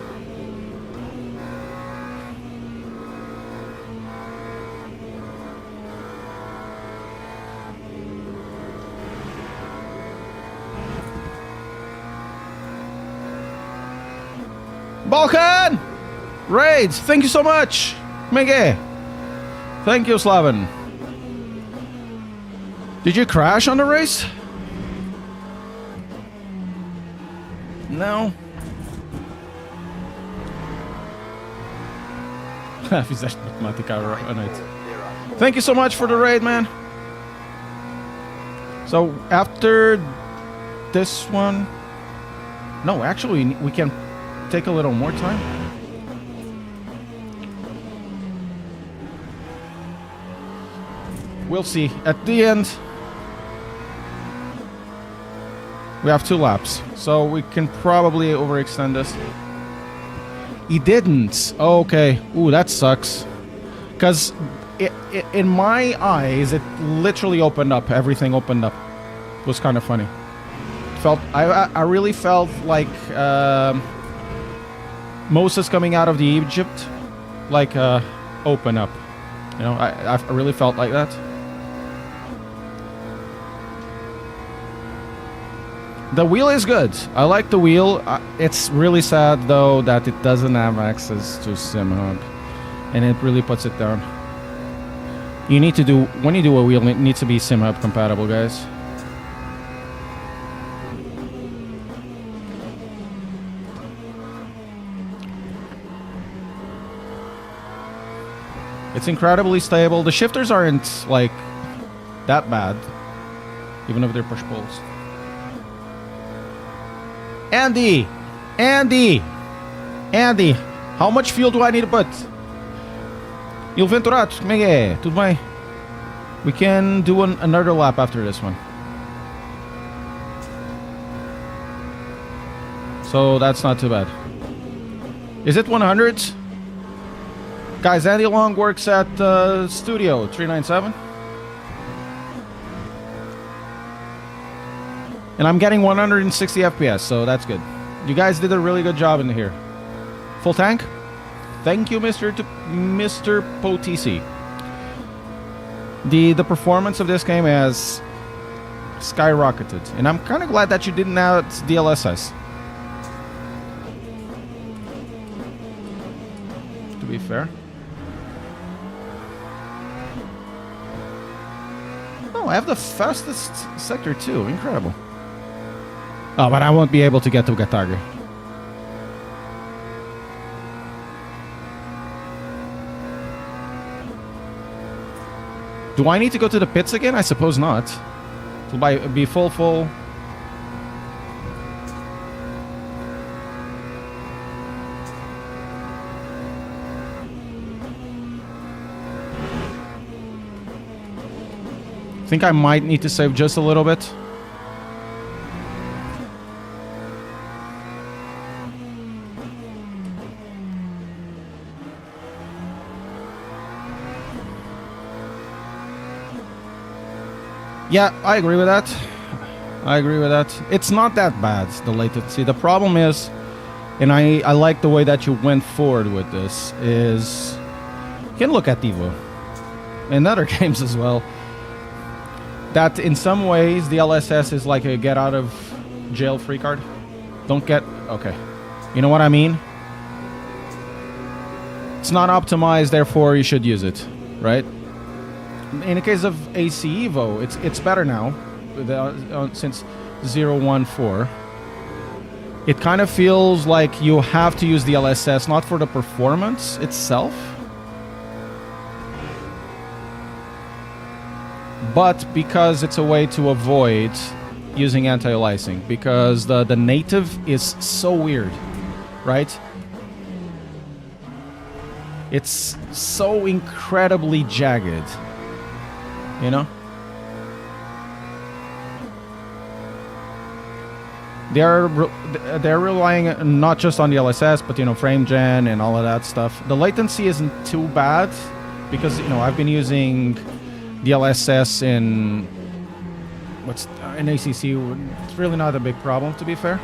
[SPEAKER 1] Balkan! Raids, thank you so much! Mege! Thank you, Slaven. Did you crash on the race? No. Thank you so much for the raid, man. So after this one, no, actually we can take a little more time. We'll see. At the end, we have 2 laps, so we can probably overextend this. He didn't. Okay. Ooh, that sucks. Because in my eyes, it literally opened up. Everything opened up. It was kind of funny. I really felt like Moses coming out of the Egypt, like open up. You know, I really felt like that. The wheel is good. I like the wheel. It's really sad though that it doesn't have access to SimHub, and it really puts it down. You need to do, when you do a wheel, it needs to be SimHub compatible, guys. It's incredibly stable. The shifters aren't like that bad, even if they're push pulls. Andy, how much fuel do I need to put? Il Venturato, como é que é? Tudo bem? We can do another lap after this one. So that's not too bad. Is it 100? Guys, Andy Long works at Studio 397. And I'm getting 160 FPS, so that's good. You guys did a really good job in here. Full tank? Thank you, Mr. Potisi. The performance of this game has skyrocketed, and I'm kind of glad that you didn't add DLSS. To be fair. Oh, I have the fastest sector too. Incredible. Oh, but I won't be able to get to Gataga. Do I need to go to the pits again? I suppose not. It'll be full. I think I might need to save just a little bit. Yeah, I agree with that. It's not that bad, the latency. The problem is, and I like the way that you went forward with this, is you can look at Evo and other games as well. That in some ways the LSS is like a get out of jail free card. Okay. You know what I mean? It's not optimized, therefore you should use it, right? In the case of AC Evo, it's better now since 0.14. It kind of feels like you have to use the LSS not for the performance itself, but because it's a way to avoid using anti-aliasing, because the native is so weird, right? It's so incredibly jagged. You know? They're relying not just on the LSS, but, you know, frame gen and all of that stuff. The latency isn't too bad because, you know, I've been using the LSS in ACC. It's really not a big problem, to be fair.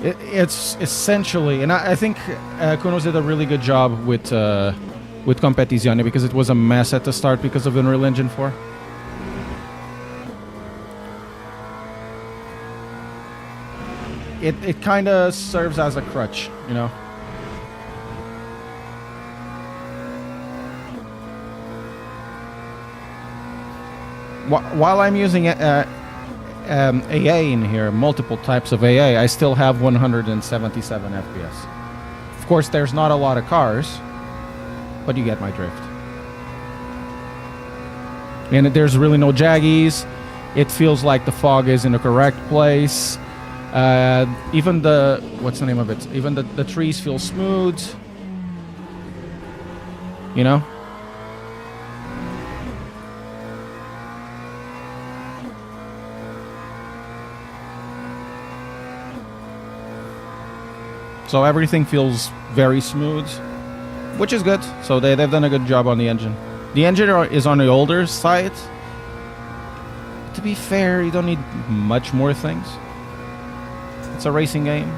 [SPEAKER 1] It's essentially, and I think Kunos did a really good job with Competizione, because it was a mess at the start because of Unreal Engine 4. It kind of serves as a crutch, you know. While I'm using AA in here, multiple types of AA, I still have 177 FPS. Of course, there's not a lot of cars, but you get my drift. And there's really no jaggies. It feels like the fog is in the correct place. Even the, what's the name of it? Even the trees feel smooth. You know? So everything feels very smooth, which is good. So they've done a good job on the engine. The engine is on the older side. To be fair, you don't need much more things. It's a racing game.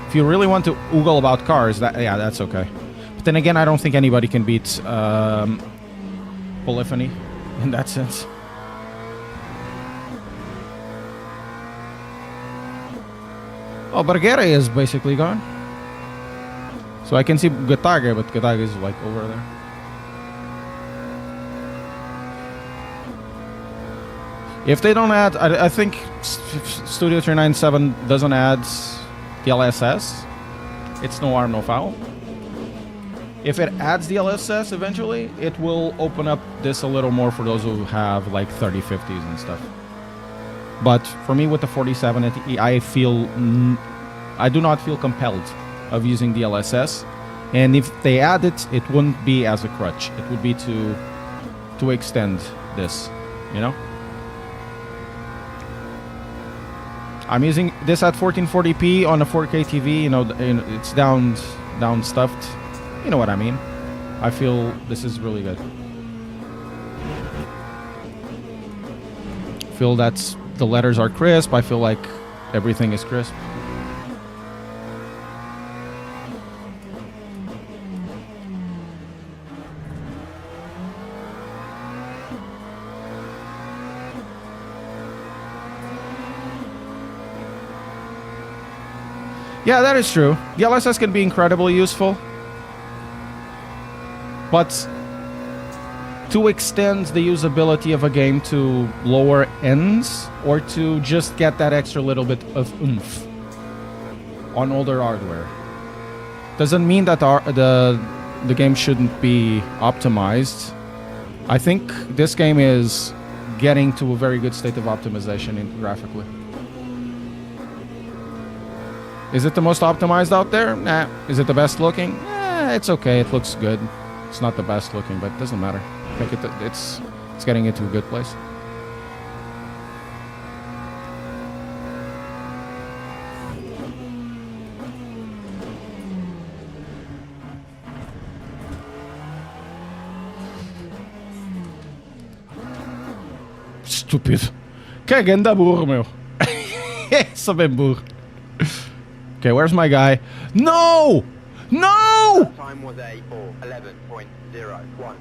[SPEAKER 1] If you really want to oogle about cars, that's okay. But then again, I don't think anybody can beat Polyphony in that sense. Oh, Barguera is basically gone. So I can see Gataga, but Gataga is like over there. If they don't add, I think Studio 397 doesn't add the LSS. It's no harm, no foul. If it adds the LSS eventually, it will open up this a little more for those who have like 3050s and stuff. But for me with the 47, I do not feel compelled of using the LSS. And if they add it, it wouldn't be as a crutch. It would be to extend this, you know? I'm using this at 1440p on a 4K TV, you know, it's down stuffed. You know what I mean? I feel this is really good. I feel that the letters are crisp. I feel like everything is crisp. Yeah, that is true. The LSS can be incredibly useful. But to extend the usability of a game to lower ends, or to just get that extra little bit of oomph on older hardware, doesn't mean that the game shouldn't be optimized. I think this game is getting to a very good state of optimization graphically. Is it the most optimized out there? Nah. Is it the best looking? It's okay. It looks good. It's not the best looking, but it doesn't matter. I think it's getting into a good place. Stupid. Kijk, en dat boer, meu. Zo ben boer. Okay, where's my guy? No! No!
[SPEAKER 2] Time was a 4:11.01.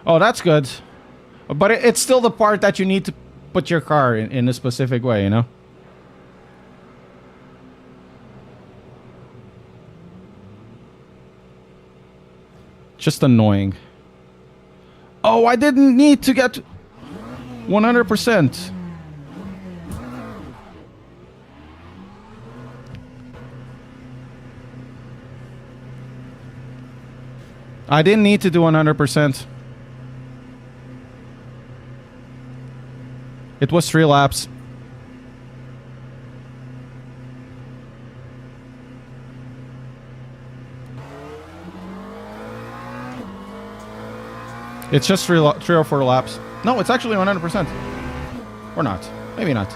[SPEAKER 1] Oh, that's good. But it's still the part that you need to put your car in a specific way, you know? Just annoying. Oh, I didn't need to get 100%. I didn't need to do 100%. It was 3 laps. It's just 3 or 4 laps. No, it's actually 100%. Or not. Maybe not.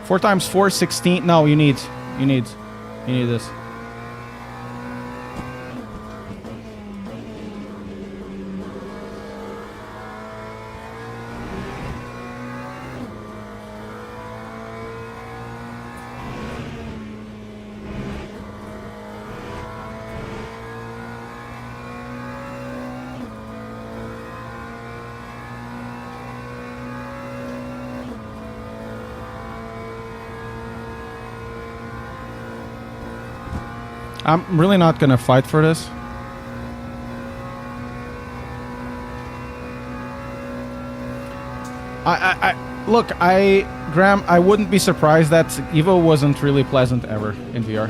[SPEAKER 1] Four times 4, 16. No, you need this. I'm really not gonna fight for this. Look, Graham, I wouldn't be surprised that Evo wasn't really pleasant ever in VR.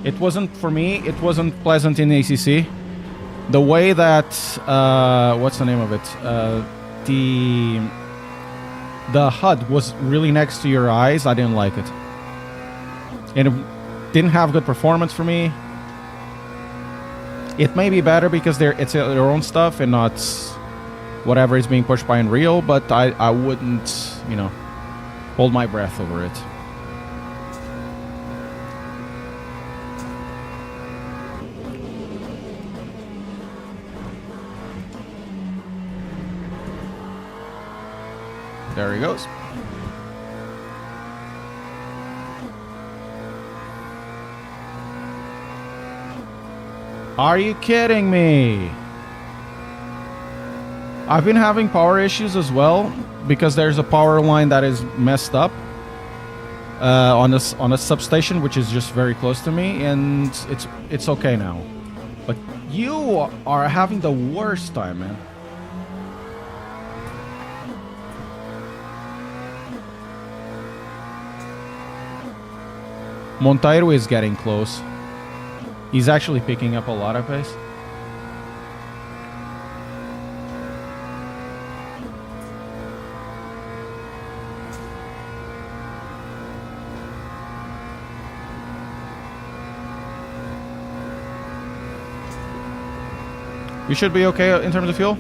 [SPEAKER 1] It wasn't for me. It wasn't pleasant in ACC. The way that what's the name of it? The HUD was really next to your eyes. I didn't like it, and it didn't have good performance for me. It may be better because it's their own stuff and not whatever is being pushed by Unreal, but I wouldn't, you know, hold my breath over it. There he goes. Are you kidding me? I've been having power issues as well because there's a power line that is messed up on a substation which is just very close to me, and it's okay now. But you are having the worst time, man. Monteiro is getting close. He's actually picking up a lot of pace. We should be okay in terms of fuel.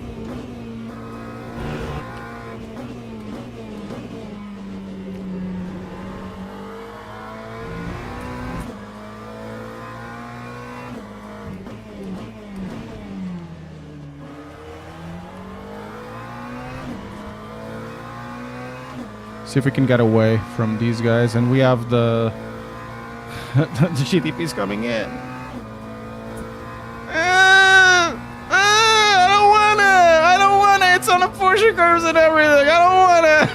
[SPEAKER 1] See if we can get away from these guys, and we have the the GTP's coming in. I don't want it. It's on the Porsche curves and everything. I don't want it.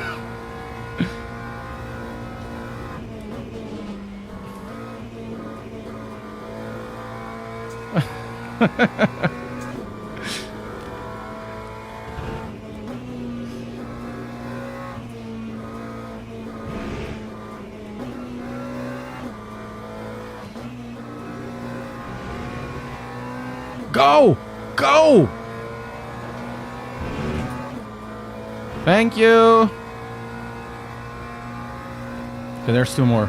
[SPEAKER 1] Go! Go! Thank you! Okay, there's two more.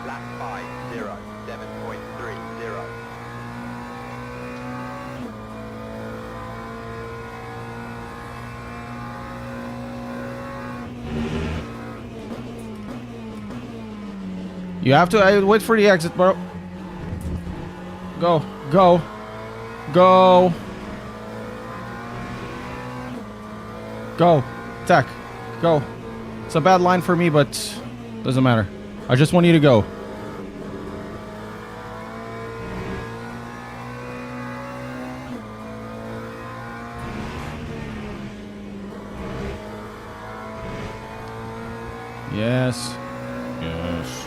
[SPEAKER 2] Lap 50, 7.30.
[SPEAKER 1] You have to wait for the exit, bro. Go, go, go. Go, attack, go. It's a bad line for me, but doesn't matter. I just want you to go. Yes. Yes.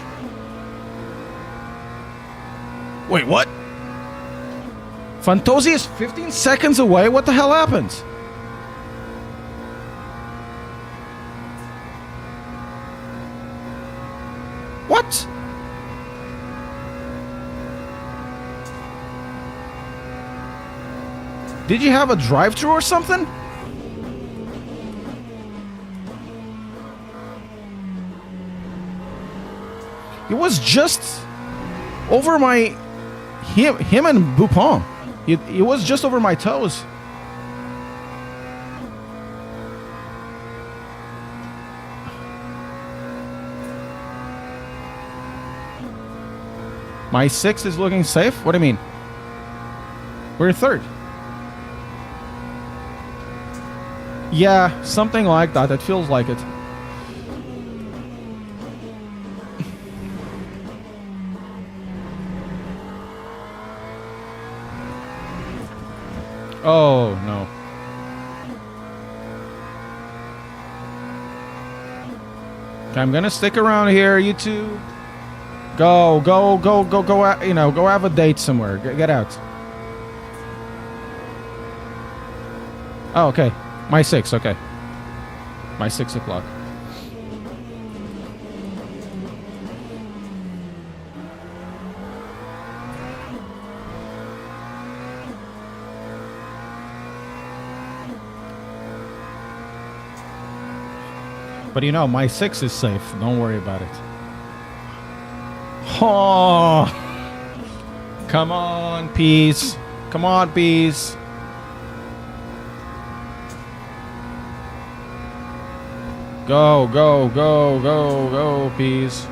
[SPEAKER 1] Wait, what? Fantosi is 15 seconds away? What the hell happened? What? Did you have a drive-thru or something? It was just over my... Him and Bupon. It was just over my toes. My 6 is looking safe? What do you mean? We're third. Yeah, something like that. It feels like it. Oh, no. Okay, I'm gonna stick around here, you two. Go, you know, go have a date somewhere. Get out. Oh, okay. My 6, okay. My 6 o'clock. But you know, my 6 is safe. Don't worry about it. Oh! Come on, peace. Come on, peace. Go, peace.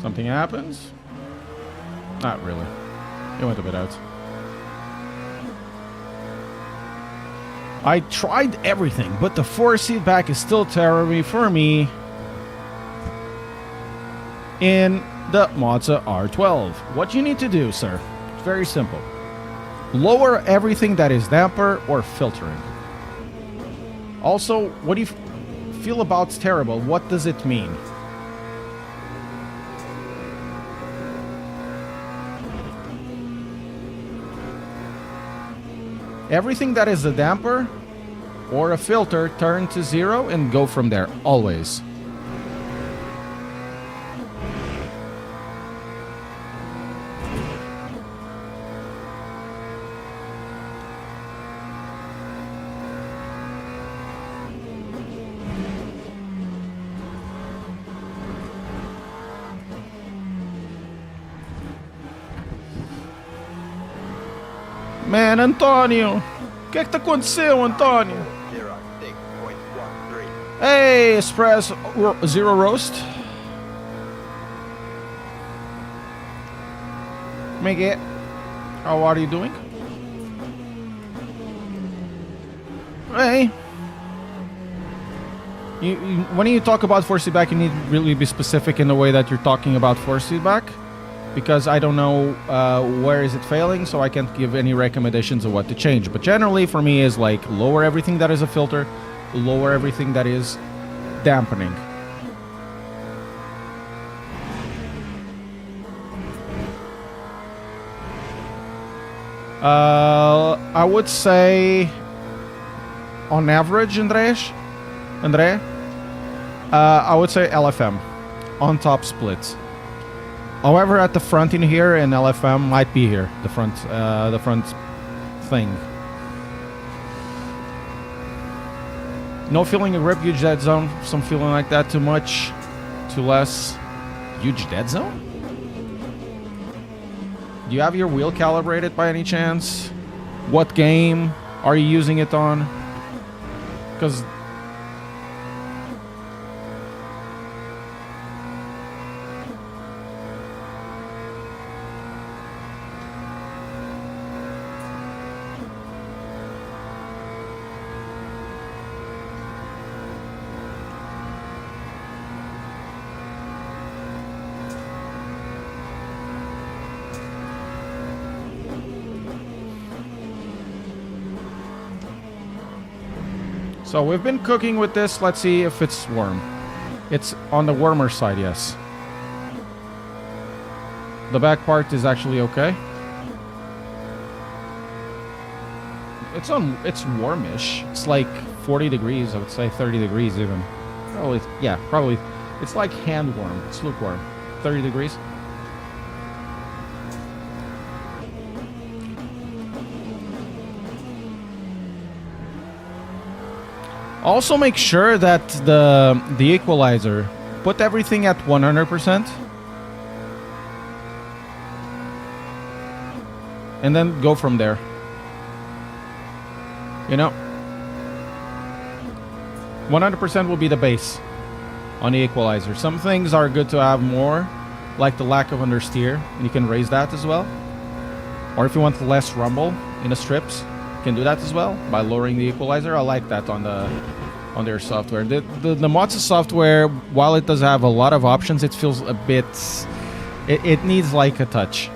[SPEAKER 1] Something happens? Not really. It went a bit out. I tried everything, but the force feedback is still terrible for me in the Mazda R12. What you need to do, sir, it's very simple. Lower everything that is damper or filtering. Also, what do you feel about terrible? What does it mean? Everything that is a damper or a filter, turn to 0 and go from there, always. Man, Antônio! O que é que tá aconteceu, Antônio?
[SPEAKER 2] 06.13.
[SPEAKER 1] Hey, Express Zero Roast. Miguel, how are you doing? Hey. When you talk about force feedback, you need to really be specific in the way that you're talking about force feedback. Because I don't know where is it failing, so I can't give any recommendations of what to change. But generally, for me, is like lower everything that is a filter, lower everything that is dampening. I would say, on average, André, I would say LFM on top splits. However, at the front in here, and LFM might be here, the front thing. No feeling a grip, huge dead zone. Some feeling like that too much, too less. Huge dead zone? Do you have your wheel calibrated by any chance? What game are you using it on? Because so we've been cooking with this. Let's see if it's warm. It's on the warmer side, yes. The back part is actually okay. It's warmish. It's like 40 degrees, I would say 30 degrees even. Probably, yeah, probably. It's like hand warm. It's lukewarm. 30 degrees. Also make sure that the equalizer, put everything at 100%. And then go from there. You know, 100% will be the base on the equalizer. Some things are good to have more, like the lack of understeer, and you can raise that as well. Or if you want less rumble in the strips, can do that as well by lowering the equalizer. I like that on their software. The Mazda software, while it does have a lot of options, it feels a bit... It needs like a touch.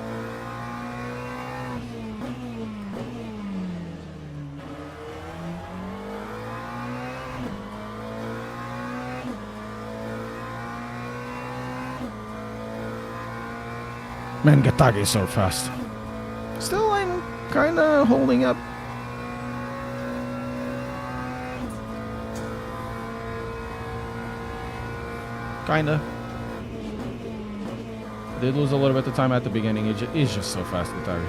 [SPEAKER 1] Man, Gatage is so fast. Still, I'm kind of holding up. Kinda. Did lose a little bit of time at the beginning. It's just so fast, Gatage.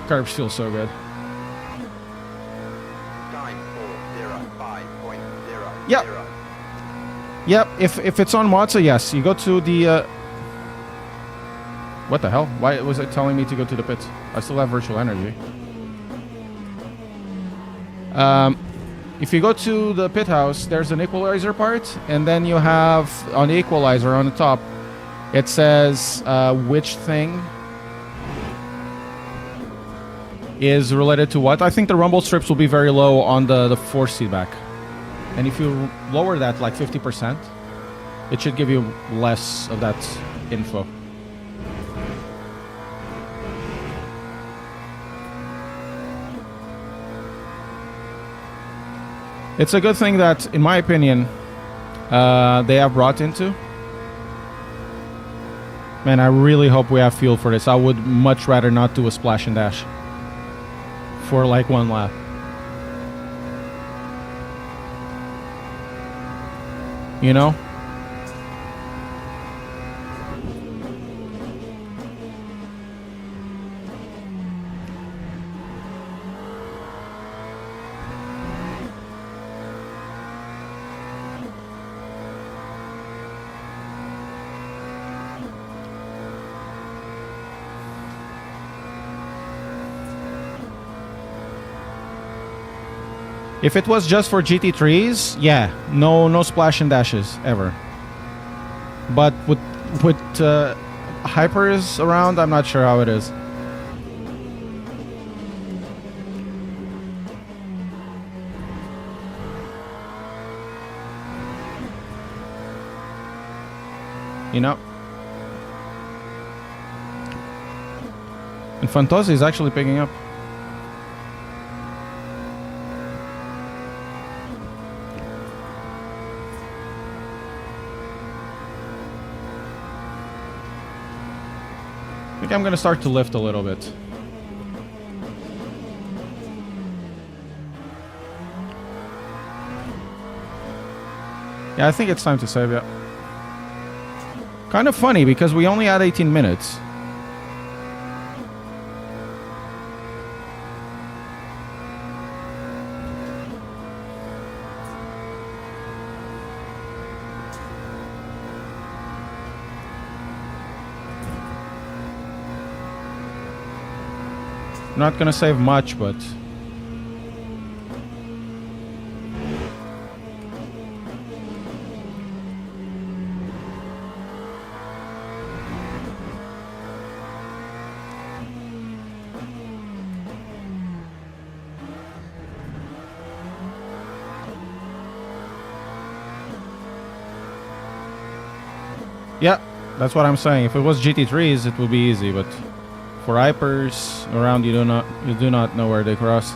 [SPEAKER 1] Carbs feel so good.
[SPEAKER 2] Time 4:05.00.
[SPEAKER 1] Yep. Yep. If it's on Mazda, yes. You go to the. What the hell? Why was it telling me to go to the pits? I still have virtual energy. If you go to the pit house, there's an equalizer part, and then you have on the equalizer on the top, it says which thing is related to what. I think the rumble strips will be very low on the force feedback. And if you lower that like 50%, it should give you less of that info. It's a good thing that, in my opinion, they have brought into. Man, I really hope we have fuel for this. I would much rather not do a splash and dash for like one lap. You know? If it was just for GT3s, yeah, no splash and dashes ever. But with hypers around, I'm not sure how it is. You know? And Fantosi is actually picking up. I think I'm gonna start to lift a little bit. Yeah, I think it's time to save it. Kind of funny because we only had 18 minutes. I'm not gonna save much, but yeah, that's what I'm saying. If it was GT3s, it would be easy, but for hypers around, you do not know where they cross.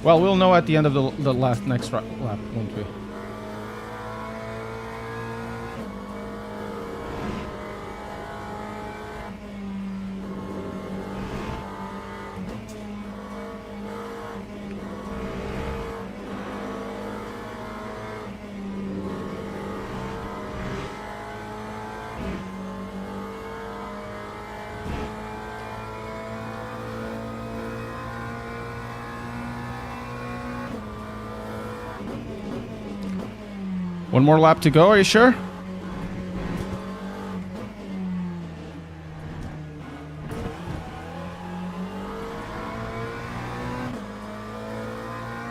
[SPEAKER 1] Well, we'll know at the end of the next lap, won't we? One more lap to go, are you sure?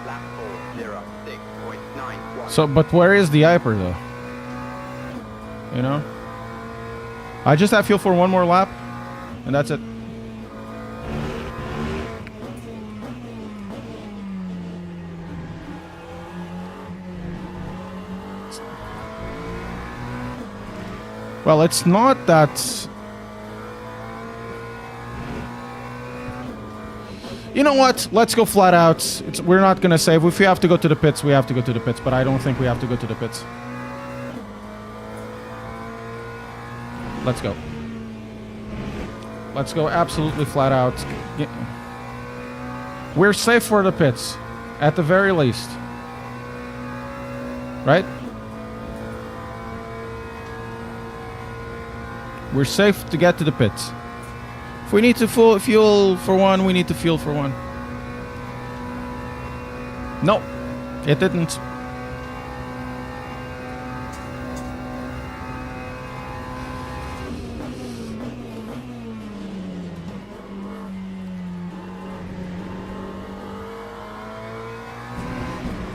[SPEAKER 2] Lap 406.91.
[SPEAKER 1] So, but where is the hyper though? You know? I just have fuel for one more lap, and that's it. Well, it's not that... You know what? Let's go flat out. We're not going to save. If we have to go to the pits, we have to go to the pits. But I don't think we have to go to the pits. Let's go. Let's go absolutely flat out. We're safe for the pits. At the very least. Right? We're safe to get to the pits. If we need to fuel for one, we need to fuel for one. No, it didn't.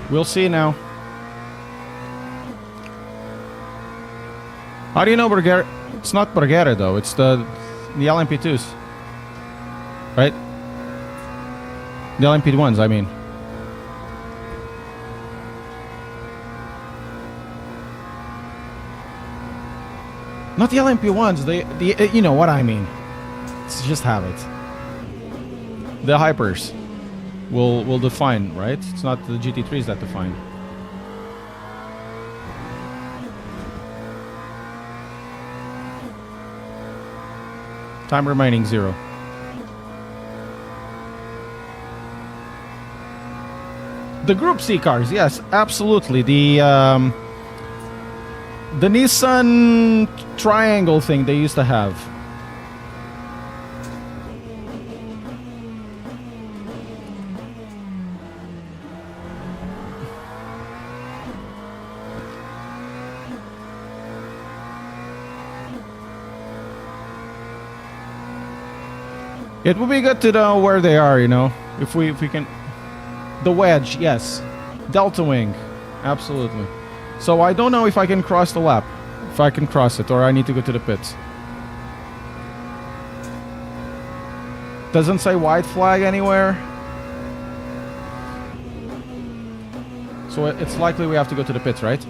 [SPEAKER 1] We'll see now. How do you know Bergera? It's not Bergera though, it's the LMP2s. Right? The LMP1s, I mean. Not the LMP1s, the you know what I mean. Let's just have it. The hypers will define, right? It's not the GT3s that define. Time remaining 0. The Group C cars, yes, absolutely. The Nissan triangle thing they used to have. It would be good to know where they are, you know, if we can. The wedge, yes. Delta wing, absolutely. So I don't know if I can cross the lap, if I can cross it, or I need to go to the pits. Doesn't say white flag anywhere. So it's likely we have to go to the pits, right?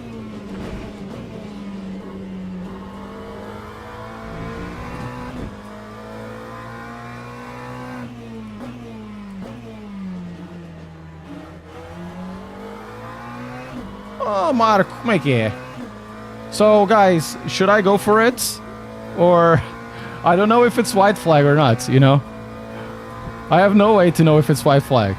[SPEAKER 1] Oh, Marco, como é que é? So, guys, should I go for it? Or, I don't know if it's white flag or not, you know? I have no way to know if it's white flag.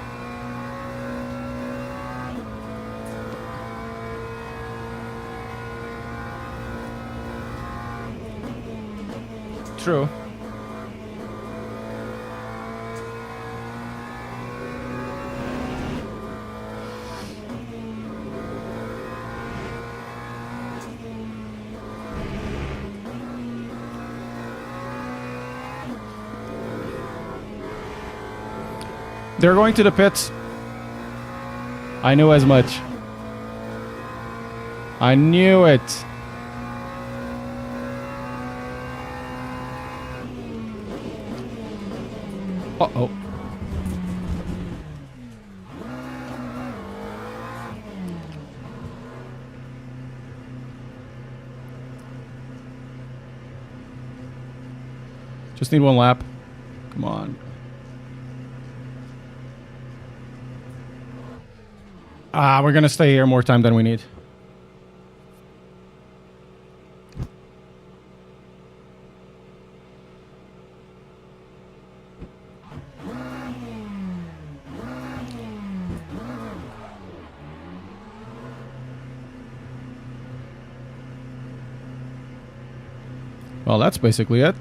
[SPEAKER 1] True. They're going to the pits. I knew as much. I knew it. Uh-oh. Just need one lap. Come on. We're gonna stay here more time than we need. Well, that's basically it.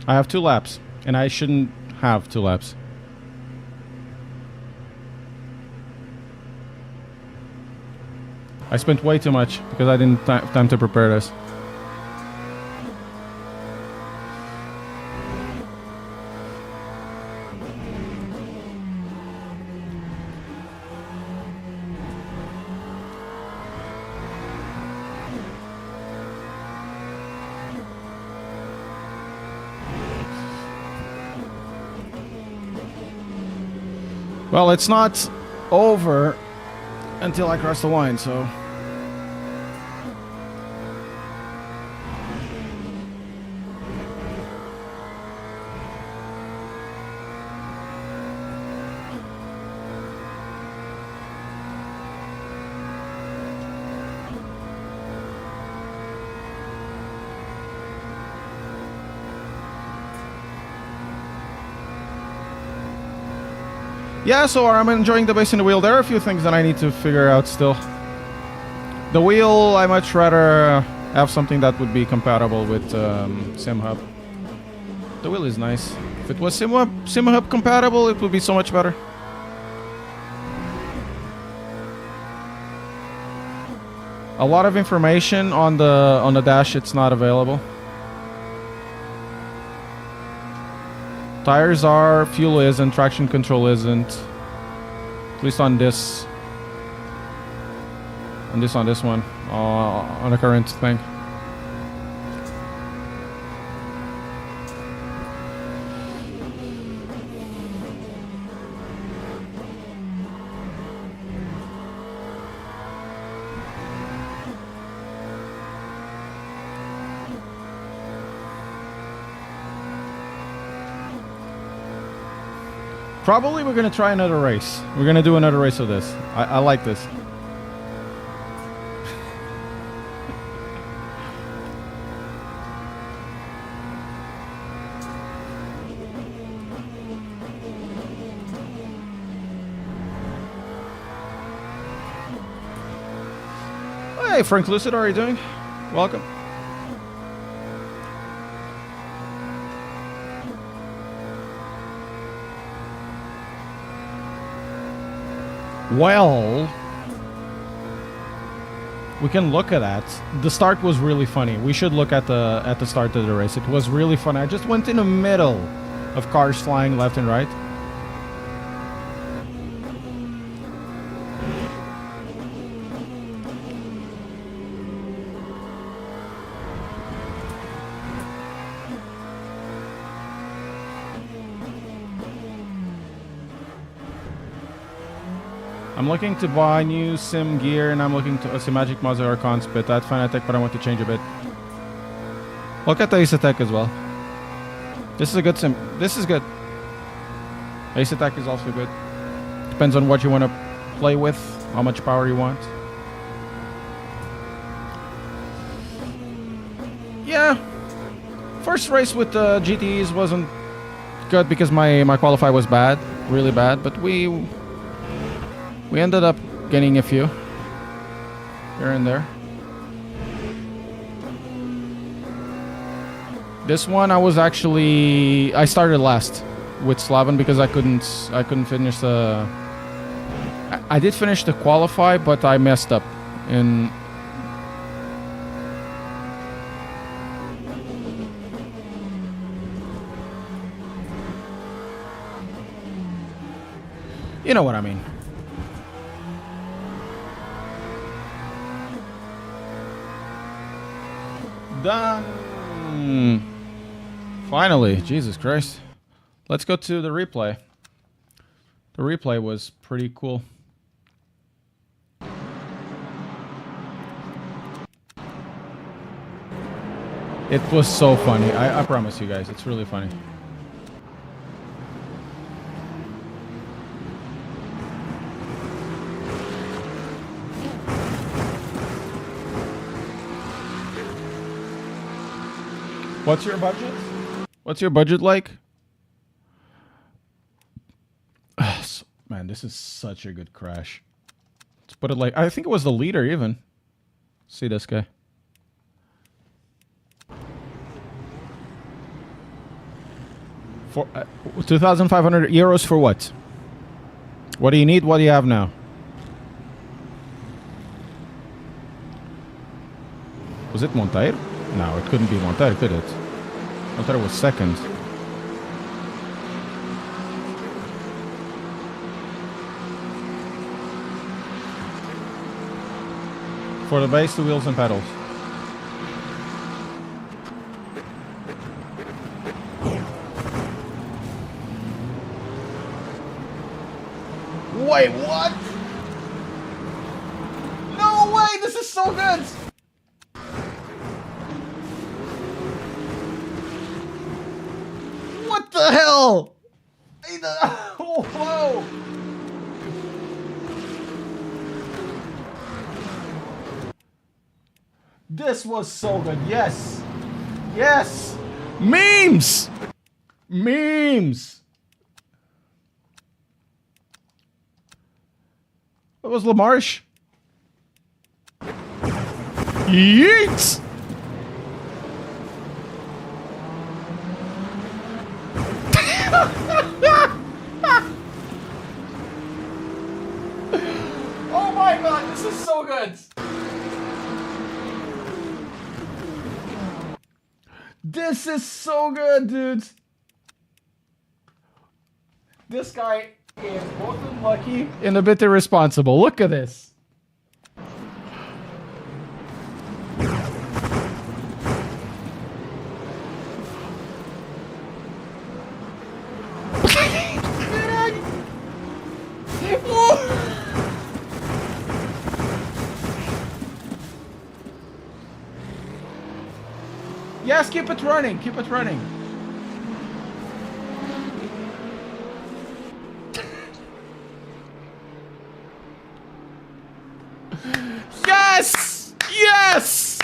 [SPEAKER 1] I have 2 laps, and I shouldn't have 2 laps. I spent way too much because I didn't have time to prepare this. Well, it's not over until I cross the line, so... Yeah, so I'm enjoying the base in the wheel. There are a few things that I need to figure out still. The wheel, I much rather have something that would be compatible with SimHub. The wheel is nice. If it was SimHub compatible, it would be so much better. A lot of information on the dash, it's not available. Tires are, fuel isn't, traction control isn't. At least on this. On this one. On the current thing. Probably we're gonna try another race. We're gonna do another race of this. I like this. Hey, Frank Lucid, how are you doing? Welcome. Well, we can look at that. The start was really funny. We should look at the start of the race. It was really fun. I just went in the middle of cars flying left and right. I'm looking to buy new sim gear, and I'm looking to Simagic Mazda or Conspit at Fanatec, but I want to change a bit. Look at the Assetto as well. This is a good sim. This is good. Assetto is also good. Depends on what you want to play with, how much power you want. Yeah. First race with the GTEs wasn't good because my qualify was bad, really bad, but we ended up getting a few here and there. This one I started last with Slaven because I couldn't finish the. I did finish the qualify, but I messed up in. You know what I mean. Done. Finally, Jesus Christ. Let's go to the replay. The replay was pretty cool. It was so funny. I promise you guys, it's really funny. What's your budget? What's your budget like? Man, this is such a good crash. Let's put it like... I think it was the leader even. See this guy. For 2,500 euros for what? What do you need? What do you have now? Was it Monteiro? No, it couldn't be Monteiro, could it? Monteiro was second. For the base, the wheels and pedals. Wait, what? No way, this is so good! What the hell? Oh, whoa! This was so good. Yes. Yes. Memes. Memes. That was LaMarche. Yeet. Oh my god, this is so good. This is so good, dude. This guy is both unlucky and a bit irresponsible. Look at this. Yes, keep it running. Keep it running. Yes! Yes!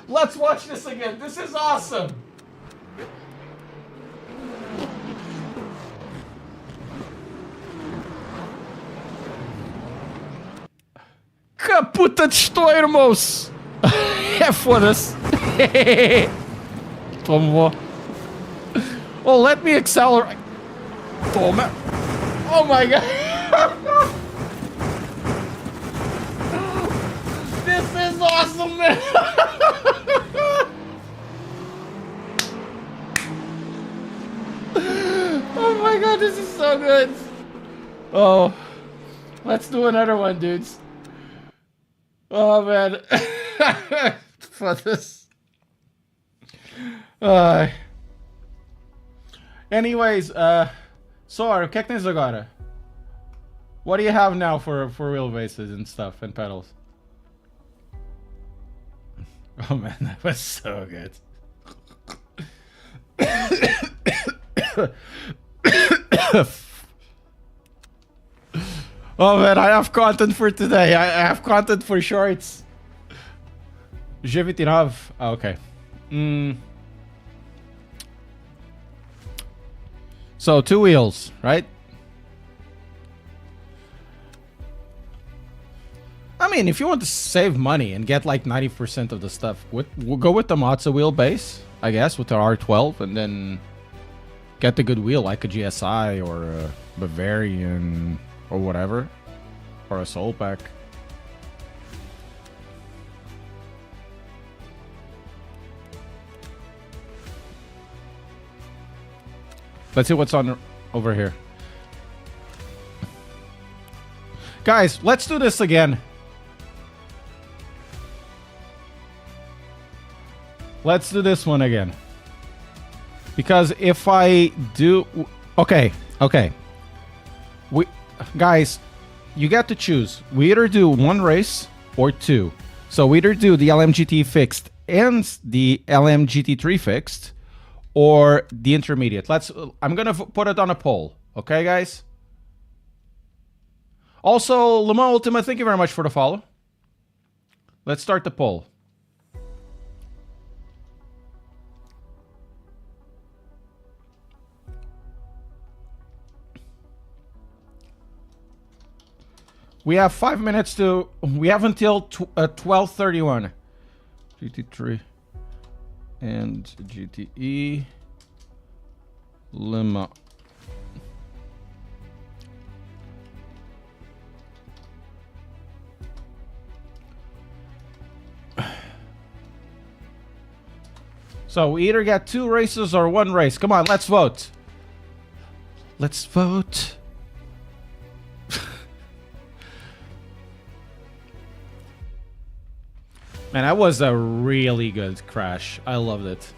[SPEAKER 1] Let's watch this again. This is awesome. Que puta de estou, irmãos! É foda-se. Toma. Oh, let me accelerate. Toma. Oh my god. This is awesome, man. Oh my god, this is so good. Oh, let's do another one, dudes. Oh man. For this. Anyways, Sor, o que é que tens agora? What do you have now for wheelbases and stuff and pedals? Oh man, that was so good. Oh man, I have content for today. I have content for shorts. GP290. Oh, okay. So 2 wheels, right? I mean, if you want to save money and get like 90% of the stuff, we'll go with the Mazda wheelbase, I guess, with the R12, and then get the good wheel like a GSI or a Bavarian or whatever, or a Soul Pack. Let's see what's on over here. Guys, let's do this again. Let's do this one again. Because if I do... Okay. Guys, you get to choose. We either do 1 race or 2. So we either do the LMGT fixed and the LMGT3 fixed, or the intermediate. I'm gonna put it on a poll. Okay, guys? Also, Le Mans Ultima, thank you very much for the follow. Let's start the poll. We have 5 minutes to... We have until 12:31. GT3 and GTE Le Mans. So we either get 2 races or 1 race. Come on, let's vote. Let's vote. Man, that was a really good crash. I loved it.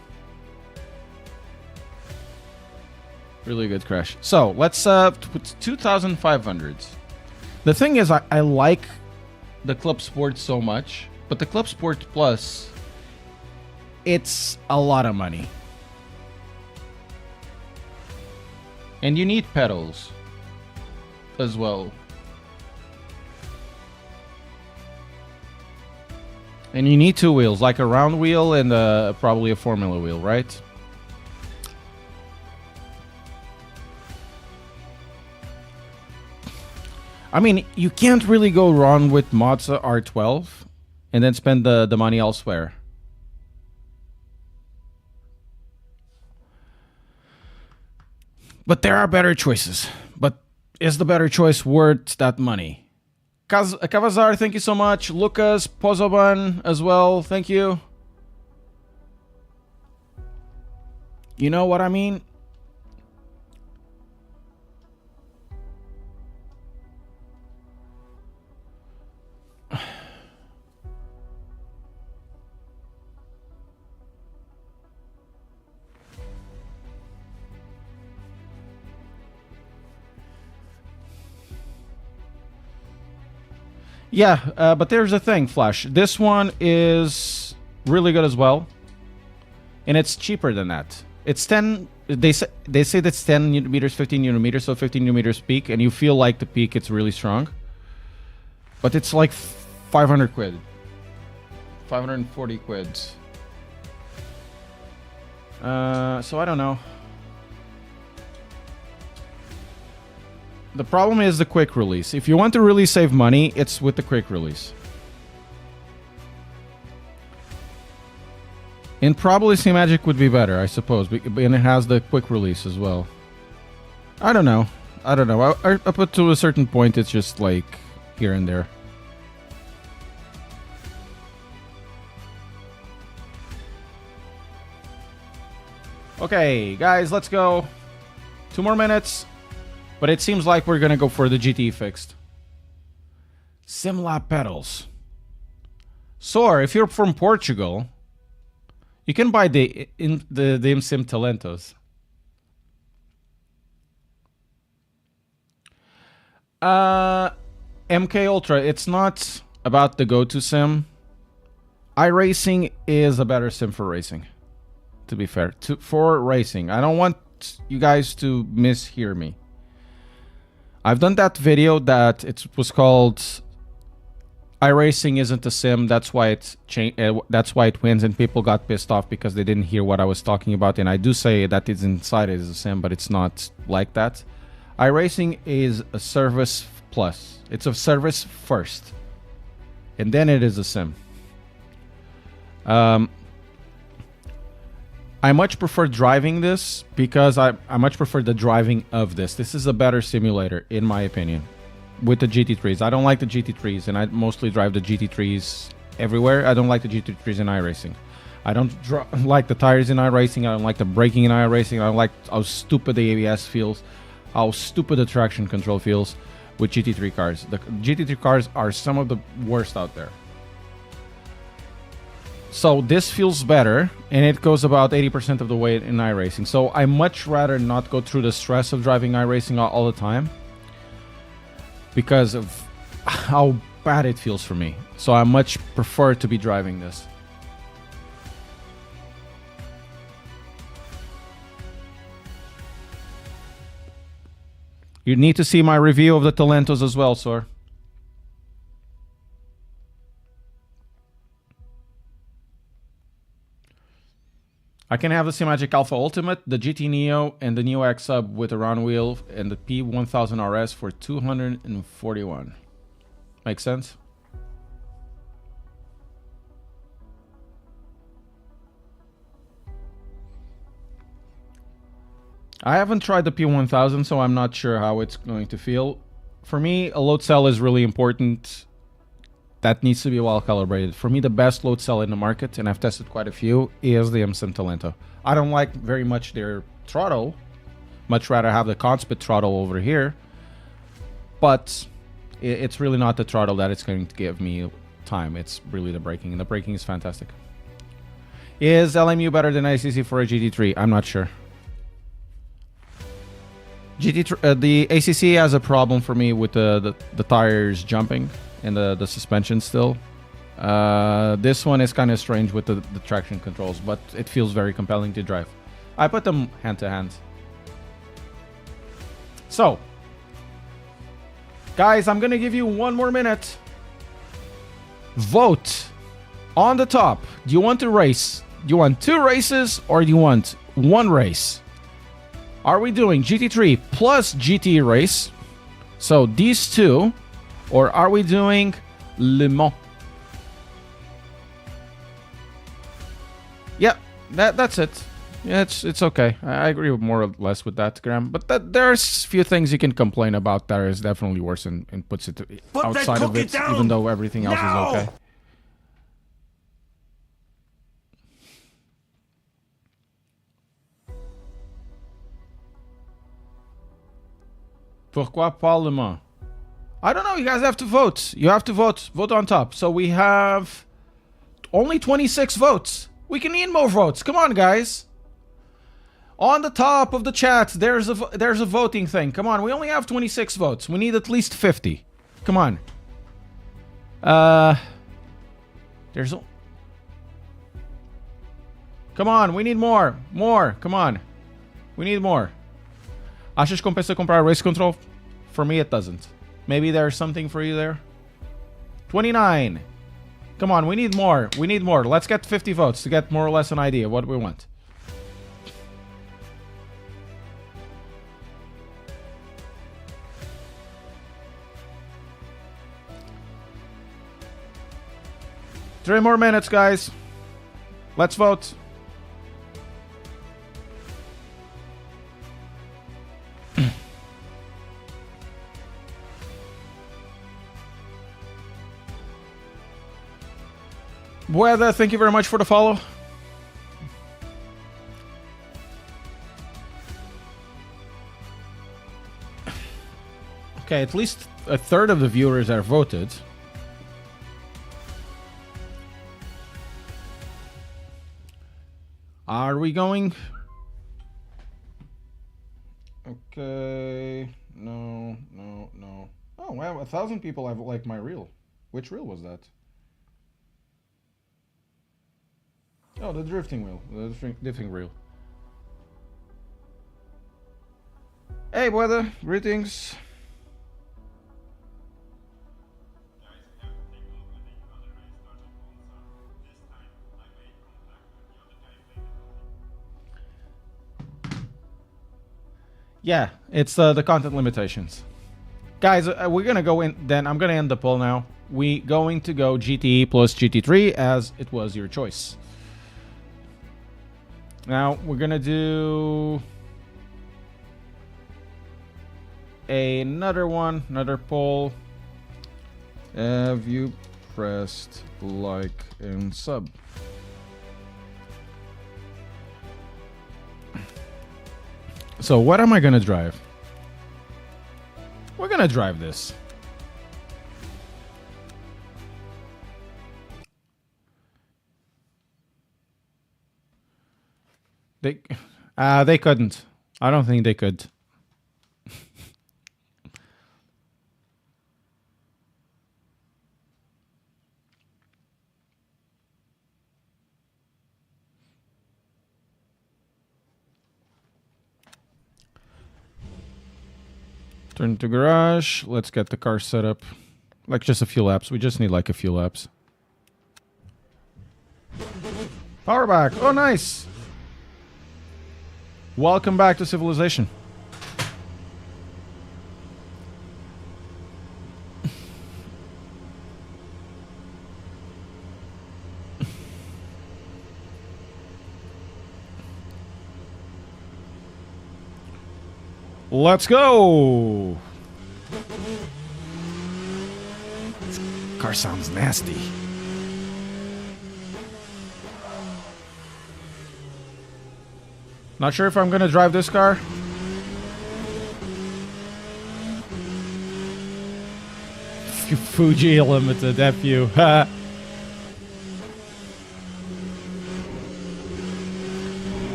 [SPEAKER 1] Really good crash. So let's put 2,500s. The thing is, I like the Club Sport so much, but the Club Sport Plus, it's a lot of money. And you need pedals as well. And you need 2 wheels, like a round wheel and probably a Formula wheel, right? I mean, you can't really go wrong with Mazda R12 and then spend the money elsewhere. But there are better choices. But is the better choice worth that money? Kavazar, thank you so much. Lucas, Pozoban as well, thank you. You know what I mean? Yeah, but there's a thing, Flash. This one is really good as well, and it's cheaper than that. It's 10. They say that's 10 newton meters, 15 newton meters, so 15 newton meters peak, and you feel like the peak it's really strong. But it's like 500 quid, 540 quid. So I don't know. The problem is the quick release. If you want to really save money, it's with the quick release. And probably C-Magic would be better, I suppose. And it has the quick release as well. I don't know. Up to a certain point, it's just like here and there. Okay, guys, let's go. 2 more minutes. But it seems like we're going to go for the GT fixed. Simlab pedals. So, if you're from Portugal, you can buy the IMSIM Talentos. MK Ultra, it's not about the go-to sim. iRacing is a better sim for racing, to be fair. For racing. I don't want you guys to mishear me. I've done that video that it was called iRacing isn't a sim, that's why that's why it wins, and people got pissed off because they didn't hear what I was talking about. And I do say that it's inside it is a sim, but it's not like that. iRacing is a service plus. It's a service first, and then it is a sim. I much prefer driving this because I much prefer the driving of this. This is a better simulator, in my opinion, with the GT3s. I don't like the GT3s, and I mostly drive the GT3s everywhere. I don't like the GT3s in iRacing. I don't like the tires in iRacing. I don't like the braking in iRacing. I don't like how stupid the ABS feels, how stupid the traction control feels with GT3 cars. The GT3 cars are some of the worst out there. So this feels better, and it goes about 80% of the way in iRacing. So I much rather not go through the stress of driving iRacing all the time because of how bad it feels for me. So I much prefer to be driving this. You need to see my review of the Talentos as well, sir. I can have the C-Magic Alpha Ultimate, the GT Neo, and the Neo X Sub with a round wheel, and the P1000 RS for 241. Makes sense? I haven't tried the P1000, so I'm not sure how it's going to feel. For me, a load cell is really important that needs to be well calibrated. For me, the best load cell in the market, and I've tested quite a few, is the M-Sim Talento. I don't like very much their throttle. Much rather have the Conspit throttle over here. But it's really not the throttle that it's going to give me time. It's really the braking, and the braking is fantastic. Is LMU better than ACC for a GT3? I'm not sure. The ACC has a problem for me with the tires jumping and the suspension still. This one is kind of strange with the traction controls, but it feels very compelling to drive. I put them hand to hand. So, guys, I'm going to give you 1 more minute. Vote on the top. Do you want to race? Do you want 2 races or do you want 1 race? Are we doing GT3 plus GT race? So these 2. Or are we doing Le Mans? Yeah, that's it. Yeah, it's okay. I agree more or less with that, Graham. But there's few things you can complain about that is definitely worse and puts it outside of it, even though everything else is okay. Pourquoi pas Le Mans? I don't know. You guys have to vote. You have to vote. Vote on top. So we have only 26 votes. We can need more votes. Come on, guys. On the top of the chat, there's a voting thing. Come on, we only have 26 votes. We need at least 50. Come on. There's a... Come on, we need more. More. Come on. We need more. Achas que compensa comprar race control? For me, it doesn't. Maybe there's something for you there. 29. Come on, we need more. We need more. Let's get 50 votes to get more or less an idea of what we want. Three more minutes, guys. Let's vote. Weather, thank you very much for the follow. Okay, at least a third of the viewers are voted. Are we going? Okay. No. Oh, wow. 1,000 people have liked my reel. Which reel was that? Oh, the drifting wheel. The drifting reel. Hey, weather. Greetings. Yeah, it's the content limitations. Guys, we're going to go in, then I'm going to end the poll now. We going to go GTE plus GT3 as it was your choice. Now, we're going to do another poll. Have you pressed like and sub? So what am I gonna drive? We're gonna drive this. They couldn't. I don't think they could. Turn to garage. Let's get the car set up. Like just a few laps. We just need like a few laps. Power back. Oh, nice. Welcome back to Civilization. Let's go. car sounds nasty. Not sure if I'm gonna drive this car. Fuji Limited, FU.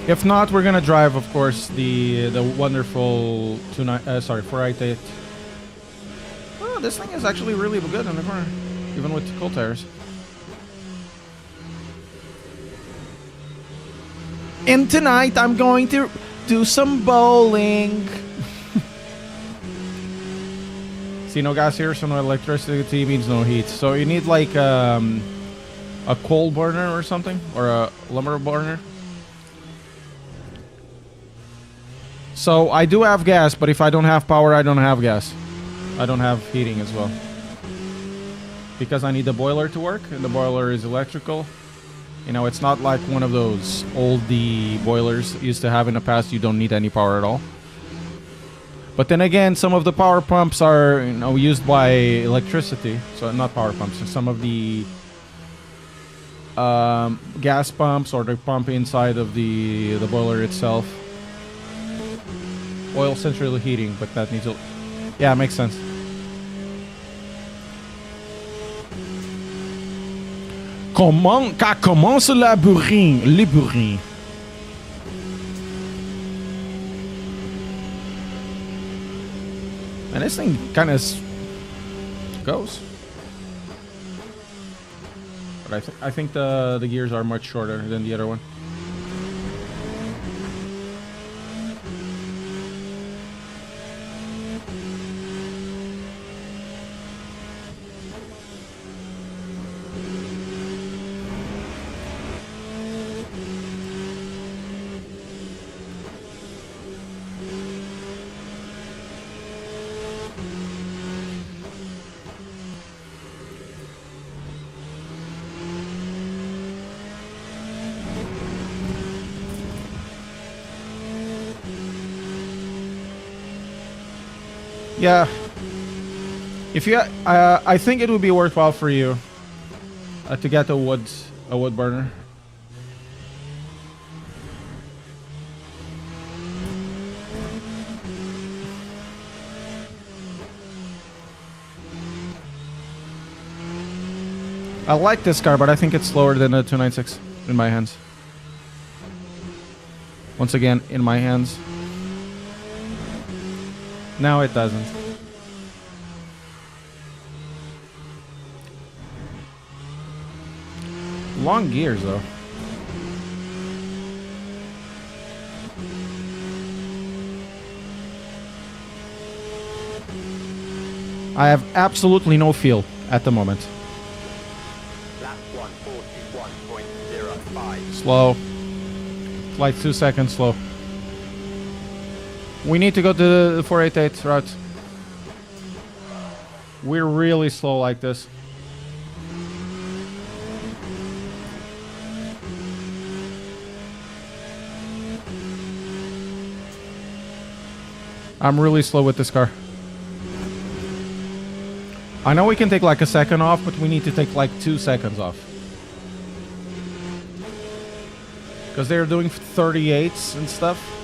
[SPEAKER 1] If not, we're gonna drive, of course, the wonderful 488. Oh, this thing is actually really good in the corner, even with cold tires. And tonight I'm going to do some bowling. See, no gas here, so no electricity means no heat. So you need like a coal burner or something, or a lumber burner. So I do have gas, but if I don't have power, I don't have gas. I don't have heating as well. Because I need the boiler to work, and the boiler is electrical. You know, it's not like one of those oldie boilers used to have in the past. You don't need any power at all. But then again, some of the power pumps are, you know, used by electricity. So not power pumps. So some of the gas pumps or the pump inside of the boiler itself. Oil central heating, but that needs a... Yeah, makes sense. Commence la bourrine, les bourrines. And this thing kind of goes. But I think the gears are much shorter than the other one. Yeah, if you, I think it would be worthwhile for you to get a wood burner. I like this car, but I think it's slower than the 296 in my hands. Once again, in my hands. No, it doesn't. Long gears, though. I have absolutely no feel at the moment.
[SPEAKER 2] Lap 141.05.
[SPEAKER 1] Slow. It's like 2 seconds slow. We need to go to the 488 route. We're really slow like this. I'm really slow with this car. I know we can take like a second off, but we need to take like 2 seconds off. Because they're doing 38s and stuff.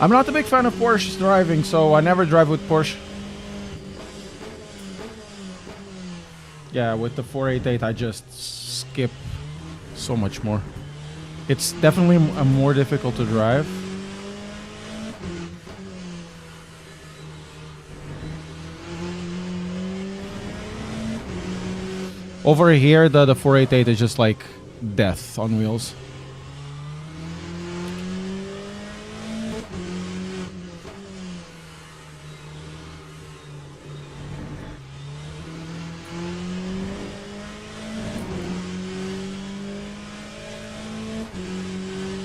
[SPEAKER 1] I'm not a big fan of Porsche driving, so I never drive with Porsche. Yeah, with the 488 I just skip so much more. It's definitely more difficult to drive. Over here, the 488 is just like death on wheels.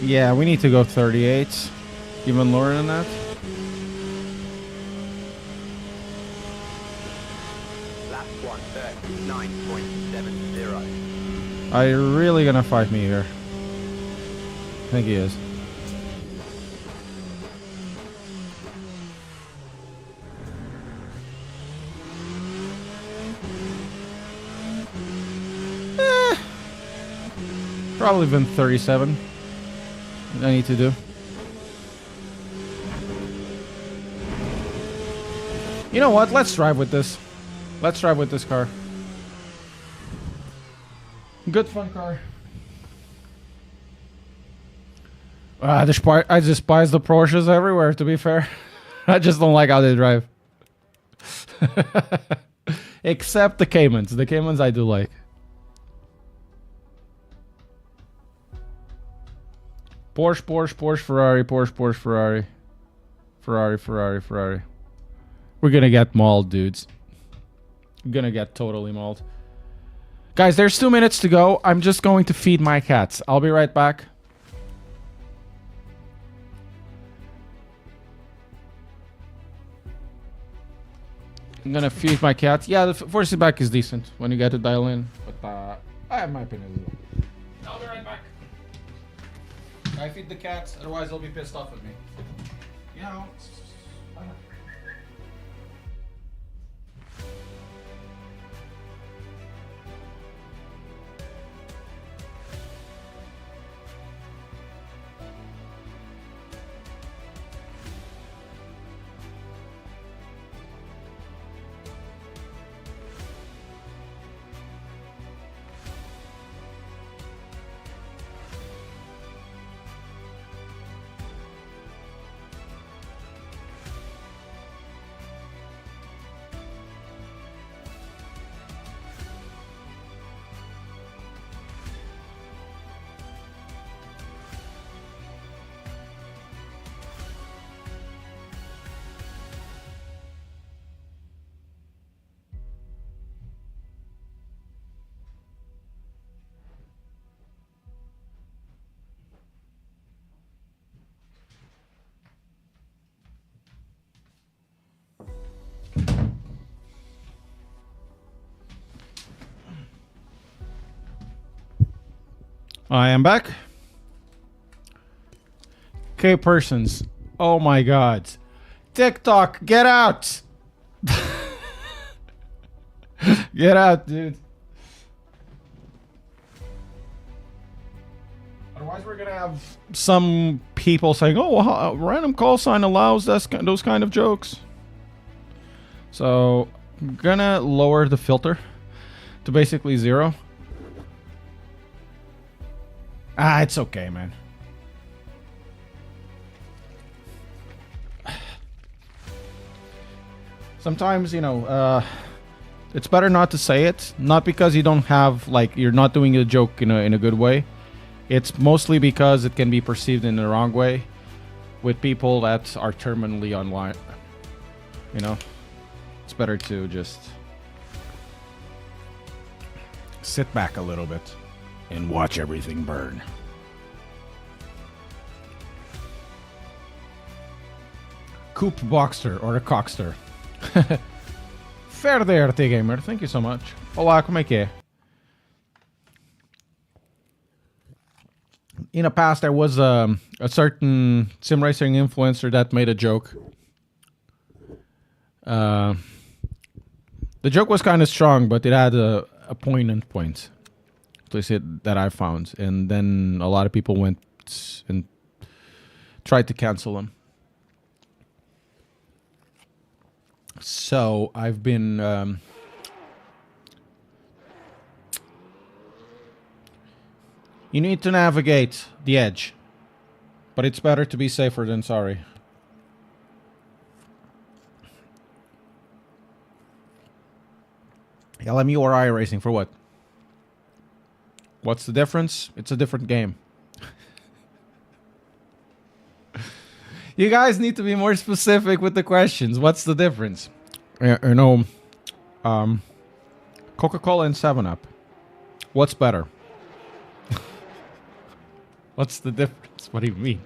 [SPEAKER 1] Yeah, we need to go 38. Even lower than that.
[SPEAKER 2] Lap 139.70.
[SPEAKER 1] Are you really gonna fight me here? I think he is. Probably been 37. I need to do. You know what? Let's drive with this. Let's drive with this car. Good fun car. I despise the Porsches everywhere, to be fair. I just don't like how they drive. Except the Caymans. The Caymans I do like. Porsche, Porsche, Porsche, Ferrari, Porsche, Porsche, Ferrari. Ferrari, Ferrari, Ferrari. We're gonna get mauled, dudes. We're gonna get totally mauled. Guys, there's 2 minutes to go. I'm just going to feed my cats. I'll be right back. I'm gonna feed my cats. Yeah, the force feedback is decent when you get to dial in. But I have my opinion as well. I'll be right back. I feed the cats, otherwise they'll be pissed off at me. You know. I am back. Okay, persons. Oh my god. TikTok, get out! Get out, dude. Otherwise we're gonna have some people saying, oh, random call sign allows those kind of jokes. So, I'm gonna lower the filter to basically 0. Ah, it's okay, man. Sometimes, you know, it's better not to say it. Not because you don't have, like, you're not doing a joke in a good way. It's mostly because it can be perceived in the wrong way with people that are terminally online. You know? It's better to just sit back a little bit and watch everything burn. Coop Boxster or a Cockster. Fair there, T-Gamer. Thank you so much. Olá, como é que é? In the past, there was a certain sim racing influencer that made a joke. The joke was kind of strong, but it had a poignant point. At least that I found. And then a lot of people went and tried to cancel him. So I've been you need to navigate the edge, but it's better to be safer than sorry. LMU or iRacing for what? What's the difference? It's a different game. You guys need to be more specific with the questions. What's the difference? You know, Coca-Cola and 7-Up. What's better? What's the difference? What do you mean?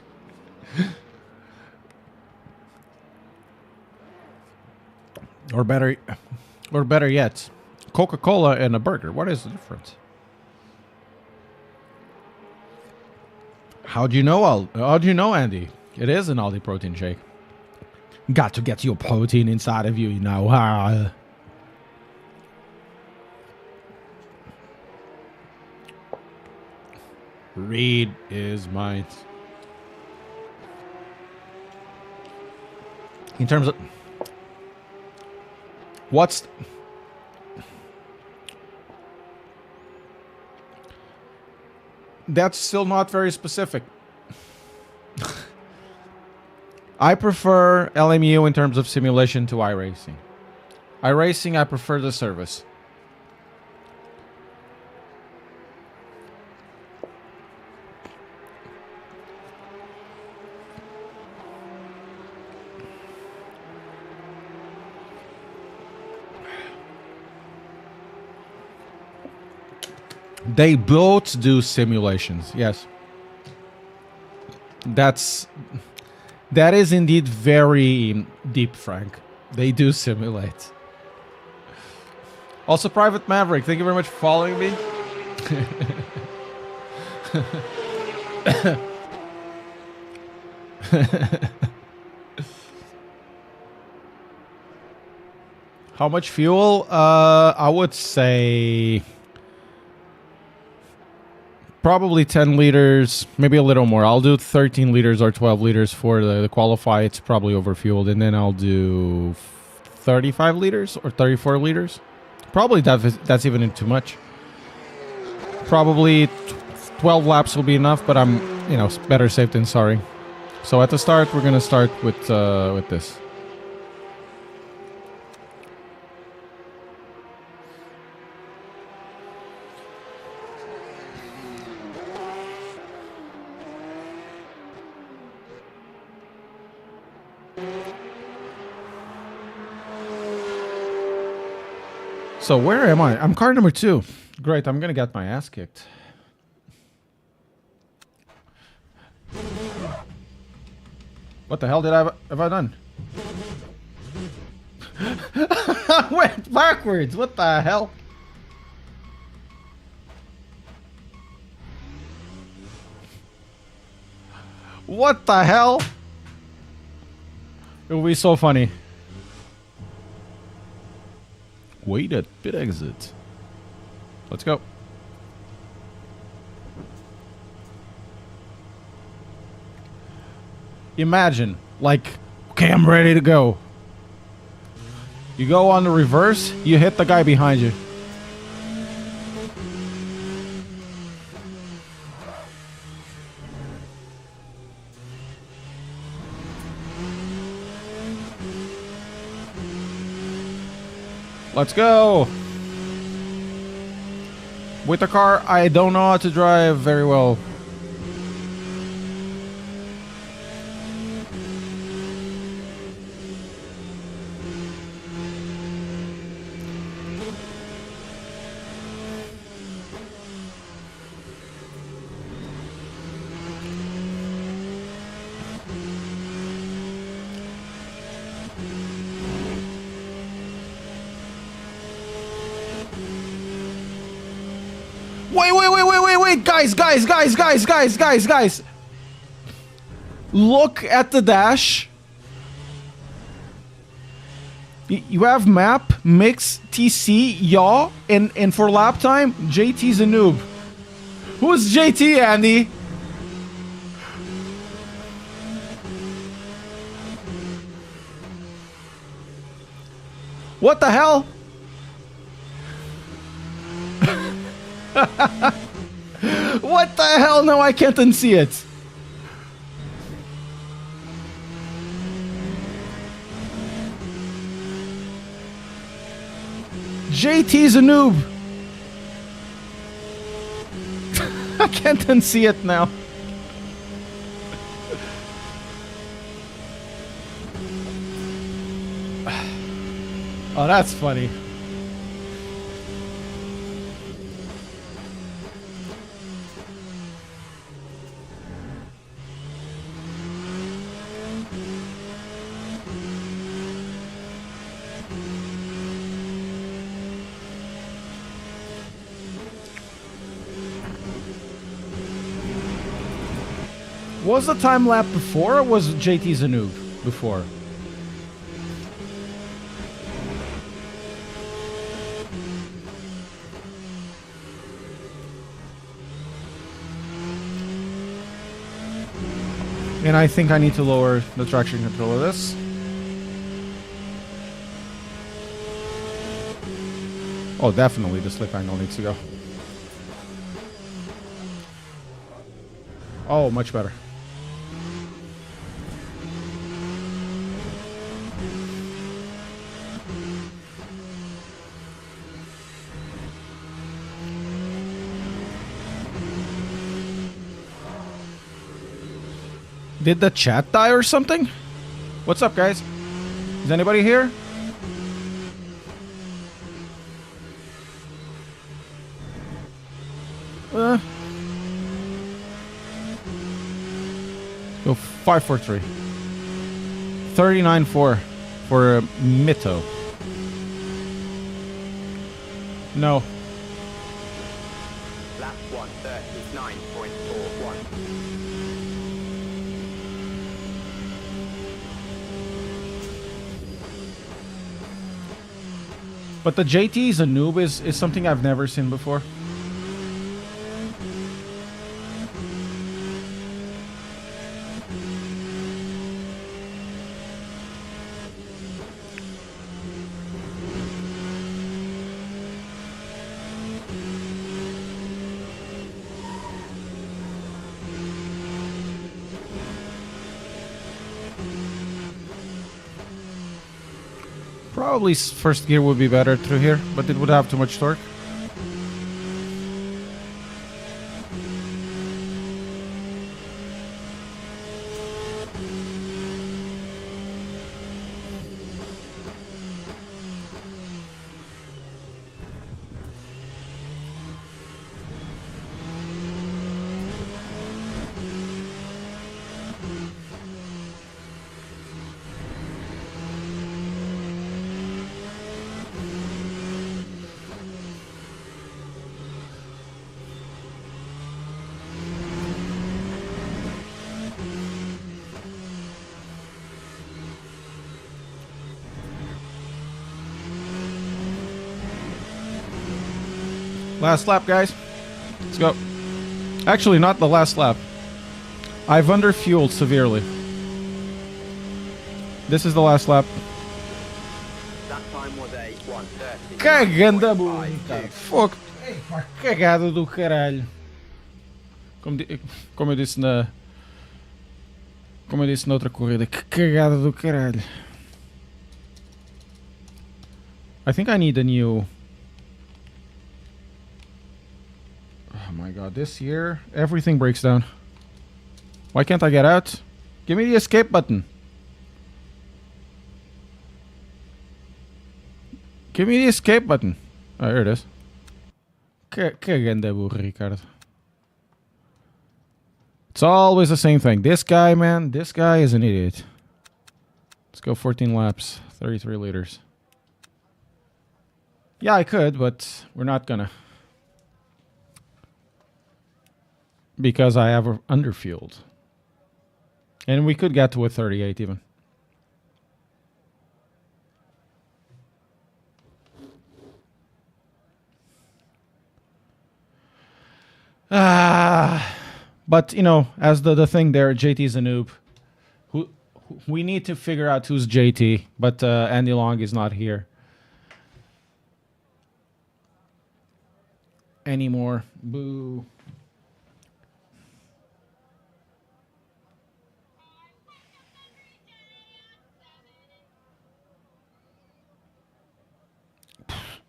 [SPEAKER 1] Or better yet, Coca-Cola and a burger. What is the difference? How'd you know, Andy? It is an Aldi protein shake. Got to get your protein inside of you, you know. Read is mine. In terms of what's that's still not very specific. I prefer LMU in terms of simulation to iRacing. iRacing, I prefer the service. They both do simulations, yes. That is indeed very deep, Frank. They do simulate. Also, Private Maverick, thank you very much for following me. How much fuel? I would say probably 10 liters, maybe a little more. I'll do 13 liters or 12 liters for the qualify. It's probably overfueled. And then I'll do 35 liters or 34 liters. Probably that's even too much. Probably 12 laps will be enough, but I'm, better safe than sorry. So at the start, we're going to start with this. So where am I? I'm car number 2. Great, I'm gonna get my ass kicked. What the hell have I done? I went backwards. What the hell? What the hell? It will be so funny. Wait at pit exit. Let's go. Imagine, like, okay, I'm ready to go. You go on the reverse, you hit the guy behind you. Let's go. With the car, I don't know how to drive very well. Wait, guys. Look at the dash. You have map, mix, TC, yaw, and for lap time, JT's a noob. Who's JT, Andy? What the hell? What the hell? No, I can't unsee it. JT's a noob. I can't unsee it now. Oh, that's funny. Was the time lap before or was JT Zanoob before? And I think I need to lower the traction control of this. Oh, definitely the slip angle needs to go. Oh, much better. Did the chat die or something? What's up, guys? Is anybody here? Go 543. 39.4 for Mito. No.
[SPEAKER 2] Lap 1:39.41.
[SPEAKER 1] But the JT is a noob is something I've never seen before. Probably first gear would be better through here, but it would have too much torque. Last lap, guys. Let's go. Actually, not the last lap. I've underfueled severely. This is the last lap.
[SPEAKER 2] That time was a 1:30.
[SPEAKER 1] Caganda bonita. Fogo. Cagada do caralho. Como eu disse na... Como eu disse na outra corrida. Que cagada do caralho. I think I need a new... Oh my god, this year, everything breaks down. Why can't I get out? Give me the escape button. Give me the escape button. Oh, here it is. Caganda burro, Ricardo. It's always the same thing. This guy, man, this guy is an idiot. Let's go 14 laps, 33 liters. Yeah, I could, but we're not gonna. Because I have underfueled. And we could get to a 38 even. But, you know, as the thing there, JT's a noob. We need to figure out who's JT, but Andy Long is not here anymore. Boo.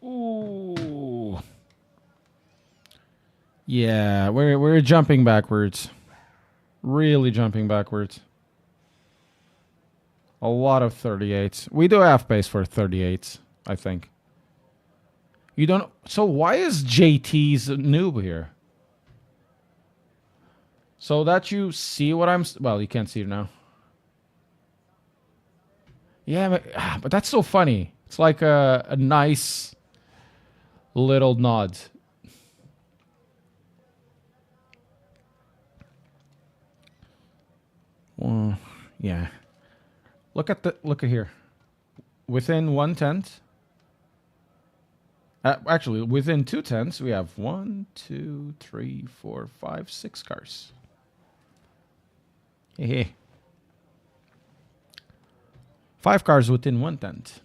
[SPEAKER 1] Ooh. Yeah, we're jumping backwards. Really jumping backwards. A lot of 38s. We do have pace for 38s, I think. You don't... So why is JT's noob here? So that you see what I'm... Well, you can't see it now. Yeah, but that's so funny. It's like a nice little nod. Yeah. Look at here. Within 1/10. Actually, within 2/10, we have 1, 2, 3, 4, 5, 6 cars. Hey. 5 cars within 1/10.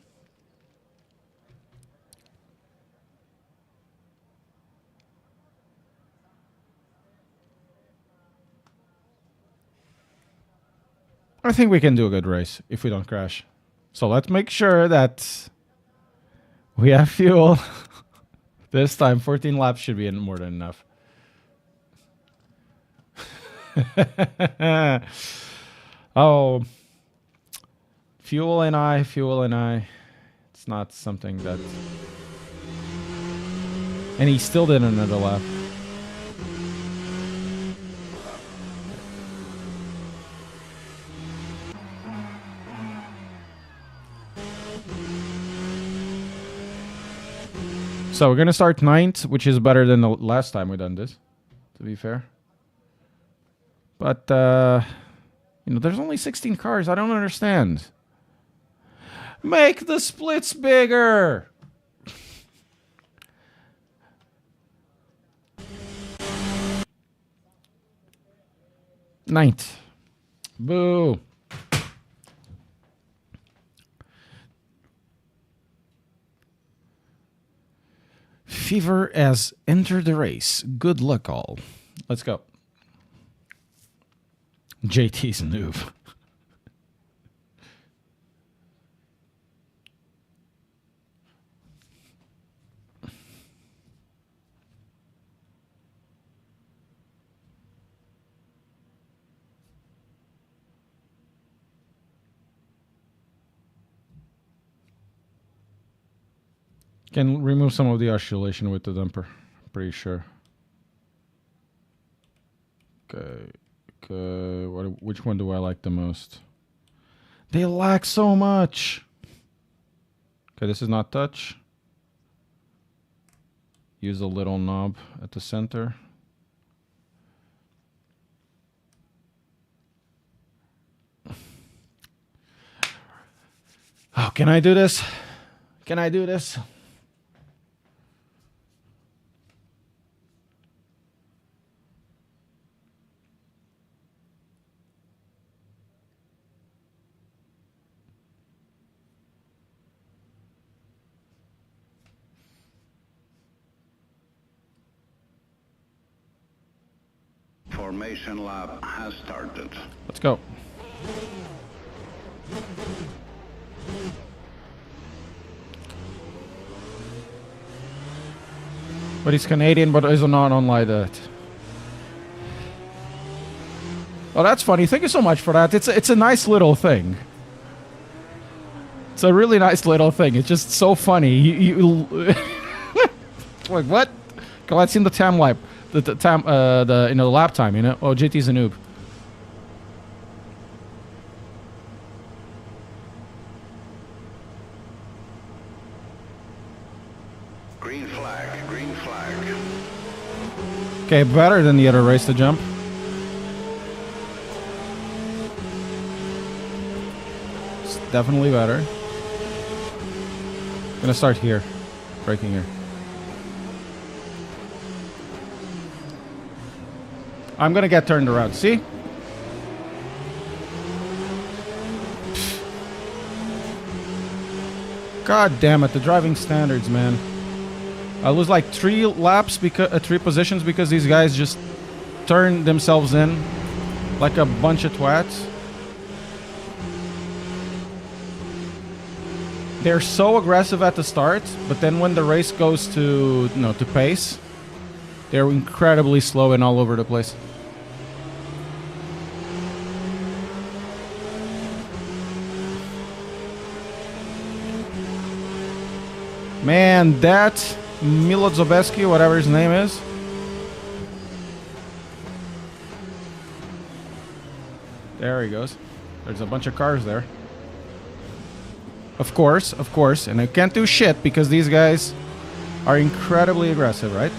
[SPEAKER 1] I think we can do a good race if we don't crash. So let's make sure that we have fuel. This time, 14 laps should be more than enough. Oh, fuel and I. It's not something that... And he still did another lap. So we're going to start 9th, which is better than the last time we done this, to be fair. But, you know, there's only 16 cars. I don't understand. Make the splits bigger! 9th. Boo! Fever has entered the race. Good luck, all. Let's go. JT's a noob. Can remove some of the oscillation with the dumper. Pretty sure. Okay. Which one do I like the most? They lack so much. Okay, this is not touch. Use a little knob at the center. Oh, can I do this? Can I do this?
[SPEAKER 3] Formation lap has started.
[SPEAKER 1] Let's go. But he's Canadian, but is not unlike that. Oh, that's funny. Thank you so much for that. It's a nice little thing. It's a really nice little thing. It's just so funny. You like what? Okay, let's see the time lap. The lap time. You know. Oh, JT's a noob.
[SPEAKER 3] Green flag, green flag.
[SPEAKER 1] Okay, better than the other race to jump. It's definitely better. Gonna start here, braking here. I'm gonna get turned around. See? God damn it! The driving standards, man. I lose like 3 laps because 3 positions because these guys just turned themselves in like a bunch of twats. They're so aggressive at the start, but then when the race goes to to pace, they're incredibly slow and all over the place. Man, that Milo Zobeski, whatever his name is. There he goes. There's a bunch of cars there. Of course. And I can't do shit because these guys are incredibly aggressive, right?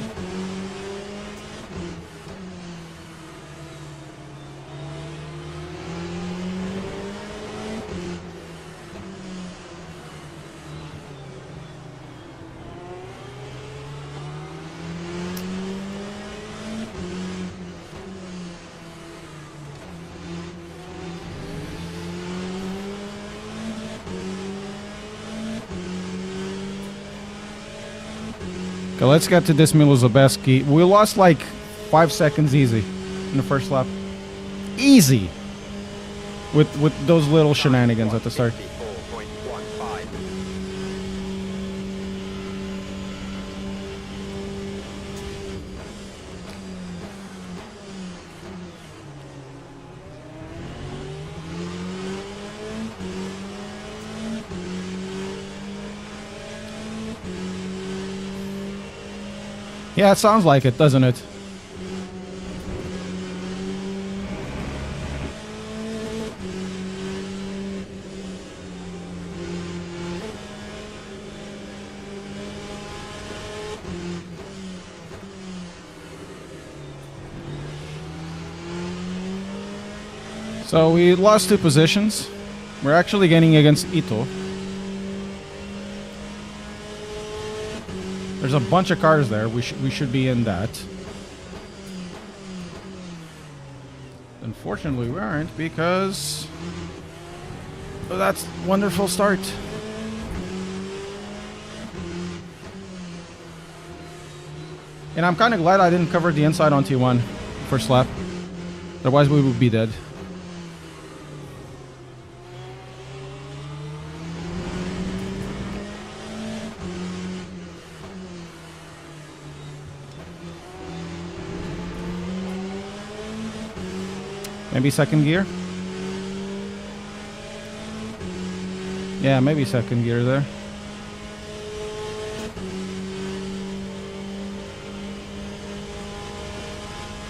[SPEAKER 1] Okay, let's get to this Milozobeski. We lost like 5 seconds easy in the first lap. Easy! With those little shenanigans at the start.
[SPEAKER 2] 54.15.
[SPEAKER 1] Yeah, it sounds like it, doesn't it? So we lost 2 positions. We're actually getting against Ito. There's a bunch of cars there. We should be in that. Unfortunately, we aren't because of that wonderful start. And I'm kind of glad I didn't cover the inside on T1 first lap. Otherwise, we would be dead. Maybe second gear? Yeah, maybe second gear there.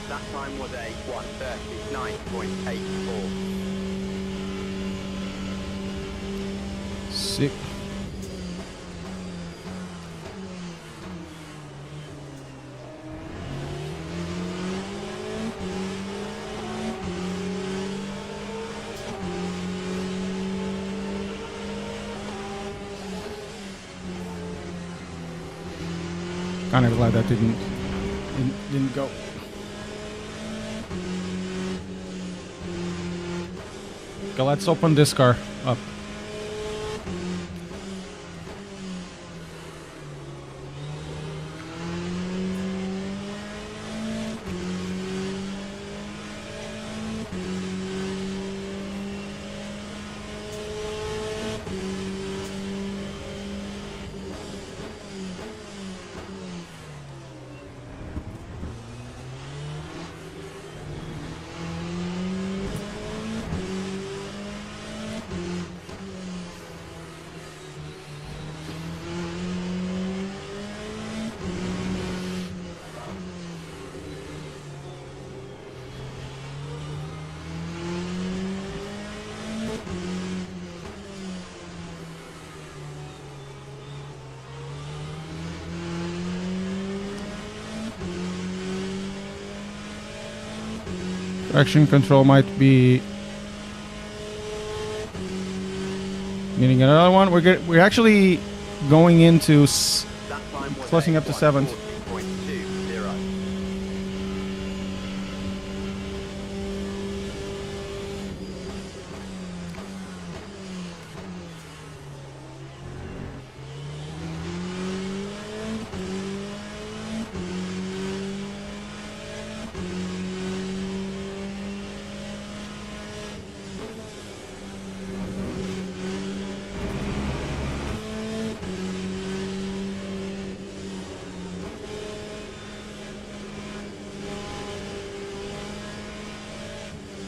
[SPEAKER 2] That time was a 1:39.84.
[SPEAKER 1] Sick. Kind of glad that didn't go. Okay, let's open this car up. Traction control might be needing another one. We're actually going into
[SPEAKER 2] That time was
[SPEAKER 1] closing
[SPEAKER 2] a
[SPEAKER 1] up to 7th.
[SPEAKER 2] 1:40.20.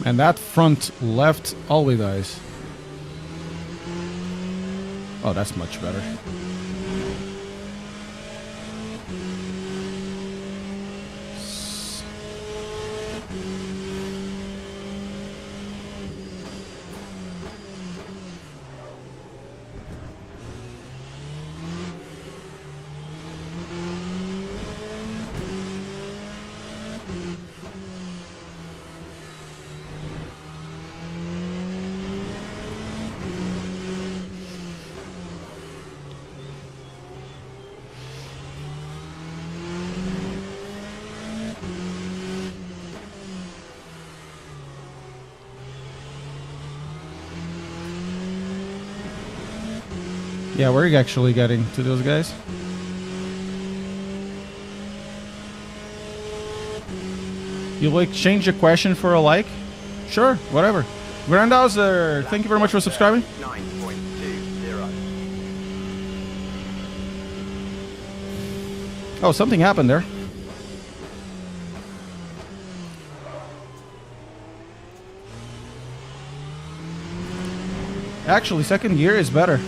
[SPEAKER 1] And that front left always dies. Oh, that's much better. Yeah, we're actually getting to those guys. You like change a question for a like? Sure, whatever. Grandhauser, thank you very much for subscribing.
[SPEAKER 2] 9.20.
[SPEAKER 1] Oh, something happened there. Actually, second gear is better.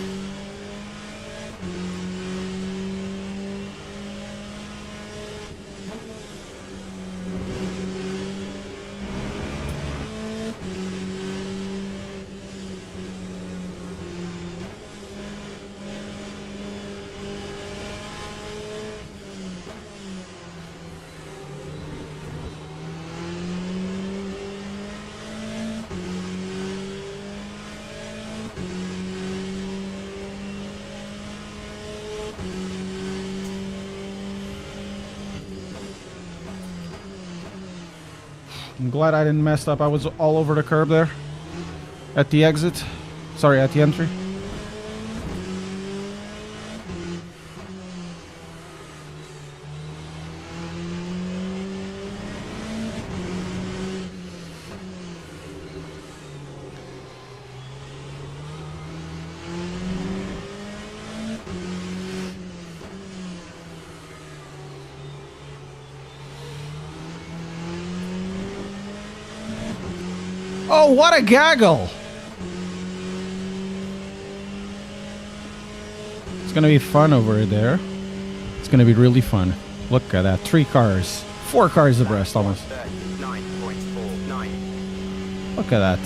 [SPEAKER 1] I'm glad I didn't mess up. I was all over the curb there. At the exit. Sorry, at the entry. Oh, what a gaggle! It's gonna be fun over there. It's gonna be really fun. Look at that. 3 cars. 4 cars abreast almost.
[SPEAKER 2] 9.49.
[SPEAKER 1] Look at that.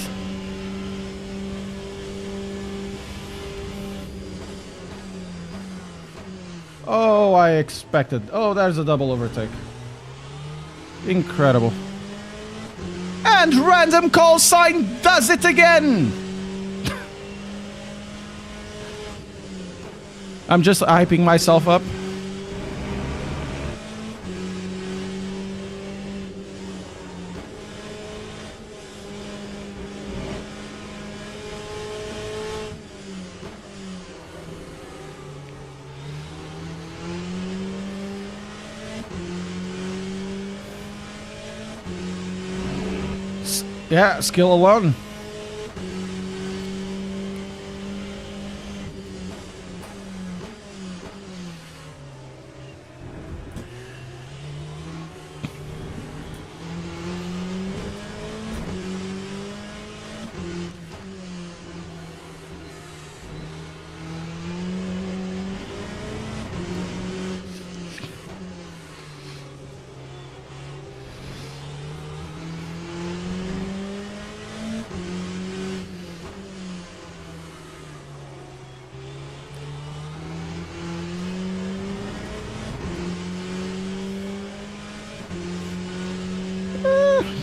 [SPEAKER 1] Oh, I expected. Oh, there's a double overtake. Incredible. And random call sign does it again! I'm just hyping myself up. Yeah, skill alone.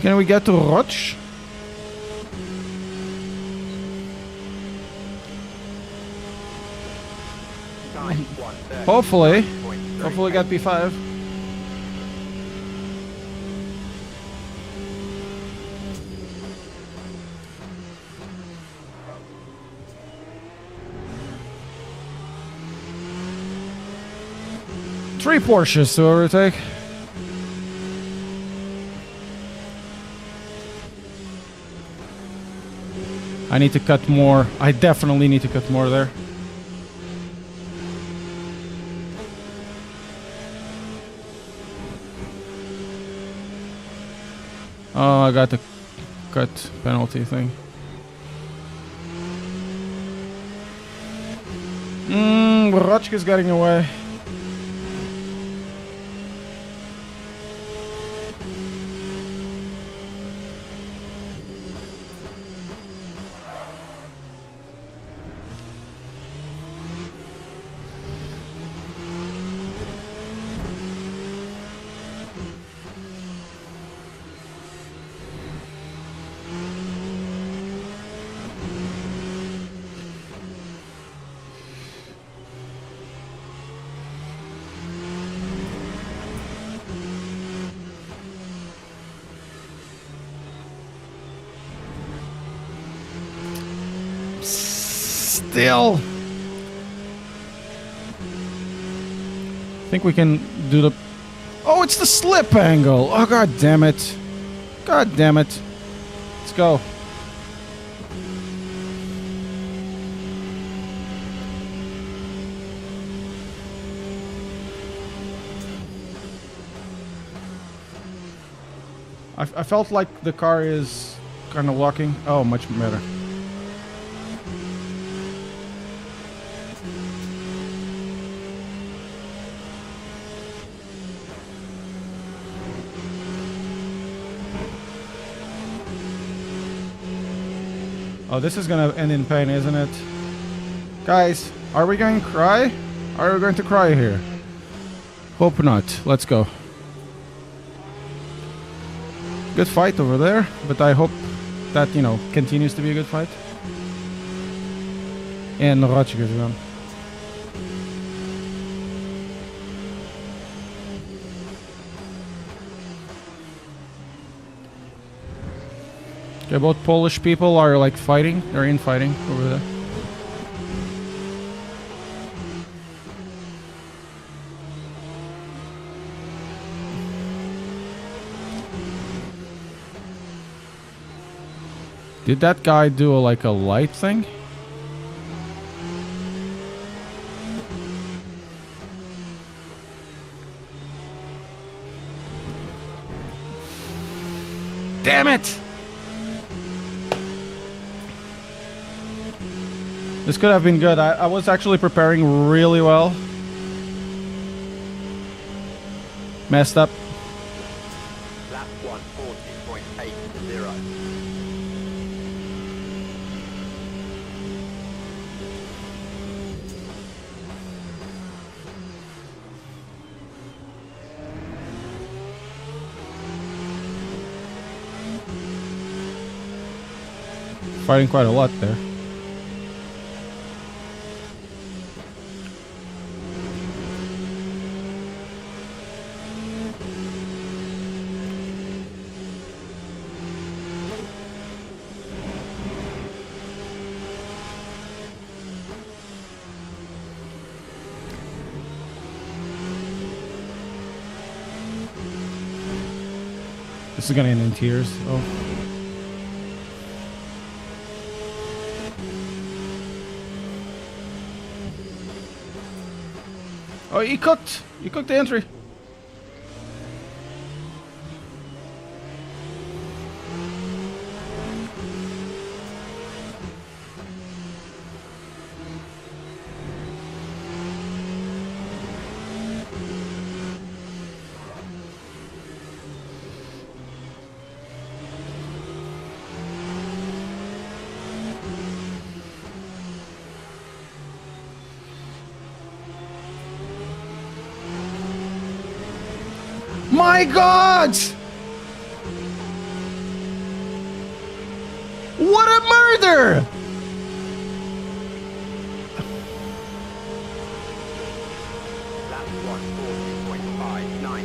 [SPEAKER 1] Can we get to Roch? Hopefully. Hopefully get P5. Three Porsches to overtake. I need to cut more. I definitely need to cut more there. Oh, I got the cut penalty thing. Rochka's getting away. Still, think we can do the... Oh, it's the slip angle. Oh, god damn it. God damn it. Let's go. I felt like the car is kind of locking. Oh, much better. Oh, this is gonna end in pain, isn't it? Guys, are we going to cry? Are we going to cry here? Hope not. Let's go. Good fight over there, but I hope that, you know, continues to be a good fight. En nog hartstikke gedaan. Okay, both Polish people are like fighting. They're infighting over there. Did that guy do like a light thing? Damn it! This could have been good. I was actually preparing really well. Messed up.
[SPEAKER 2] Lap 140.80.
[SPEAKER 1] Fighting quite a lot there. This is gonna end in tears. Oh. Oh, he cooked! He cooked the entry! My God! What a murder!
[SPEAKER 2] Lap 140.59.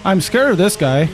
[SPEAKER 1] I'm scared of this guy.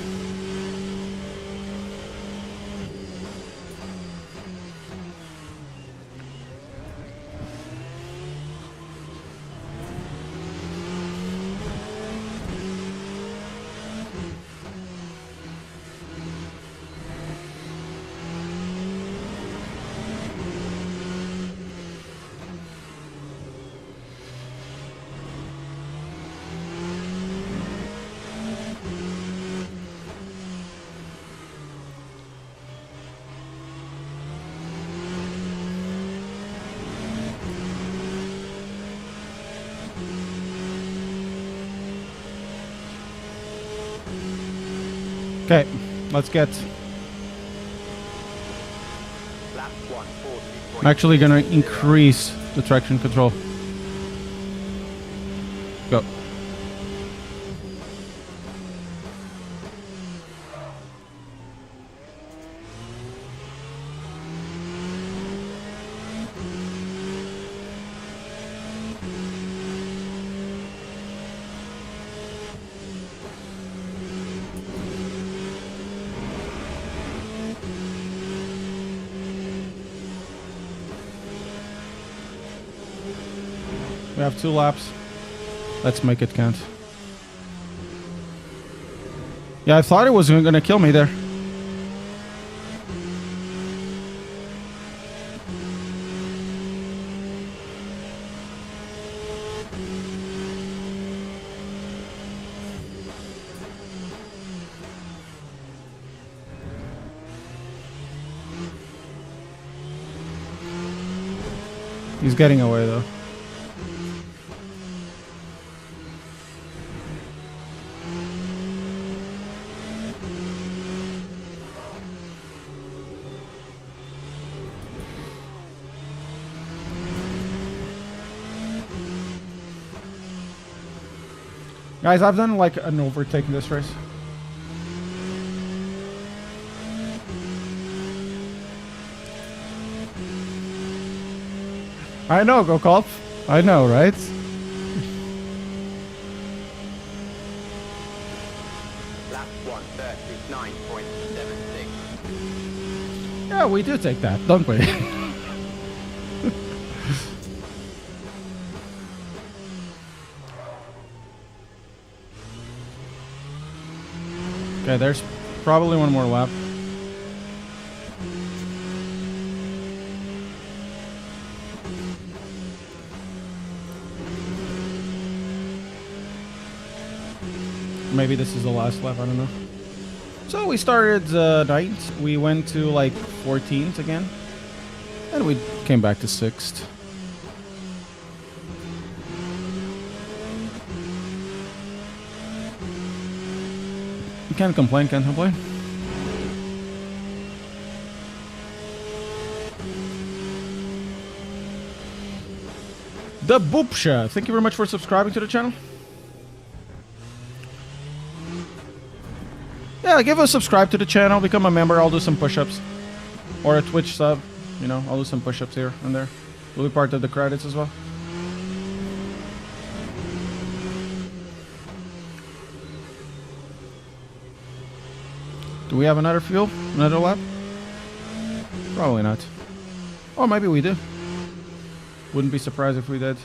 [SPEAKER 1] Okay, let's get...
[SPEAKER 2] Lap 140.
[SPEAKER 1] I'm actually gonna increase the traction control. Go. We have 2 laps. Let's make it count. Yeah, I thought it was gonna kill me there. He's getting away though. Guys, I've done like an overtake in this race. I know, go Kolp. I know, right?
[SPEAKER 2] Lap 139.76.
[SPEAKER 1] Yeah, we do take that, don't we? Okay, there's probably one more lap. Maybe this is the last lap, I don't know. So we started 9th, we went to like 14th again, and we came back to 6th. Can't complain, can't complain. The Boopsha, thank you very much for subscribing to the channel. Yeah, give a subscribe to the channel, become a member, I'll do some push-ups. Or a Twitch sub, you know, I'll do some push-ups here and there. We'll be part of the credits as well. Do we have another fuel? Another lap? Probably not. Or maybe we do. Wouldn't be surprised if we did.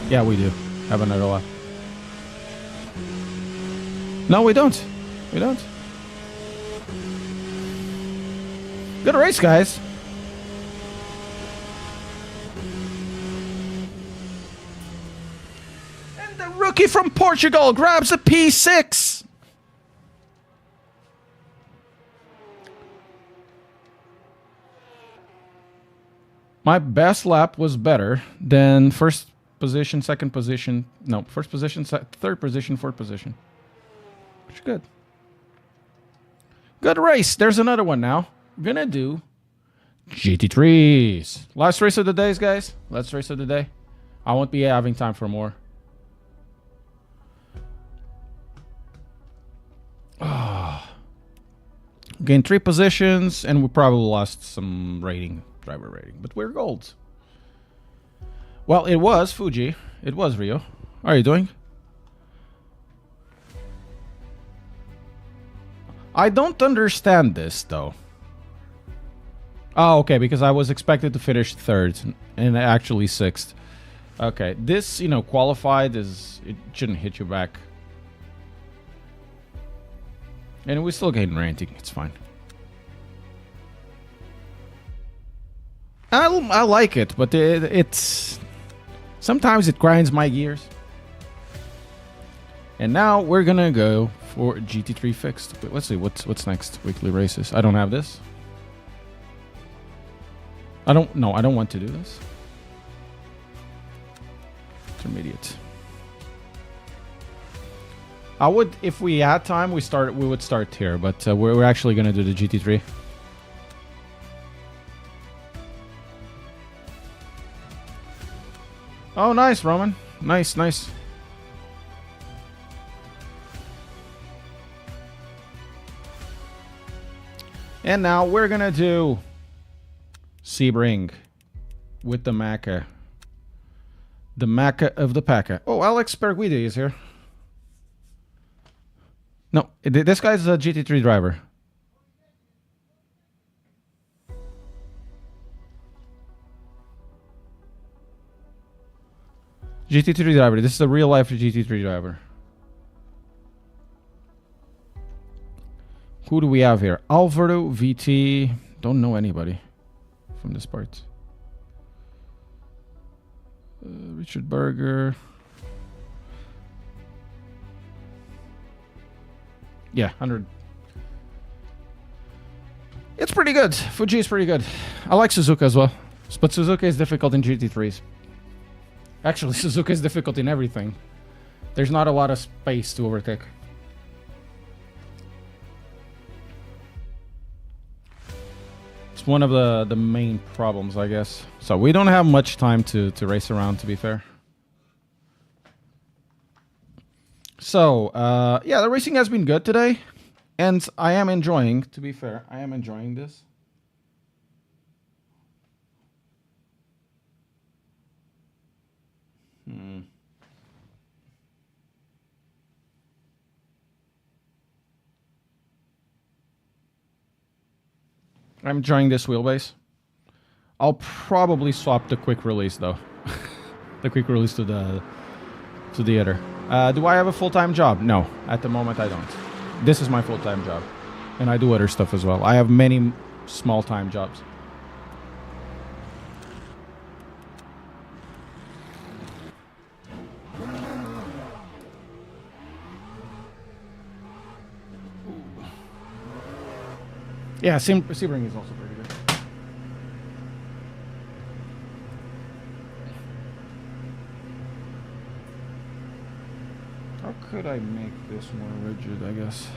[SPEAKER 1] Yeah, we do. Have another lap. No, we don't. We don't. Good race, guys. Rookie from Portugal grabs a P6. My best lap was better than first position, second position. No, first position, third position, fourth position. Which is good. Good race. There's another one now. We're gonna do GT3s. Last race of the days, guys. Last race of the day. I won't be having time for more. Gained 3 positions, and we probably lost some rating, driver rating, but we're gold. Well, it was Fuji. It was Rio. How are you doing? I don't understand this, though. Oh, okay, because I was expected to finish 3rd, and actually 6th. Okay, this, you know, qualified is... It shouldn't hit you back. And we still gain rating. It's fine. I like it, but it's... Sometimes it grinds my gears. And now we're gonna go for GT3 fixed. Wait, let's see, what's next? Weekly races. I don't have this. I don't want to do this. Intermediate. I would, if we had time, we would start here, but we're actually gonna do the GT3. Oh, nice, Roman. Nice, nice. And now we're gonna do Sebring with the Macca. The Macca of the Packa. Oh, Alex Perguidi is here. No, this guy's a GT3 driver. GT3 driver. This is a real life GT3 driver. Who do we have here? Alvaro, VT. Don't know anybody from this part. Richard Berger. Yeah, 100. It's pretty good. Fuji is pretty good. I like Suzuka as well. But Suzuka is difficult in GT3s. Actually, Suzuka is difficult in everything. There's not a lot of space to overtake. It's one of the main problems, I guess. So we don't have much time to race around, to be fair. So, yeah, the racing has been good today. And I am enjoying, to be fair, I am enjoying this. I'm enjoying this wheelbase. I'll probably swap the quick release, though. The quick release to the other. Do I have a full-time job? No, at the moment I don't. This is my full-time job. And I do other stuff as well. I have many small-time jobs. Yeah, Sebring is also pretty good. How could I make this more rigid, I guess?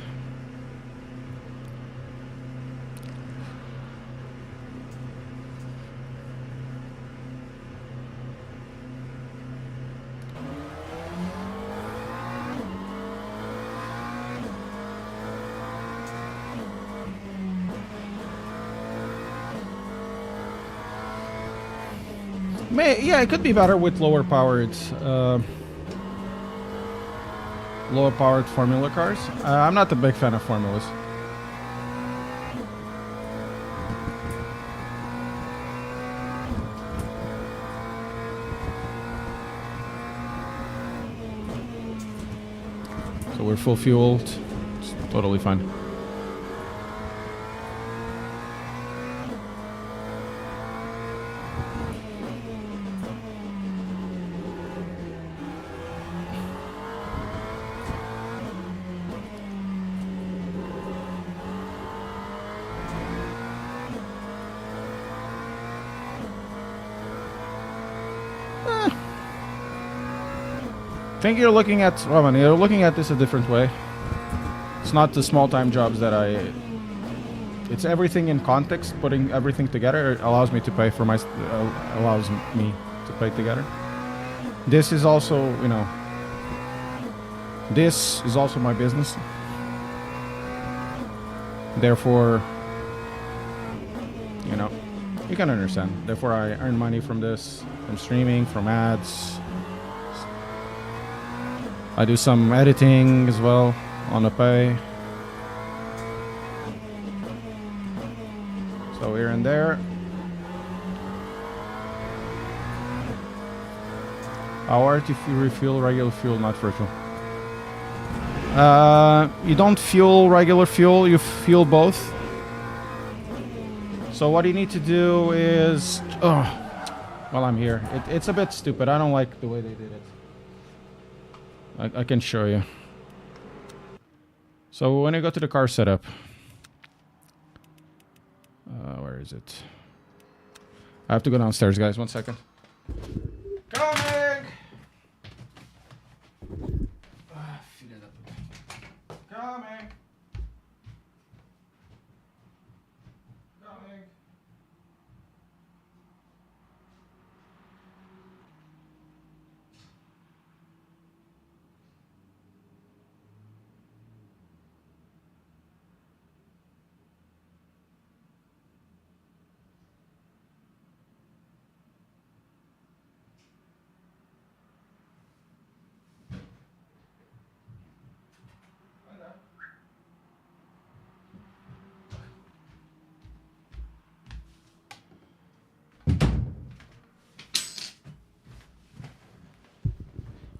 [SPEAKER 1] Yeah, it could be better with lower powered formula cars. I'm not a big fan of formulas. So we're full fueled. It's totally fine. I think you're looking at, Roman, you're looking at this a different way. It's not the small-time jobs that it's everything in context, putting everything together allows me to pay for allows me to pay together. This is also, you know, this is also my business. Therefore, you know, you can understand. Therefore, I earn money from this, from streaming, from ads. I do some editing as well on the pay. So here and there. How are to refuel regular fuel, not virtual? You don't fuel regular fuel, you fuel both. So what you need to do is... well, I'm here. It's a bit stupid. I don't like the way they did it. I can show you. So when I go to the car setup, where is it? I have to go downstairs, guys. 1 second. Coming!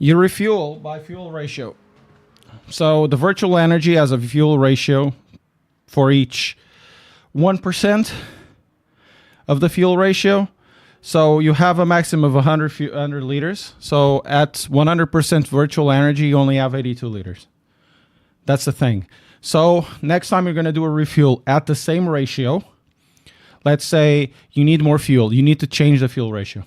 [SPEAKER 1] You refuel by fuel ratio. So the virtual energy has a fuel ratio for each 1% of the fuel ratio. So you have a maximum of 100 liters. So at 100% virtual energy, you only have 82 liters. That's the thing. So next time you're going to do a refuel at the same ratio, let's say you need more fuel. You need to change the fuel ratio.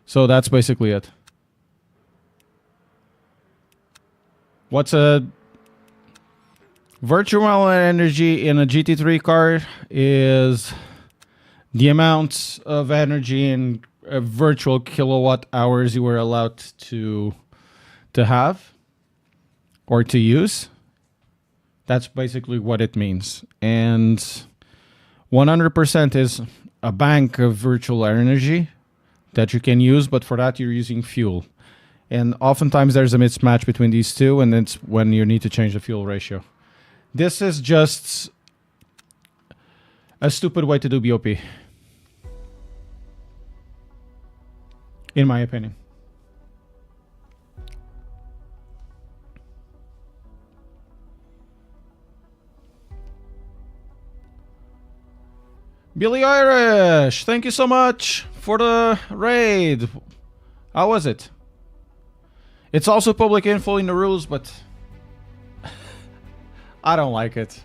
[SPEAKER 1] So that's basically it. What's a virtual energy in a GT3 car is the amount of energy in virtual kilowatt hours you were allowed to have or to use. That's basically what it means. And 100% is a bank of virtual energy that you can use, but for that you're using fuel. And oftentimes there's a mismatch between these two, and it's when you need to change the fuel ratio. This is just a stupid way to do BOP, in my opinion. Billy Irish, thank you so much for the raid. How was it? It's also public info in the rules, but I don't like it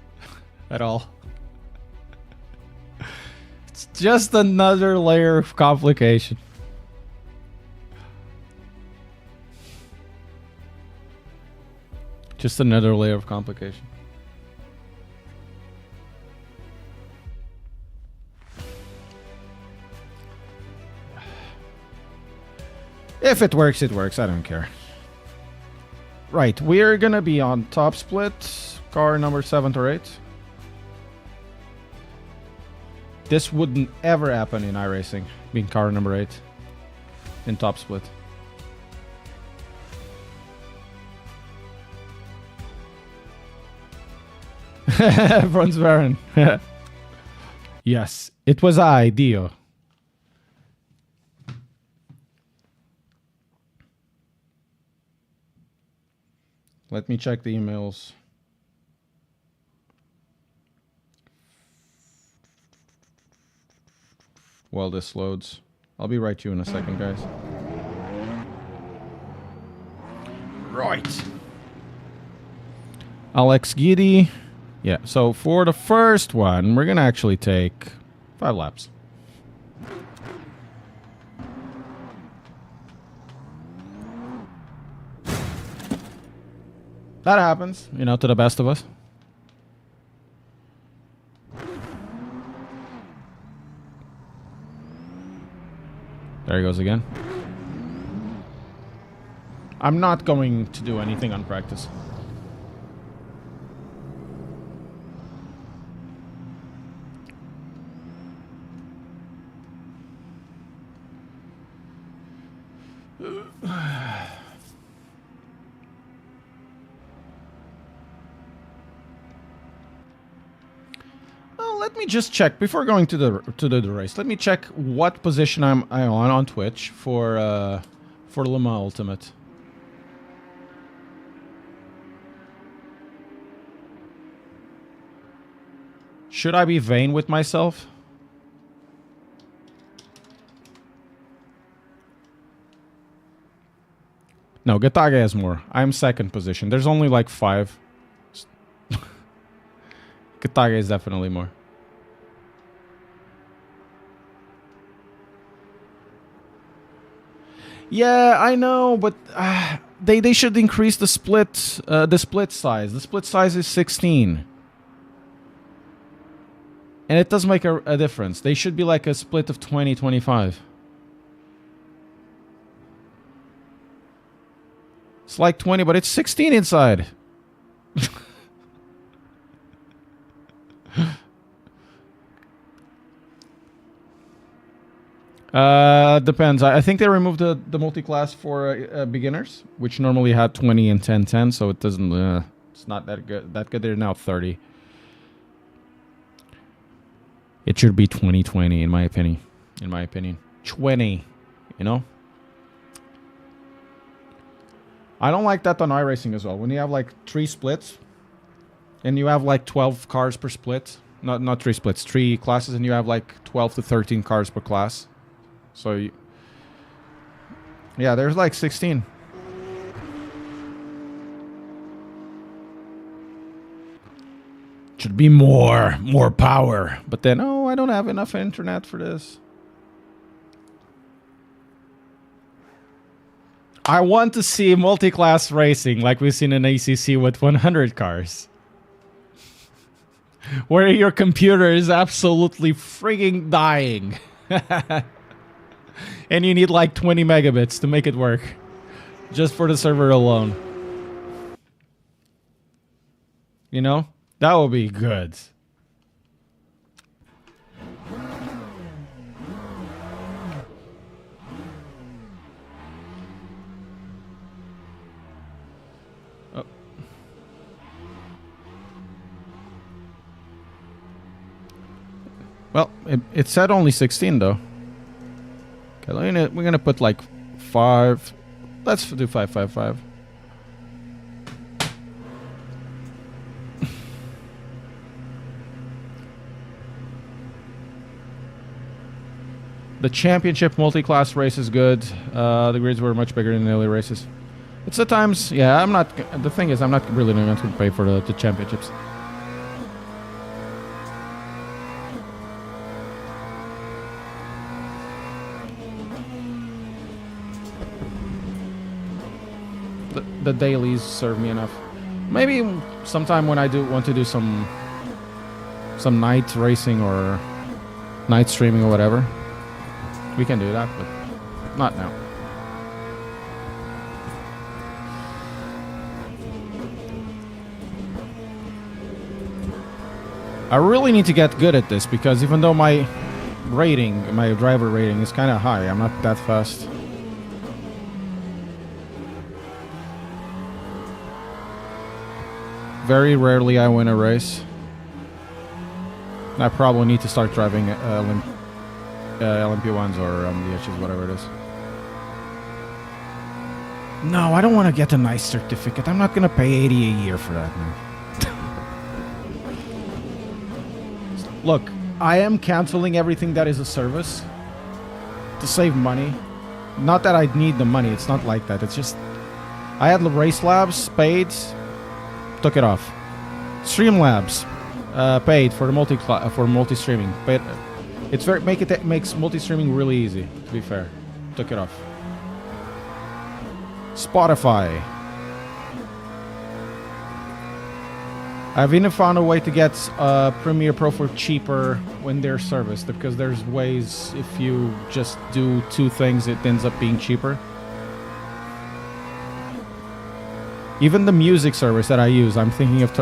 [SPEAKER 1] at all. It's just another layer of complication. Just another layer of complication. If it works, it works. I don't care. Right, we're gonna be on top split, car number 7 or 8. This wouldn't ever happen in iRacing, being car number 8 in top split. Franz Baron. Yes, it was I, Dio. Let me check the emails. While this loads. I'll be right to you in a second, guys. Right. Alex Giddy. Yeah, so for the first one, we're going to actually take 5 laps. That happens, you know, to the best of us. There he goes again. I'm not going to do anything on practice. Let me just check before going to the race. Let me check what position I'm on Twitch for Le Mans Ultimate. Should I be vain with myself? No, Gataga has more. I'm second position. There's only like 5. Gataga is definitely more. Yeah, I know, but they should increase the split size. The split size is 16. And it does make a difference. They should be like a split of 20, 25. It's like 20, but it's 16 inside. Depends. I think they removed the multi-class for beginners, which normally had 20 and 10-10, so it doesn't. It's not that good. They're now 30. It should be 20-20 in my opinion. 20, you know. I don't like that on iRacing as well. When you have like 3 splits, and you have like 12 cars per split. Not 3 splits, 3 classes, and you have like 12 to 13 cars per class. So, yeah, there's like 16. Should be more power. But then, oh, I don't have enough internet for this. I want to see multi-class racing like we've seen in ACC with 100 cars. Where your computer is absolutely frigging dying. And you need like 20 megabits to make it work. Just for the server alone. You know? That would be good. Oh. Well, it said only 16 though. Okay, we're gonna put like 5. Let's do 555. The championship multi-class race is good. The grids were much bigger than the early races. It's the times, yeah. I'm not. The thing is, I'm not really going to pay for the championships. The dailies serve me enough. Maybe sometime when I want to do some night racing or night streaming or whatever, we can do that, but not now. I really need to get good at this because even though my driver rating is kind of high, I'm not that fast. Very rarely I win a race. I probably need to start driving LMP1s or MDHs, whatever it is. No, I don't want to get a nice certificate. I'm not going to pay 80 a year for that, man. Look, I am canceling everything that is a service to save money. Not that I need the money. It's not like that. It's just I had Race Labs paid, took it off. Streamlabs paid for the multi-streaming. But it makes multi-streaming really easy. To be fair, took it off. Spotify. I've even found a way to get Premiere Pro for cheaper when they're serviced, because there's ways if you just do 2 things, it ends up being cheaper. Even the music service that I use, I'm thinking of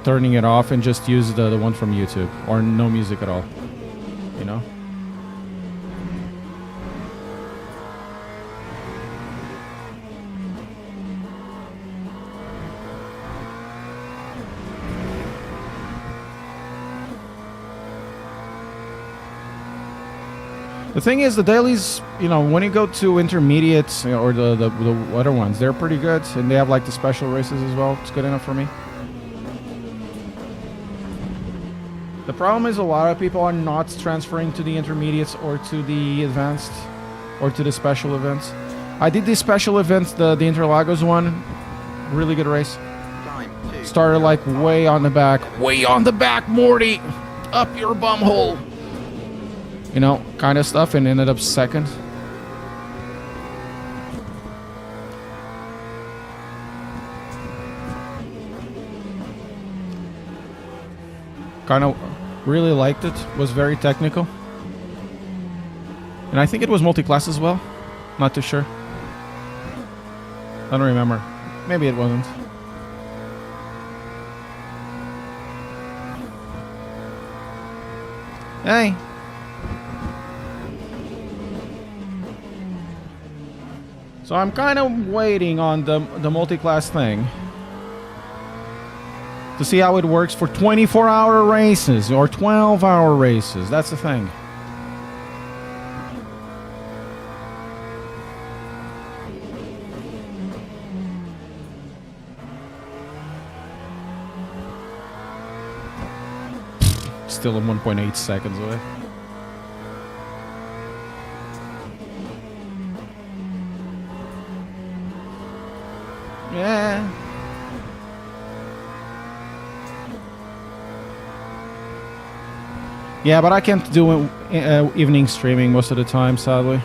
[SPEAKER 1] turning it off and just use the one from YouTube, or no music at all, you know? The thing is, the dailies, you know, when you go to intermediates or the other ones, they're pretty good, and they have like the special races as well. It's good enough for me. The problem is a lot of people are not transferring to the intermediates or to the advanced or to the special events. I did the special events, the Interlagos one, really good race. Started like way on the back, Morty, up your bum hole. You know, kind of stuff, and ended up second. Kind of really liked it. Was very technical. And I think it was multi-class as well. Not too sure. I don't remember. Maybe it wasn't. Hey. So I'm kind of waiting on the multi-class thing to see how it works for 24-hour races or 12-hour races. That's the thing. Still 1.8 seconds away. Yeah. Yeah, but I can't do evening streaming most of the time, sadly.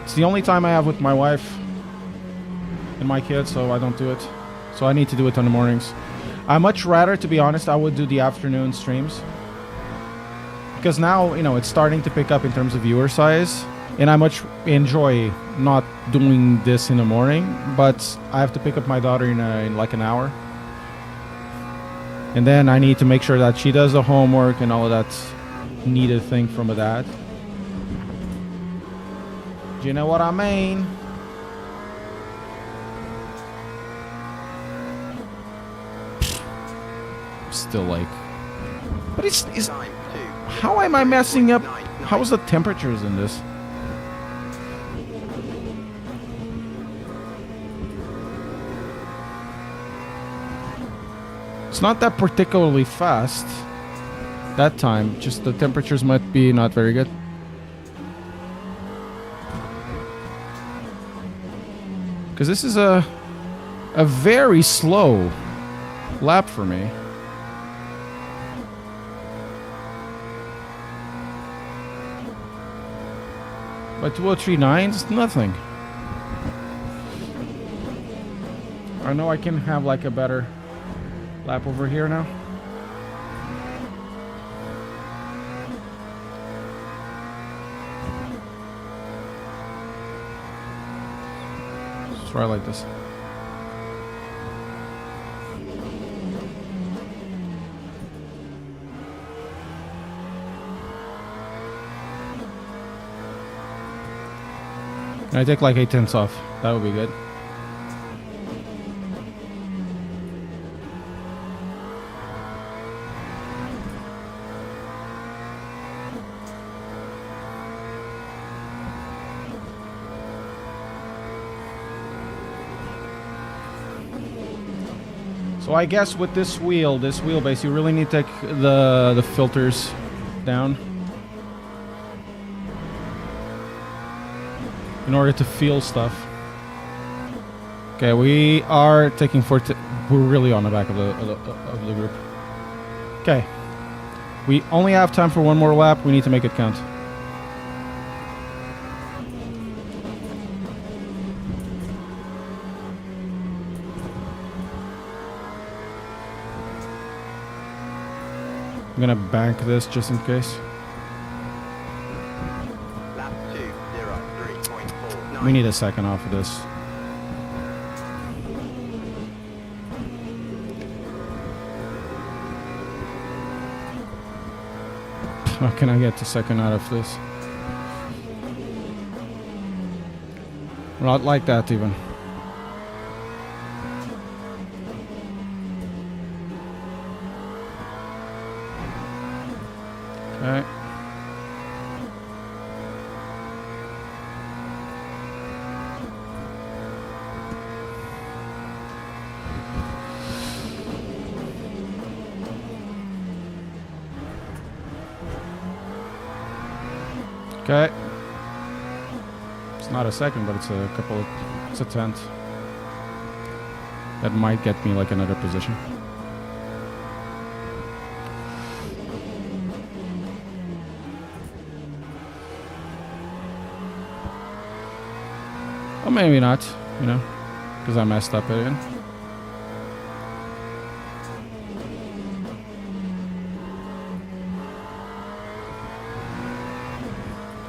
[SPEAKER 1] It's the only time I have with my wife and my kids, so I don't do it. So I need to do it on the mornings. I much rather, to be honest, I would do the afternoon streams. Because now, you know, it's starting to pick up in terms of viewer size. And I much enjoy not doing this in the morning. But I have to pick up my daughter in like an hour. And then I need to make sure that she does the homework and all of that needed thing from a dad. Do you know what I mean? Still like... But it's how am I messing up? How's the temperatures in this? It's not that particularly fast that time, just the temperatures might be not very good. Because this is a very slow lap for me. But 2039 is nothing. I know I can have like a better lap over here now. Let's try like this. Can I take like 8/10 off? That would be good. So I guess with this wheelbase, you really need to take the filters down in order to feel stuff. Okay, we are taking we're really on the back of the group. Okay, we only have time for one more lap. We need to make it count. I'm gonna bank this just in case.
[SPEAKER 2] Lap 2:03.49.
[SPEAKER 1] We need a second off of this. How can I get the second out of this? Not like that even. Okay. Okay. It's not a second, but it's a couple of, it's a tenth. That might get me like another position. Or maybe not, you know, because I messed up again.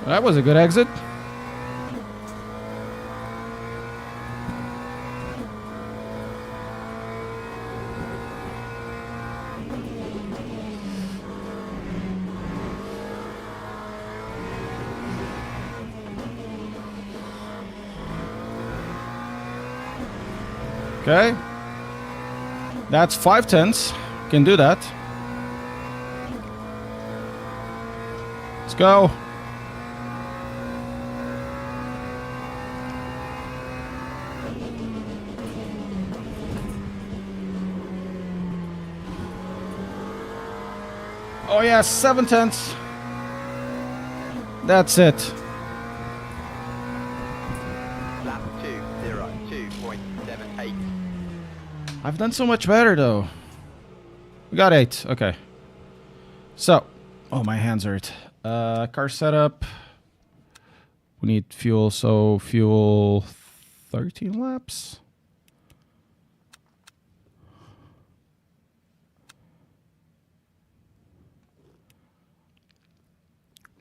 [SPEAKER 1] That was a good exit. Okay. That's 5/10. Can do that. Let's go. Oh yeah, 7/10. That's it.
[SPEAKER 2] Lap 2:02.78.
[SPEAKER 1] I've done so much better though. We got 8. Okay. So, oh, my hands hurt. Car setup. We need fuel, so fuel 13 laps.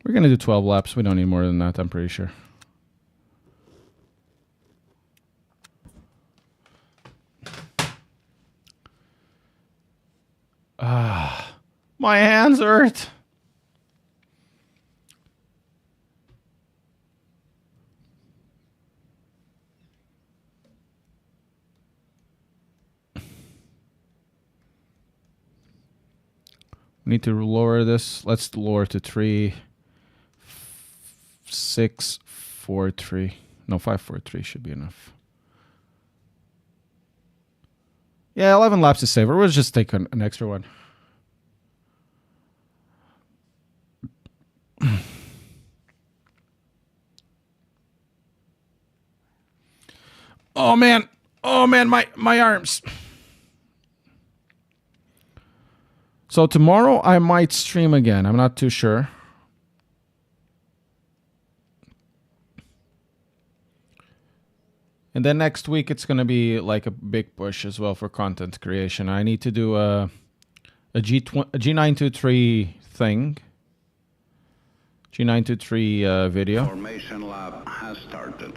[SPEAKER 1] We're going to do 12 laps. We don't need more than that, I'm pretty sure. My hands hurt. We need to lower this. Let's lower to 3, 6, 4, 3. No, 5, 4, 3 should be enough. Yeah, 11 laps is safer. We'll just take an extra one. Oh man, my arms. So tomorrow I might stream again. I'm not too sure. And then next week it's gonna be like a big push as well for content creation. I need to do a G923 thing. G923 video.
[SPEAKER 3] Formation lap has started.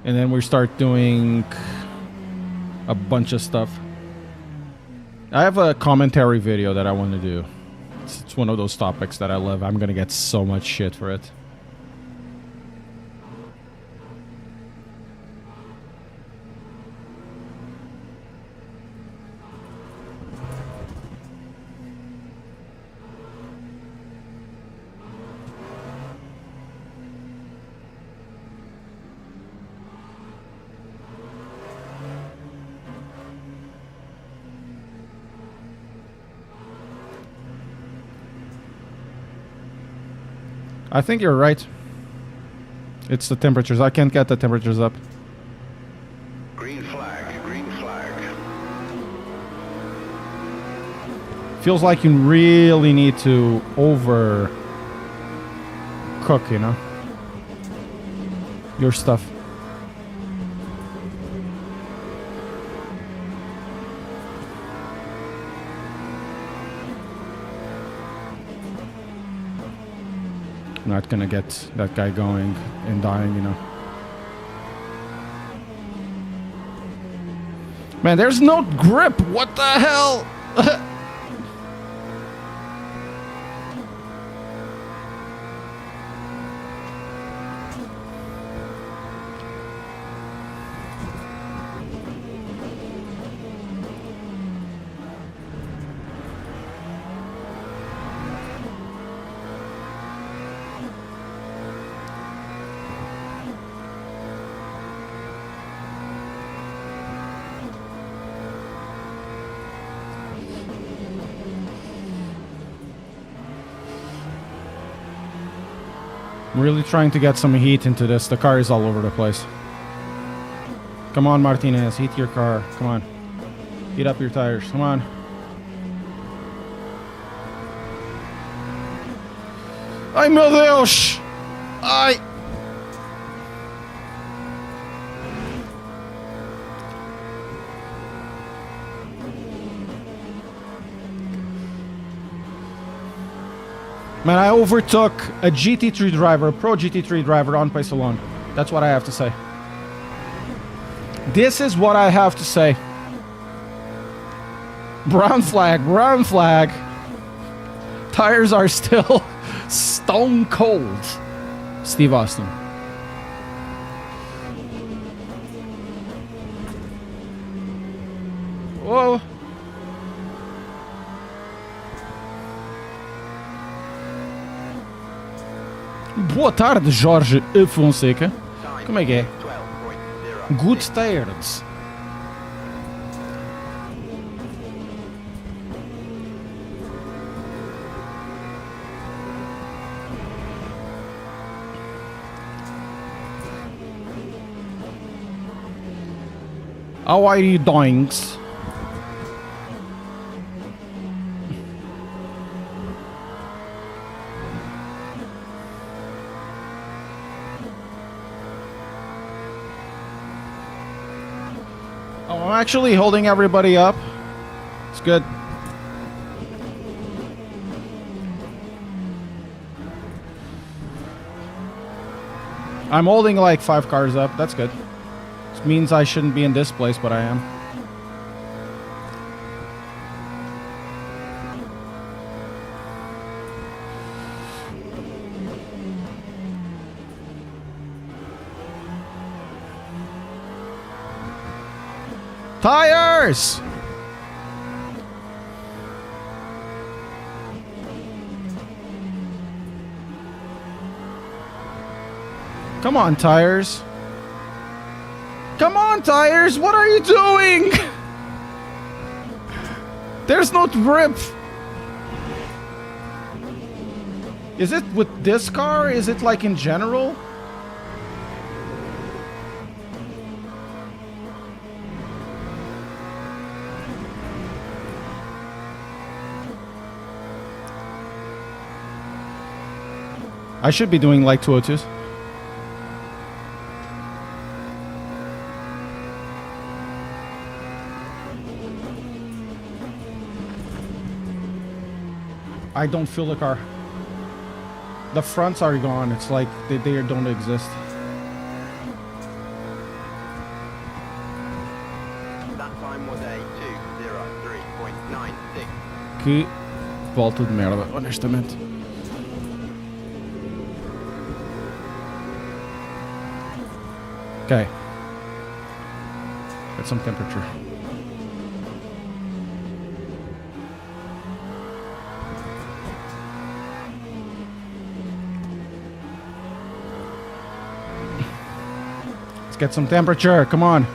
[SPEAKER 1] And then we start doing a bunch of stuff. I have a commentary video that I want to do. It's one of those topics that I love. I'm gonna get so much shit for it. I think you're right. It's the temperatures. I can't get the temperatures up.
[SPEAKER 3] Green flag, green flag.
[SPEAKER 1] Feels like you really need to over cook, you know, your stuff. Not gonna get that guy going and dying, you know. Man, there's no grip. What the hell? I'm really trying to get some heat into this. The car is all over the place. Come on, Martinez. Heat your car. Come on. Heat up your tires. Come on. Ai, meu Deus! Ai! Man, I overtook a GT3 driver, a pro GT3 driver on pace alone. That's what I have to say. This is what I have to say. Brown flag, brown flag. Tires are still stone cold. Steve Austin. Boa tarde, Jorge Fonseca.
[SPEAKER 2] Time
[SPEAKER 1] Como é que é?
[SPEAKER 2] 12.0.
[SPEAKER 1] Good tardes. How are you doing? Oh, I'm actually holding everybody up. It's good. I'm holding like 5 cars up. That's good. This means I shouldn't be in this place, but I am. Tires! Come on, tires. Come on, tires! What are you doing? There's no grip. Is it with this car? Is it like in general? I should be doing like 202s. I don't feel the car. The fronts are gone. It's like they don't exist.
[SPEAKER 2] That time was a 2:03.96.
[SPEAKER 1] Que volta de merda, honestamente. Okay. Get some temperature. Let's get some temperature. Come on.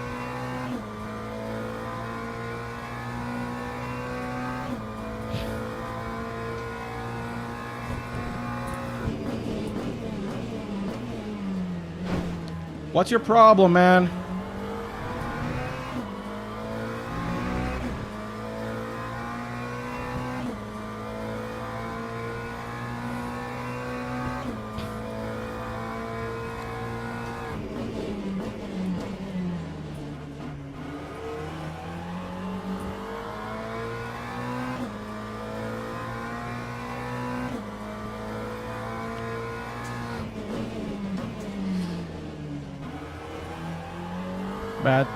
[SPEAKER 1] What's your problem, man? Bad.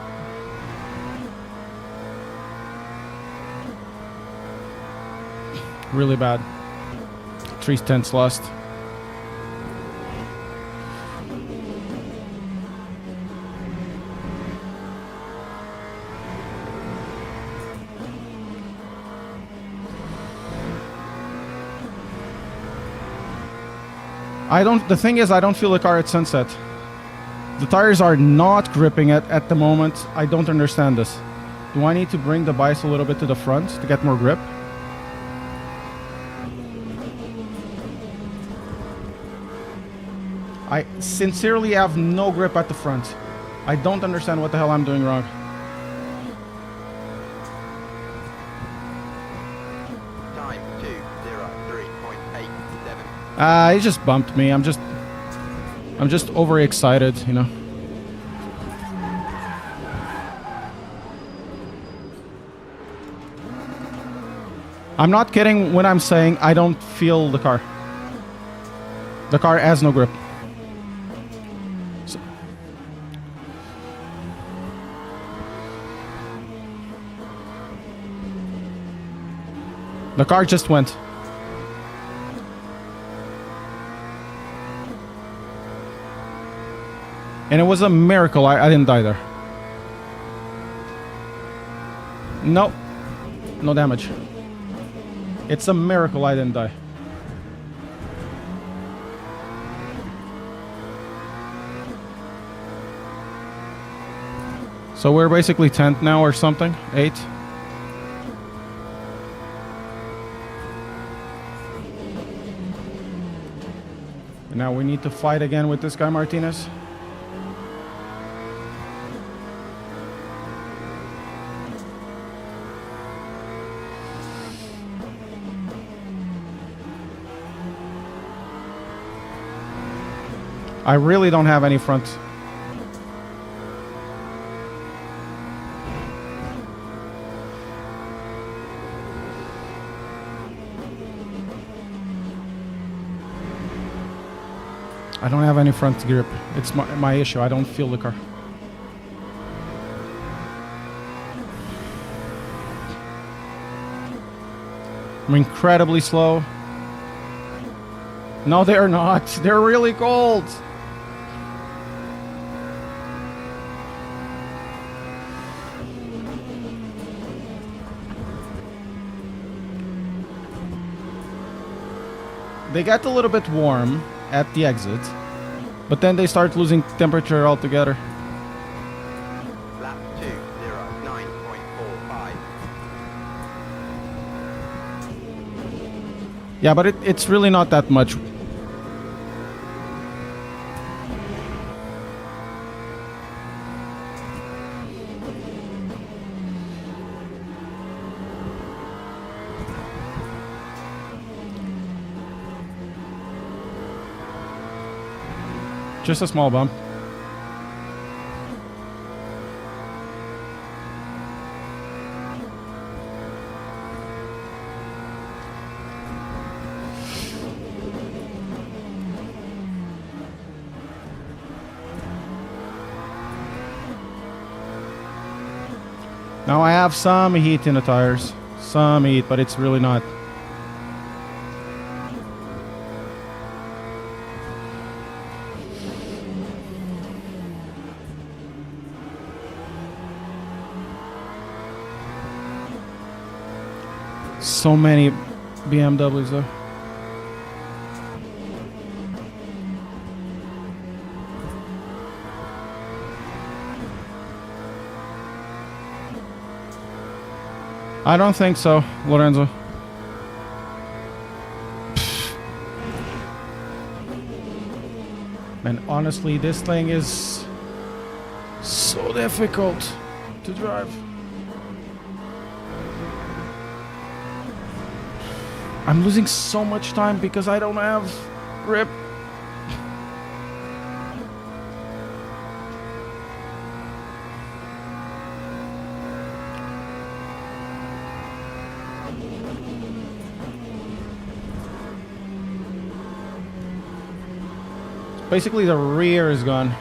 [SPEAKER 1] Really bad. 3/10 lost. The thing is, I don't feel the car at sunset. The tires are not gripping it at the moment. I don't understand this. Do I need to bring the bias a little bit to the front to get more grip? I sincerely have no grip at the front. I don't understand what the hell I'm doing wrong.
[SPEAKER 2] Time 2:03.87.
[SPEAKER 1] He just bumped me. I'm just overexcited, you know. I'm not kidding when I'm saying I don't feel the car. The car has no grip. So. The car just went. And it was a miracle I didn't die there. No. No damage. It's a miracle I didn't die. So we're basically 10th now or something? 8th? And now we need to fight again with this guy, Martinez. I really don't have any front. I don't have any front grip. It's my issue. I don't feel the car. I'm incredibly slow. No, they're not. They're really cold. They get a little bit warm at the exit, but then they start losing temperature altogether.
[SPEAKER 2] Lap 2:09.45.
[SPEAKER 1] Yeah, but it's really not that much. Just a small bump. Now I have some heat in the tires. Some heat, but it's really not. So many BMWs though. I don't think so, Lorenzo. Man, honestly, this thing is so difficult to drive. I'm losing so much time because I don't have grip. Basically, the rear is gone.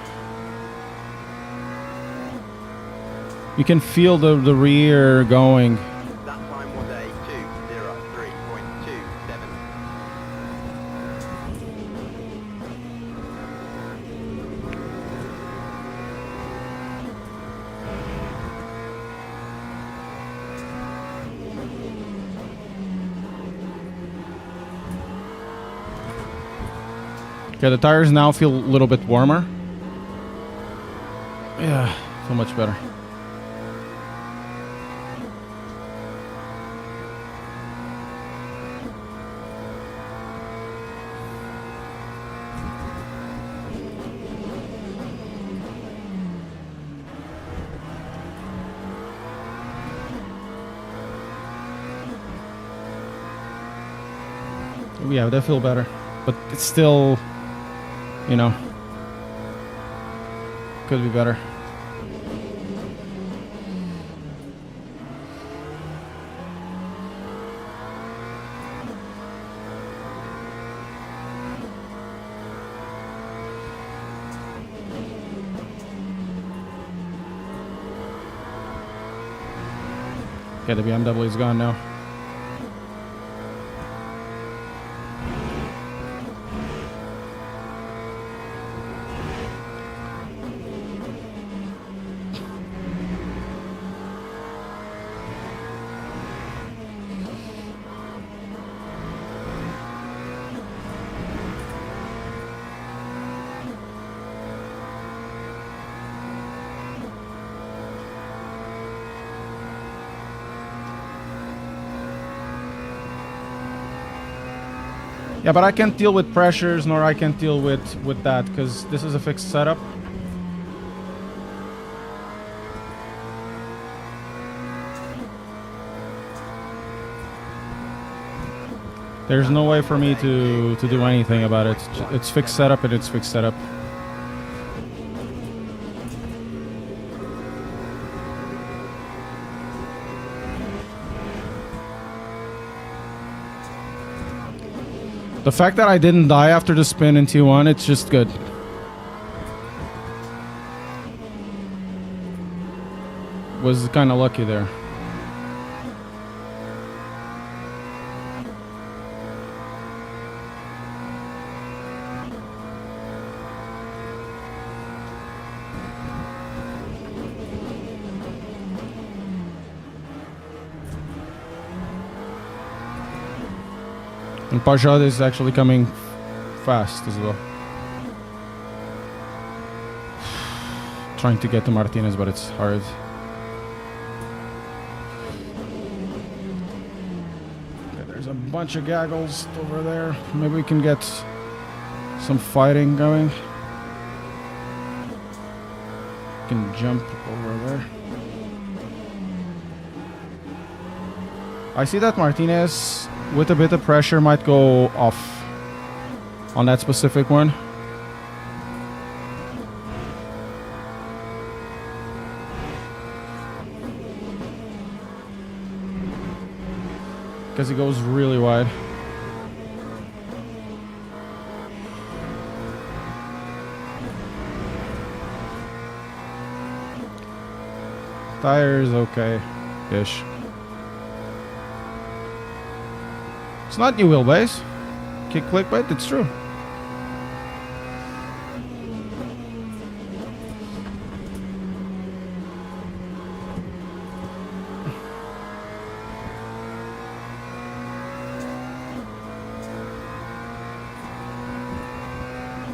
[SPEAKER 1] You can feel the rear going.
[SPEAKER 2] That time was a 2:03.27.
[SPEAKER 1] Okay, the tires now feel a little bit warmer. Yeah, feel much better. Yeah, they feel better, but it's still, you know, could be better. Okay, the BMW is gone now. Yeah, but I can't deal with pressures, nor I can't deal with that, because this is a fixed setup. There's no way for me to do anything about it. It's fixed setup and it's fixed setup. The fact that I didn't die after the spin in T1, it's just good. Was kind of lucky there. And Pajot is actually coming fast as well. Trying to get to Martinez, but it's hard. Okay, there's a bunch of gaggles over there. Maybe we can get some fighting going. Can jump over there. I see that Martinez, with a bit of pressure, might go off on that specific one. Because he goes really wide. Tires okay-ish. It's not new wheelbase. Kick clickbait, it's true.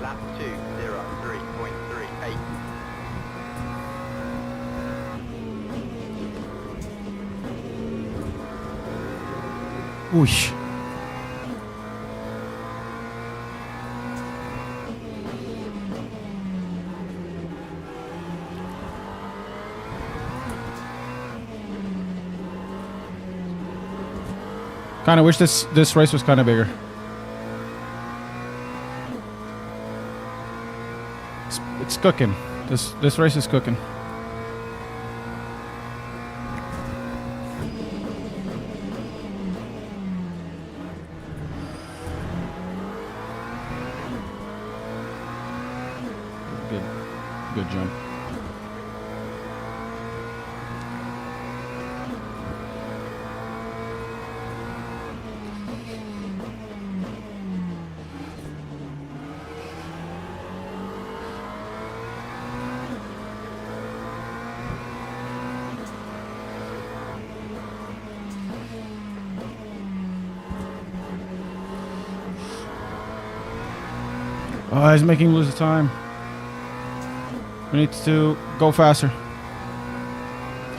[SPEAKER 2] Lap 2:03.38.
[SPEAKER 1] Whoosh. Kind of wish this race was kind of bigger. It's cooking. This race is cooking. Good jump. Oh, he's making lose the time. We need to go faster.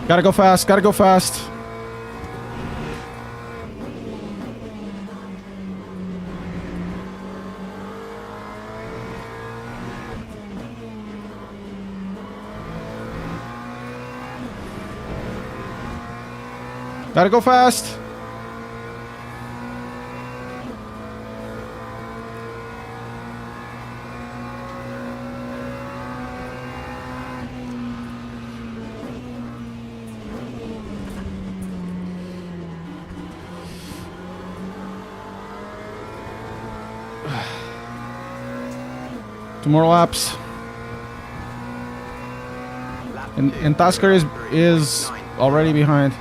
[SPEAKER 1] Gotta go fast, gotta go fast. Gotta go fast. Two more laps. And Tasker is already behind.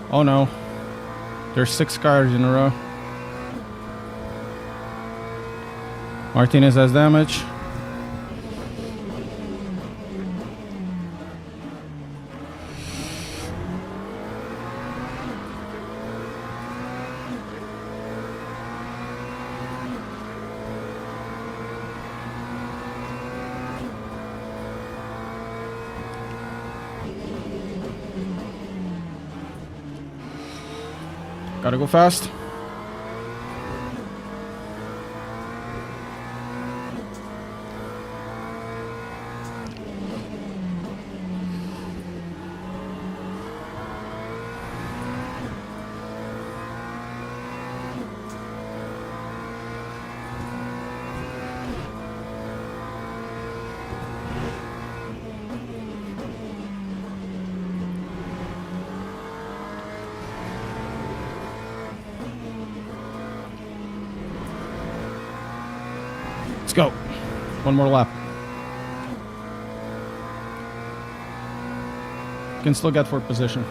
[SPEAKER 1] Oh no. There's 6 cars in a row. Martinez has damage. Gotta go fast. Let's go. One more lap. Can still get fourth position.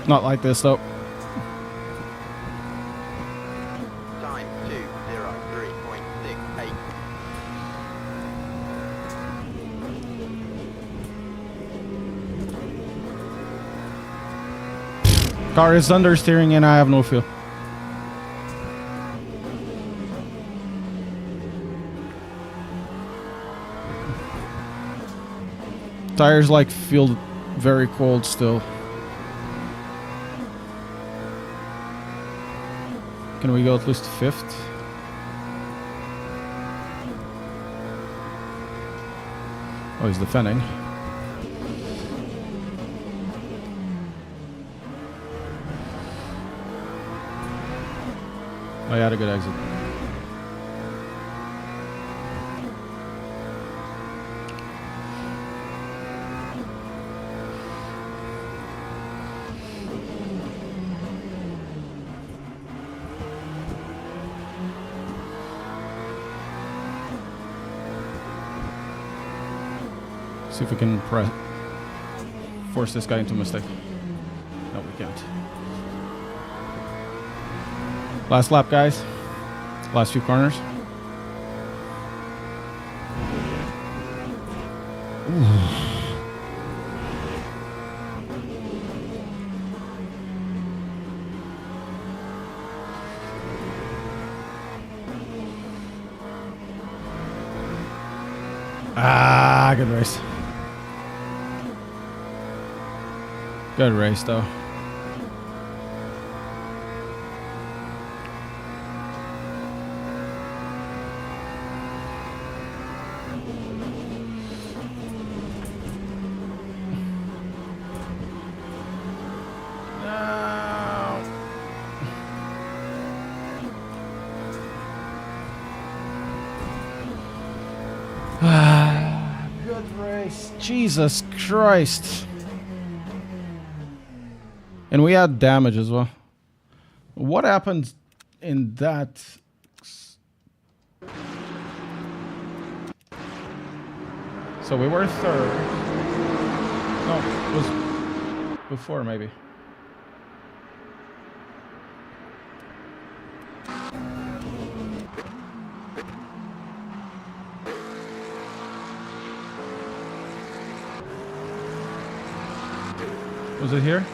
[SPEAKER 1] Not like this though.
[SPEAKER 2] Time 2:03.68.
[SPEAKER 1] Car is understeering and I have no fuel. Tires like feel very cold still. Can we go at least fifth? Oh, he's defending. Oh, he had a good exit. See if we can force this guy into a mistake. No, we can't. Last lap, guys. Last few corners. Ah, good race. Good race, though. Good race. Jesus Christ. And we had damage as well. What happened in that? So we were third. No, it was before maybe. Was it here?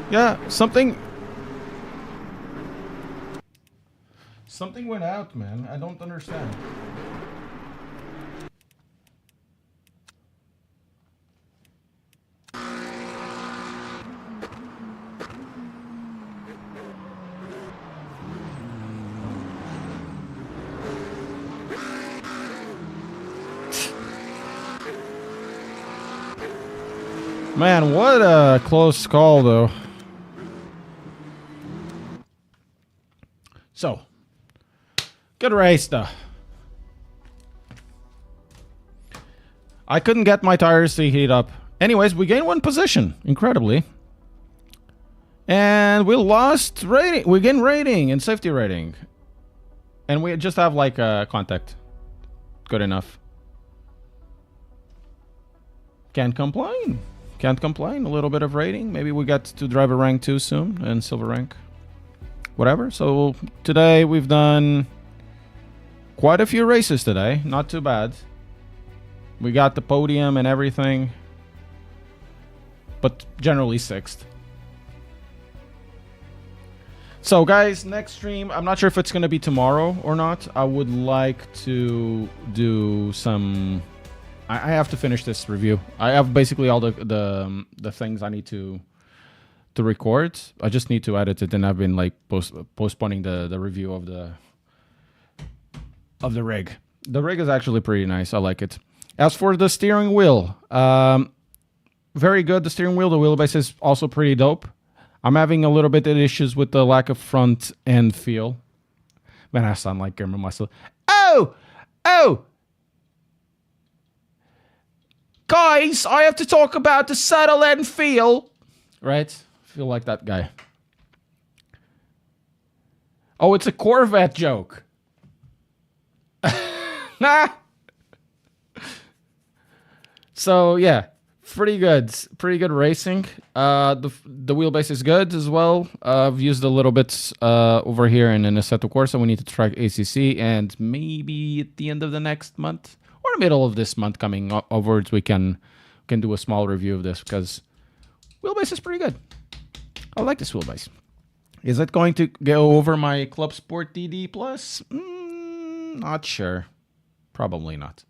[SPEAKER 1] Yeah, something went out, man. I don't understand. Man, what a close call, though. So, good race, though. I couldn't get my tires to heat up. Anyways, we gained one position, incredibly. And we lost rating. We gained rating and safety rating. And we just have, like, a contact. Good enough. Can't complain. Can't complain. A little bit of rating. Maybe we get to driver rank 2 soon and silver rank. whatever. So today we've done quite a few races today. Not too bad. We got the podium and everything, but generally 6th. So guys, next stream, I'm not sure if it's going to be tomorrow or not. I would like to do some... I have to finish this review. I have basically all the things I need to record. I just need to edit it, and I've been like postponing the review of the rig. The rig is actually pretty nice. I like it. As for the steering wheel, very good. The steering wheel, the wheelbase is also pretty dope. I'm having a little bit of issues with the lack of front end feel. Man, I sound like German myself. Oh! Guys, I have to talk about the subtle end feel. Right? Feel like that guy. Oh, it's a Corvette joke. Nah. So, yeah. Pretty good racing. The wheelbase is good as well. I've used a little bit over here in an Assetto Corsa. We need to track ACC, and maybe at the end of the next month or middle of this month coming onwards, we can do a small review of this, because wheelbase is pretty good. I like this wheelbase. Is it going to go over my Club Sport DD Plus? Not sure. Probably not.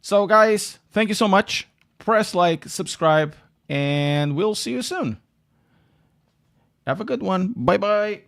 [SPEAKER 1] So guys, thank you so much. Press like, subscribe, and we'll see you soon. Have a good one. Bye-bye.